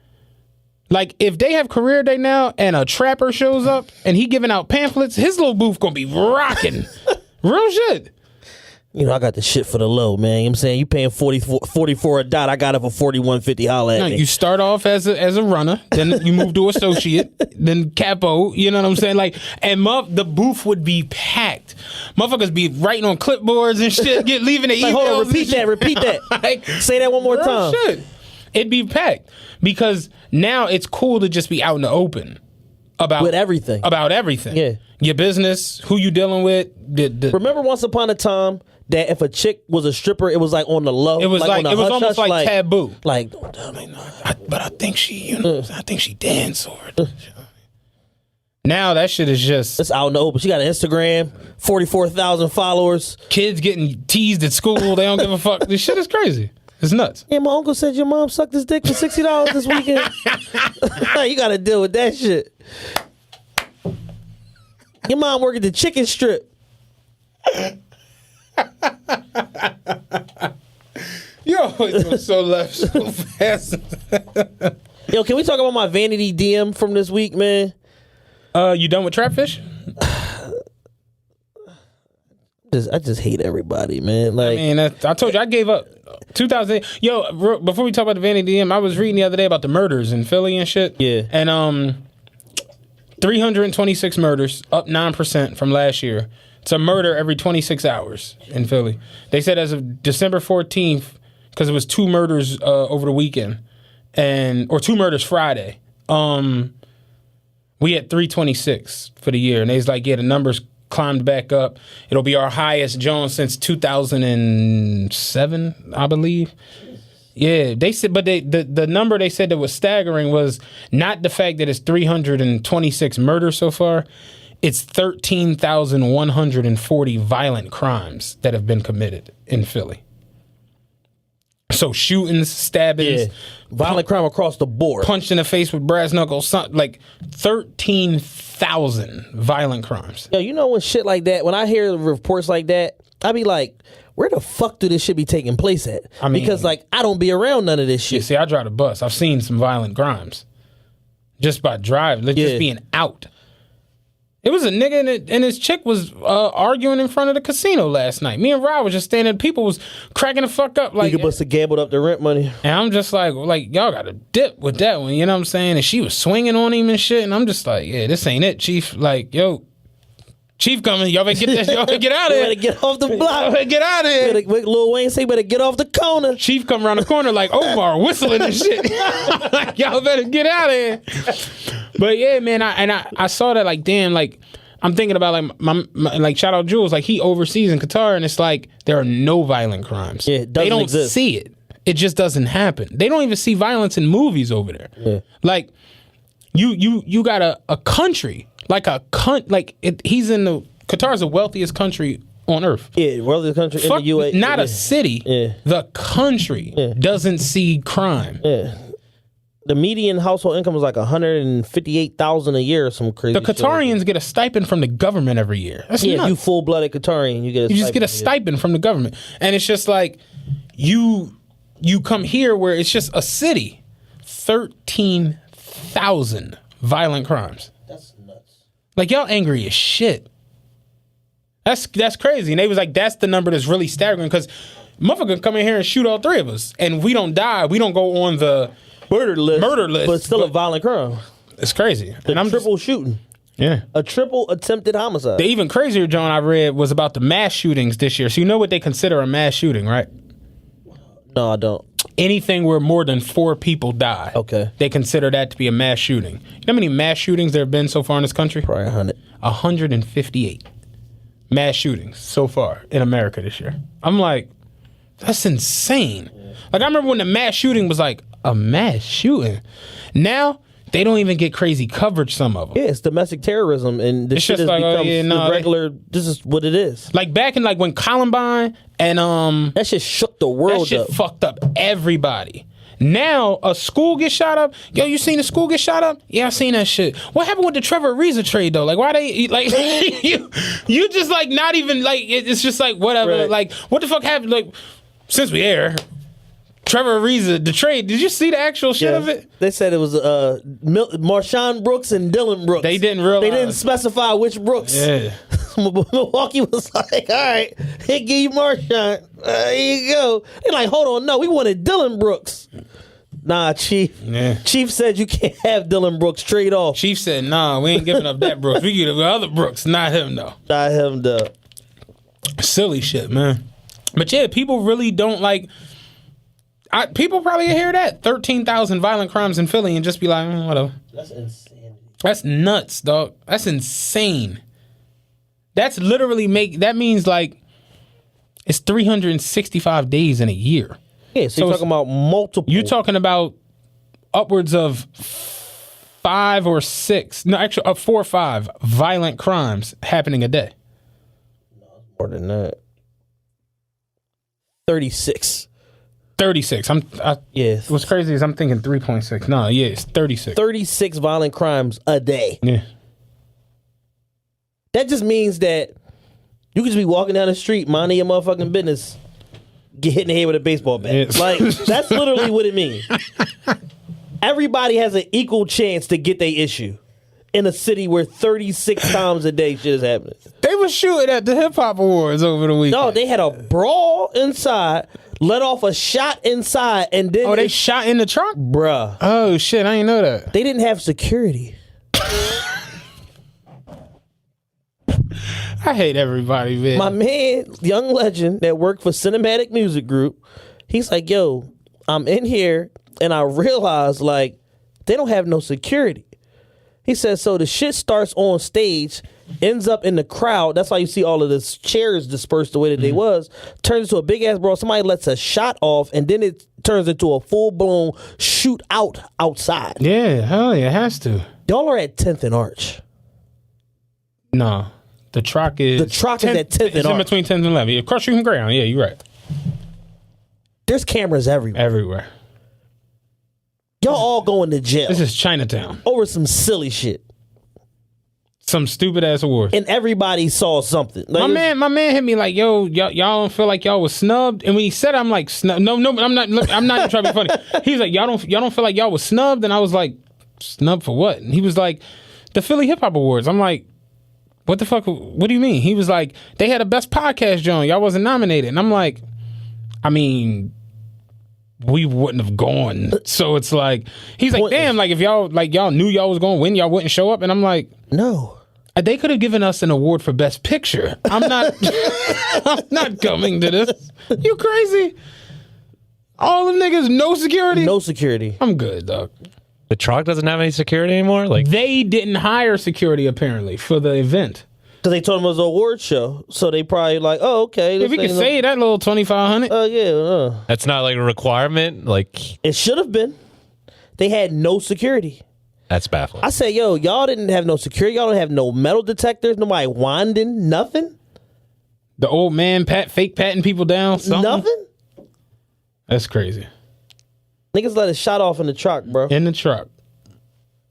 Like, if they have career day now and a trapper shows up and he giving out pamphlets, his little booth gonna be rocking. Real shit. You know, I got the shit for the low, man. You know what I'm saying? You paying 44 a dot, I got it for 41.50. Holla at No, me. you start off as a runner, then you move to associate, then capo. You know what I'm saying? Like, and the booth would be packed. Motherfuckers be writing on clipboards and shit, leaving the emails. Like, hold on, and repeat shit. that. Like, Say that one more real time. Shit. It'd be packed because now it's cool to just be out in the open about With everything. About everything. Yeah. Your business, who you dealing with. Remember once upon a time that if a chick was a stripper, it was like on the low. It was like on the it was hush almost hush, like taboo. Like, don't tell me nothing. But I think she, you know, I think she dance or. Now that shit is just It's out in the open. She got an Instagram, 44,000 followers. kids getting teased at school. They don't give a fuck. This shit is crazy. It's nuts. Yeah, my uncle said your mom sucked his dick for $60 this weekend. You got to deal with that shit. Your mom work at the chicken strip. You always go so left so fast. Yo, can we talk about my vanity DM from this week, man? You done with Trapfish? I just hate everybody, man. Like, I mean, I told you I gave up. 2008. Yo, before we talk about the Vanity DM, I was reading the other day about the murders in Philly and shit. Yeah. And 326 murders, up 9% from last year. It's a murder every 26 hours in Philly. They said as of December 14th, because it was 2 murders over the weekend, or 2 murders Friday. We had 326 for the year, and they was like, yeah, the numbers climbed back up. It'll be our highest Jones since 2007, I believe. Yeah, they said, but the number they said that was staggering was not the fact that it's 326 murders so far. It's 13,140 violent crimes that have been committed in Philly. So shootings, stabbings, violent crime across the board. punched in the face with brass knuckles, like 13,000 violent crimes. Yo, you know when shit like that, when I hear reports like that, I be like, where the fuck do this shit be taking place at? I mean, because like I don't be around none of this shit. You see, I drive the bus. I've seen some violent crimes just by driving, just being out. It was a nigga and his chick was arguing in front of the casino last night. Me and Rob was just standing. People was cracking the fuck up. Like, You must have gambled up the rent money. and I'm just like y'all got to dip with that one. You know what I'm saying? And she was swinging on him and shit. And I'm just like, yeah, this ain't it, chief. Like, yo, Chief coming. Y'all better get this. Y'all better get out of You here. better get off the block. Y'all better get out of here. Lil Wayne say, better get off the corner. Chief come around the corner like Omar whistling and shit. Like, y'all better get out of here. But yeah, man, I saw that like, damn, like I'm thinking about like my like shout out Jules, like he overseas in Qatar, and it's like there are no violent crimes. Yeah, it they doesn't don't exist. see it. It just doesn't happen. They don't even see violence in movies over there. Yeah. Like you got a country like he's in the Qatar's the wealthiest country on earth. Yeah, wealthiest country in the UAE. Not a city. Yeah. The country doesn't see crime. Yeah. The median household income is like $158,000 a year or some crazy The Qatarians get a stipend from the government every year. That's shit. Yeah, nuts. you full-blooded Qatarian, you get a You just get a stipend from the government. And it's just like you come here where it's just a city. 13,000 violent crimes. That's nuts. Like y'all angry as shit. That's crazy. And they was like, that's the number that's really staggering because motherfucker come in here and shoot all three of us. And we don't die. We don't go on the murder list. But it's still a violent crime. It's crazy. And I'm triple shooting. Yeah. A triple attempted homicide. The even crazier, John, I read was about the mass shootings this year. So you know what they consider a mass shooting, right? No, I don't. Anything where more than 4 people die. Okay. They consider that to be a mass shooting. You know how many mass shootings there have been so far in this country? Probably 100. 158 mass shootings so far in America this year. I'm like, that's insane. Like I remember when the mass shooting was like a mass shooting. Now they don't even get crazy coverage. Some of them. Yeah, it's domestic terrorism, and this It's shit just has like, oh, become yeah, no, the regular. This is what it is. Like back in like when Columbine and That shit shook the that world shit up. fucked up everybody. Now a school gets shot up. Yo, you seen the school get shot up? Yeah, I seen that shit. What happened with the Trevor Ariza trade though? Like why they like you just like not even like it's just like whatever. Right. Like what the fuck happened? Like since we air Trevor Ariza the trade. Did you see the actual shit of it? They said it was Marshawn Brooks and Dylan Brooks. They didn't realize. They didn't specify which Brooks. Yeah. Milwaukee was like, all right, here, give you Marshawn. Here you go. They're like, hold on, no, we wanted Dylan Brooks. Nah, Chief. Yeah. Chief said you can't have Dylan Brooks trade off. Chief said, "Nah, we ain't giving up that Brooks. We give the other Brooks, not him though." Not him, though. Silly shit, man. But yeah, people really don't like. People probably hear that 13,000 violent crimes in Philly and just be like, whatever. That's insanity. That's nuts, dog. That's insane. That's literally that means like it's 365 days in a year. Yeah, so you're talking about multiple. You're talking about upwards of 5 or 6, no, actually 4 or 5 violent crimes happening a day. More than that. 36. 36. Yeah. What's crazy is I'm thinking 3.6. No, yeah, it's 36. 36 violent crimes a day. Yeah. That just means that you could just be walking down the street, minding your motherfucking business, get hit in the head with a baseball bat. Yes. Like, that's literally what it means. Everybody has an equal chance to get their issue in a city where 36 times a day shit is happening. They were shooting at the Hip Hop Awards over the weekend. No, they had a brawl inside, let off a shot inside, and then... Oh, they shot in the trunk? Bruh. Oh, shit, I didn't know that. They didn't have security. I hate everybody, man. My man, Young Legend, that worked for Cinematic Music Group, he's like, yo, I'm in here, and I realize, like, they don't have no security. He says, so the shit starts on stage, ends up in the crowd. That's why you see all of the chairs dispersed the way that they was. Turns into a big-ass brawl. Somebody lets a shot off, and then it turns into a full-blown shootout outside. Yeah, hell yeah, it has to. Y'all are at 10th and Arch. No. The Troc is... The Troc is at 10th and It's in Arch. between 10th and 11th. Yeah, cross shooting ground. Yeah, you're right. There's cameras everywhere. Everywhere. Y'all all going to jail This is Chinatown. over some silly shit. Some stupid ass awards. And everybody saw something. Like, My man hit me like, yo, y'all don't feel like y'all was snubbed? And when he said it, I'm like, no, I'm not even trying to be funny. He was like, y'all don't feel like y'all was snubbed? And I was like, snubbed for what? And he was like, the Philly Hip Hop Awards. I'm like, what the fuck? What do you mean? He was like, they had a best podcast, John. Y'all wasn't nominated. And I'm like, I mean, we wouldn't have gone. So it's like, he's like, damn, like if y'all knew y'all was going to win, y'all wouldn't show up. And I'm like, no. They could have given us an award for Best Picture. I'm not I'm not coming to this. You crazy? All them niggas, no security? No security. I'm good, dog. The truck doesn't have any security anymore? Like, They didn't hire security, apparently, for the event. Because they told them it was an award show. So they probably like, oh, okay. If we could say that little 2,500. Yeah. that's not like a requirement? Like, It should have been. They had no security. that's baffling. I said, yo, y'all didn't have no security. Y'all don't have no metal detectors. Nobody winding. Nothing. The old man fake patting people down. Something. Nothing. That's crazy. Niggas let a shot off in the truck, bro. In the truck.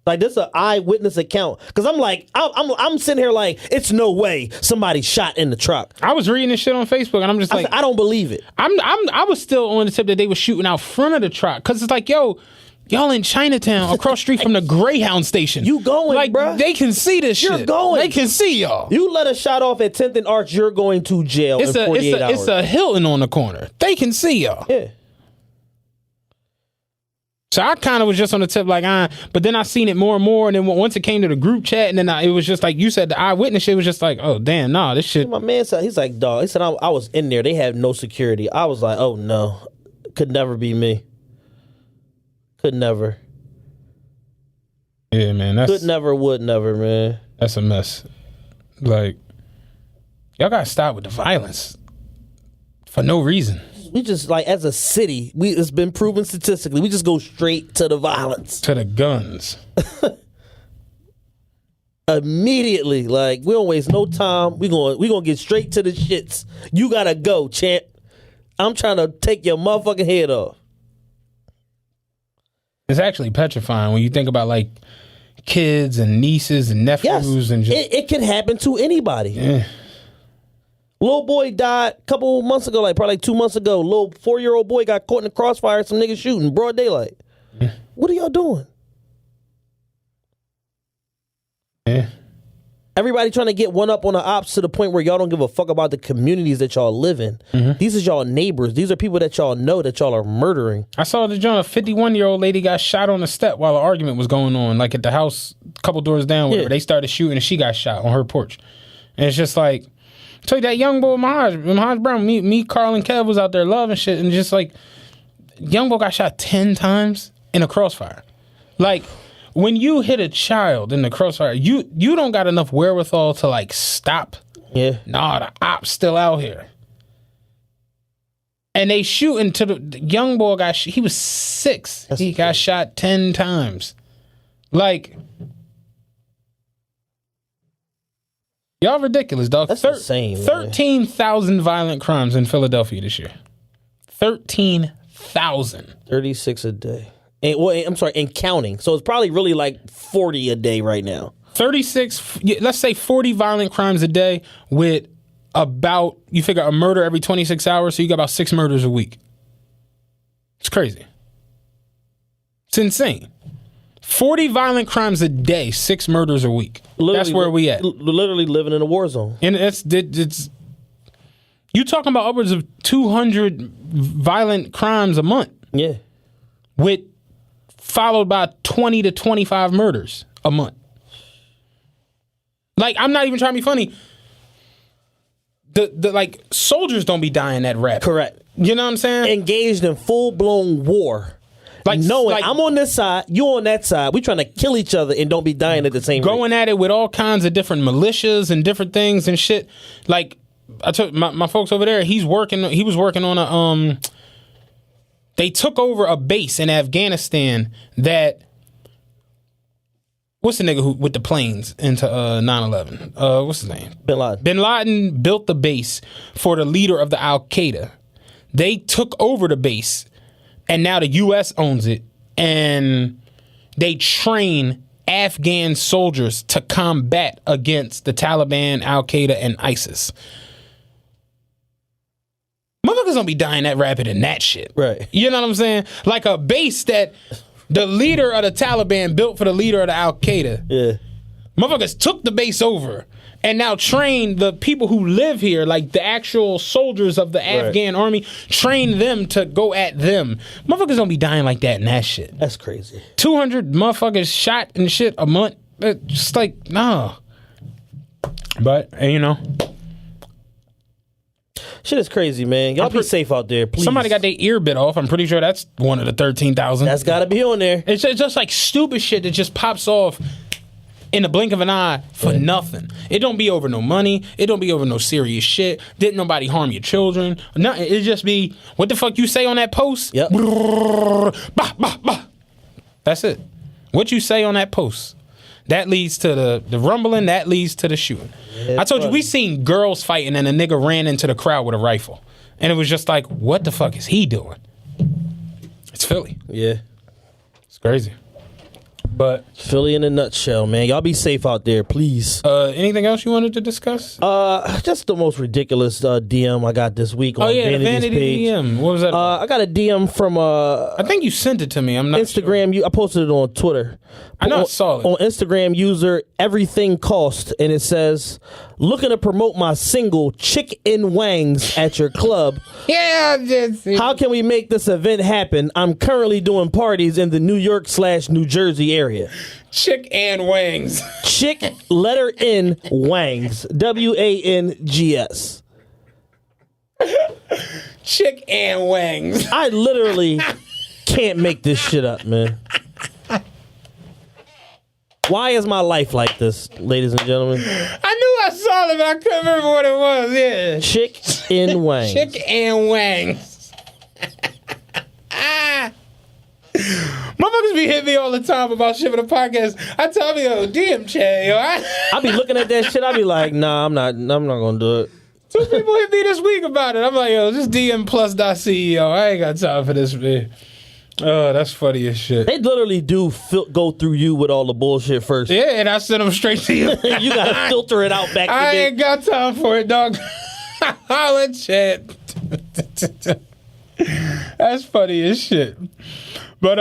Like, this is an eyewitness account. Because I'm like, I'm sitting here like, it's no way somebody shot in the truck. I was reading this shit on Facebook, and I'm just I like, said, I don't believe it. I was still on the tip that they were shooting out front of the truck, because it's like, yo, y'all in Chinatown, across street from the Greyhound station. You going, like, bruh. They can see this You're shit. going. They can see y'all. You let a shot off at 10th and Arch, you're going to jail in 48 hours. It's a Hilton on the corner. They can see y'all. Yeah. So I kind of was just on the tip like, but then I seen it more and more, and then once it came to the group chat, and then it was just like you said, the eyewitness shit was just like, oh damn, nah, this shit. My man said, he's like, dog. He said, I was in there. They had no security. I was like, oh no, could never be me. Could never. Yeah, man, Could never, would never, man. That's a mess. Like, y'all gotta stop with the violence for no reason. We just, like, as a city, it's been proven statistically, we just go straight to the violence. To the guns. Immediately. Like, we don't waste no time. We gonna get straight to the shits. You gotta go, champ. I'm trying to take your motherfucking head off. It's actually petrifying when you think about, like, kids and nieces and nephews. Yes, And just, it can happen to anybody. yeah. Little boy died a couple months ago, like probably like 2 months ago. Little 4-year-old boy got caught in the crossfire. Some niggas shooting broad daylight. Yeah. What are y'all doing? Yeah. Everybody trying to get one up on the ops to the point where y'all don't give a fuck about the communities that y'all live in. Mm-hmm. These is y'all neighbors. These are people that y'all know that y'all are murdering. I saw the joint, a 51-year-old lady got shot on the step while an argument was going on, like at the house a couple doors down, where they started shooting and she got shot on her porch. And it's just like, I tell you, that young boy, Mahaj Brown, me, Carl, and Kev was out there loving shit, and just like, young boy got shot 10 times in a crossfire. Like, when you hit a child in the crossfire, you don't got enough wherewithal to, like, stop. Yeah. Nah, the op's still out here. And they shooting to the young boy he was 6. He got shot 10 times. Like, y'all ridiculous, dog. That's insane, man. 13,000 violent crimes in Philadelphia this year. 13,000. 36 a day. And counting. So it's probably really like 40 a day right now. 36, let's say 40 violent crimes a day with about, you figure a murder every 26 hours, so you got about 6 murders a week. It's crazy. It's insane. 40 violent crimes a day, 6 murders a week. That's where we at. Literally living in a war zone. And it's you talking about upwards of 200 violent crimes a month. Yeah. With followed by 20 to 25 murders a month. Like, I'm not even trying to be funny. The like, soldiers don't be dying that rapid. Correct. You know what I'm saying? Engaged in full-blown war. Like, knowing like, I'm on this side, you on that side. We trying to kill each other and don't be dying at the same rate. Going at it with all kinds of different militias and different things and shit. Like, I took my folks over there, he was working on a they took over a base in Afghanistan that, what's the nigga who with the planes into 9/11? What's his name? Bin Laden. Bin Laden built the base for the leader of the Al Qaeda. They took over the base, and now the U.S. owns it, and they train Afghan soldiers to combat against the Taliban, Al Qaeda, and ISIS. Motherfuckers don't be dying that rapid in that shit. Right. You know what I'm saying? Like a base that the leader of the Taliban built for the leader of the Al Qaeda. Yeah. Motherfuckers took the base over and now train the people who live here, like the actual soldiers of the Afghan army, train them to go at them. Motherfuckers don't be dying like that in that shit. That's crazy. 200 motherfuckers shot and shit a month. Just like, nah. But, and, you know, Shit is crazy, man. Y'all be safe out there, please. somebody got their ear bit off. I'm pretty sure that's one of the 13,000. That's got to be on there. It's just like stupid shit that just pops off in the blink of an eye for nothing. It don't be over no money. It don't be over no serious shit. Didn't nobody harm your children. Nothing. It just be, what the fuck you say on that post? Yep. Bah, bah, bah. That's it. What you say on that post. That leads to the rumbling. That leads to the shooting. I told you, we seen girls fighting and a nigga ran into the crowd with a rifle. And it was just like, what the fuck is he doing? It's Philly. Yeah. It's crazy. But Philly in a nutshell, man. Y'all be safe out there, please. anything else you wanted to discuss? Just the most ridiculous DM I got this week on the Vanity's Vanity page. DM. What was that? I got a DM from I think you sent it to me. I'm not Instagram. sure. I posted it on Twitter. I know I saw it. On Instagram user Everything Cost, and it says, looking to promote my single Chick in Wangs at your club. Yeah, I did see. How can we make this event happen? I'm currently doing parties in the New York/New Jersey area. Chick and Wangs. Chick, letter N, Wangs. WANGS. Chick and Wangs. I literally can't make this shit up, man. Why is my life like this, ladies and gentlemen? I knew I saw it, but I couldn't remember what it was. Yeah. Chick in Wangs. Chick and Wangs. Motherfuckers be hitting me all the time about shit for the podcast. I tell me, yo, DM Chad, yo. I be looking at that shit. I be like, nah, I'm not gonna do it. Two people hit me this week about it. I'm like, yo, just DM plus.ceo. I ain't got time for this, man. Oh, that's funny as shit. They literally do go through you with all the bullshit first. Yeah, and I send them straight to you. You gotta filter it out back to I me. ain't got time for it, dog. Holla, Chad. That's funny as shit. But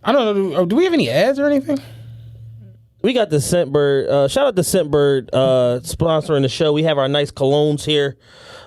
I don't know. Do we have any ads or anything? We got the Scentbird. Shout out to Scentbird sponsoring the show. We have our nice colognes here.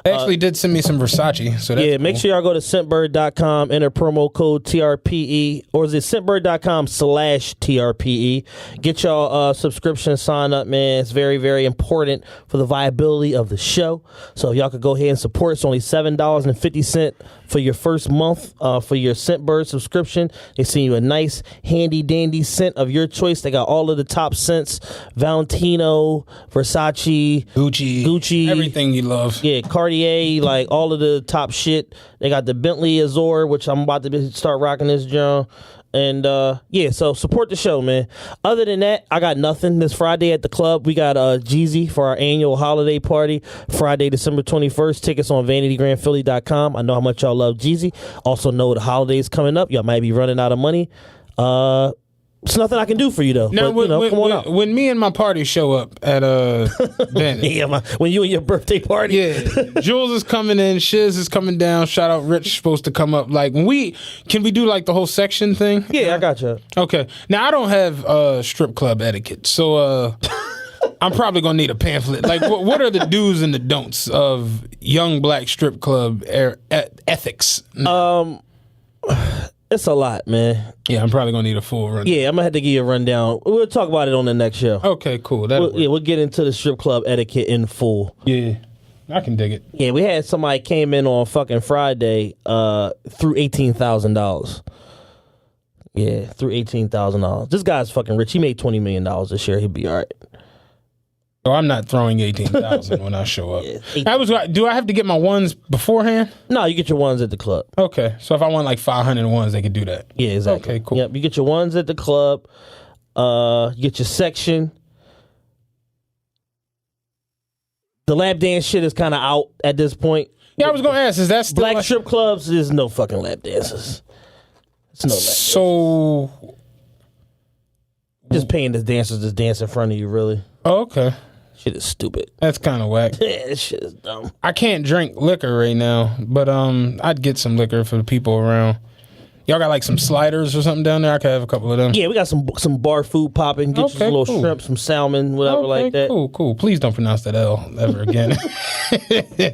They actually did send me some Versace. So that's Yeah, cool. make sure y'all go to scentbird.com, enter promo code TRPE, or is it scentbird.com/TRPE? Get y'all subscription sign up, man. It's very, very important for the viability of the show. So if y'all could go ahead and support, it's only $7.50 for your first month for your Scentbird subscription. They send you a nice, handy dandy scent of your choice. They got all of the top scents: Valentino, Versace, Gucci, everything you love. yeah, Cartier, like all of the top shit. They got the Bentley Azure, which I'm about to start rocking this, John. And yeah, so support the show, man. Other than that, I got nothing. This Friday at the club, we got Jeezy for our annual holiday party. Friday, December 21st. Tickets on VanityGrandPhilly.com. I know how much y'all love Jeezy. Also know the holidays coming up. Y'all might be running out of money. It's nothing I can do for you though. Now, But, come on out. when me and my party show up at Vanity, Yeah, when you and your birthday party. yeah, Jules is coming in, Shiz is coming down. Shout out Rich, supposed to come up. Like, can we do like the whole section thing? Yeah, I got you. Okay. Now I don't have strip club etiquette, so I'm probably gonna need a pamphlet. Like, what are the do's and the don'ts of young black strip club ethics? It's a lot, man. Yeah, I'm probably gonna need a full run. Yeah, I'm gonna have to give you a rundown. We'll talk about it on the next show. Okay, cool. We'll get into the strip club etiquette in full. Yeah, I can dig it. Yeah, we had somebody came in on fucking Friday through $18,000. Yeah, through $18,000. This guy's fucking rich. He made $20 million this year. He'd be all right. So I'm not throwing 18,000 when I show up. Yeah, Do I have to get my ones beforehand? No, you get your ones at the club. Okay, so if I want like 500 ones, they could do that. Yeah, exactly. Okay, cool. Yep, you get your ones at the club. You get your section. The lap dance shit is kind of out at this point. Yeah, I was gonna ask, is that still Black strip clubs? There's no fucking lap dances. It's no lap dance. So, Just paying the dancers to dance in front of you, really. oh, okay, Shit is stupid. that's kind of whack. Yeah, this shit is dumb. I can't drink liquor right now, but I'd get some liquor for the people around. Y'all got like some sliders or something down there? I could have a couple of them. Yeah, we got some bar food popping. Get you Okay, some little cool. shrimp, some salmon, whatever like that. Cool. Please don't pronounce that L ever again.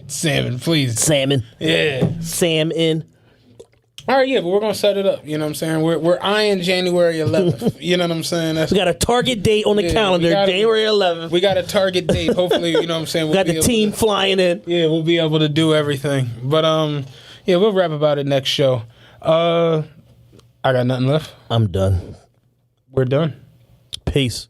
Salmon, please. Salmon. Yeah. Salmon. All right, yeah, but we're gonna set it up. You know what I'm saying? We're eyeing January 11th. You know what I'm saying? We got a target date on the calendar, January 11th. We got a target date. Hopefully, you know what I'm saying. We'll got the team flying in. Yeah, we'll be able to do everything. But yeah, we'll rap about it next show. I got nothing left. I'm done. We're done. Peace.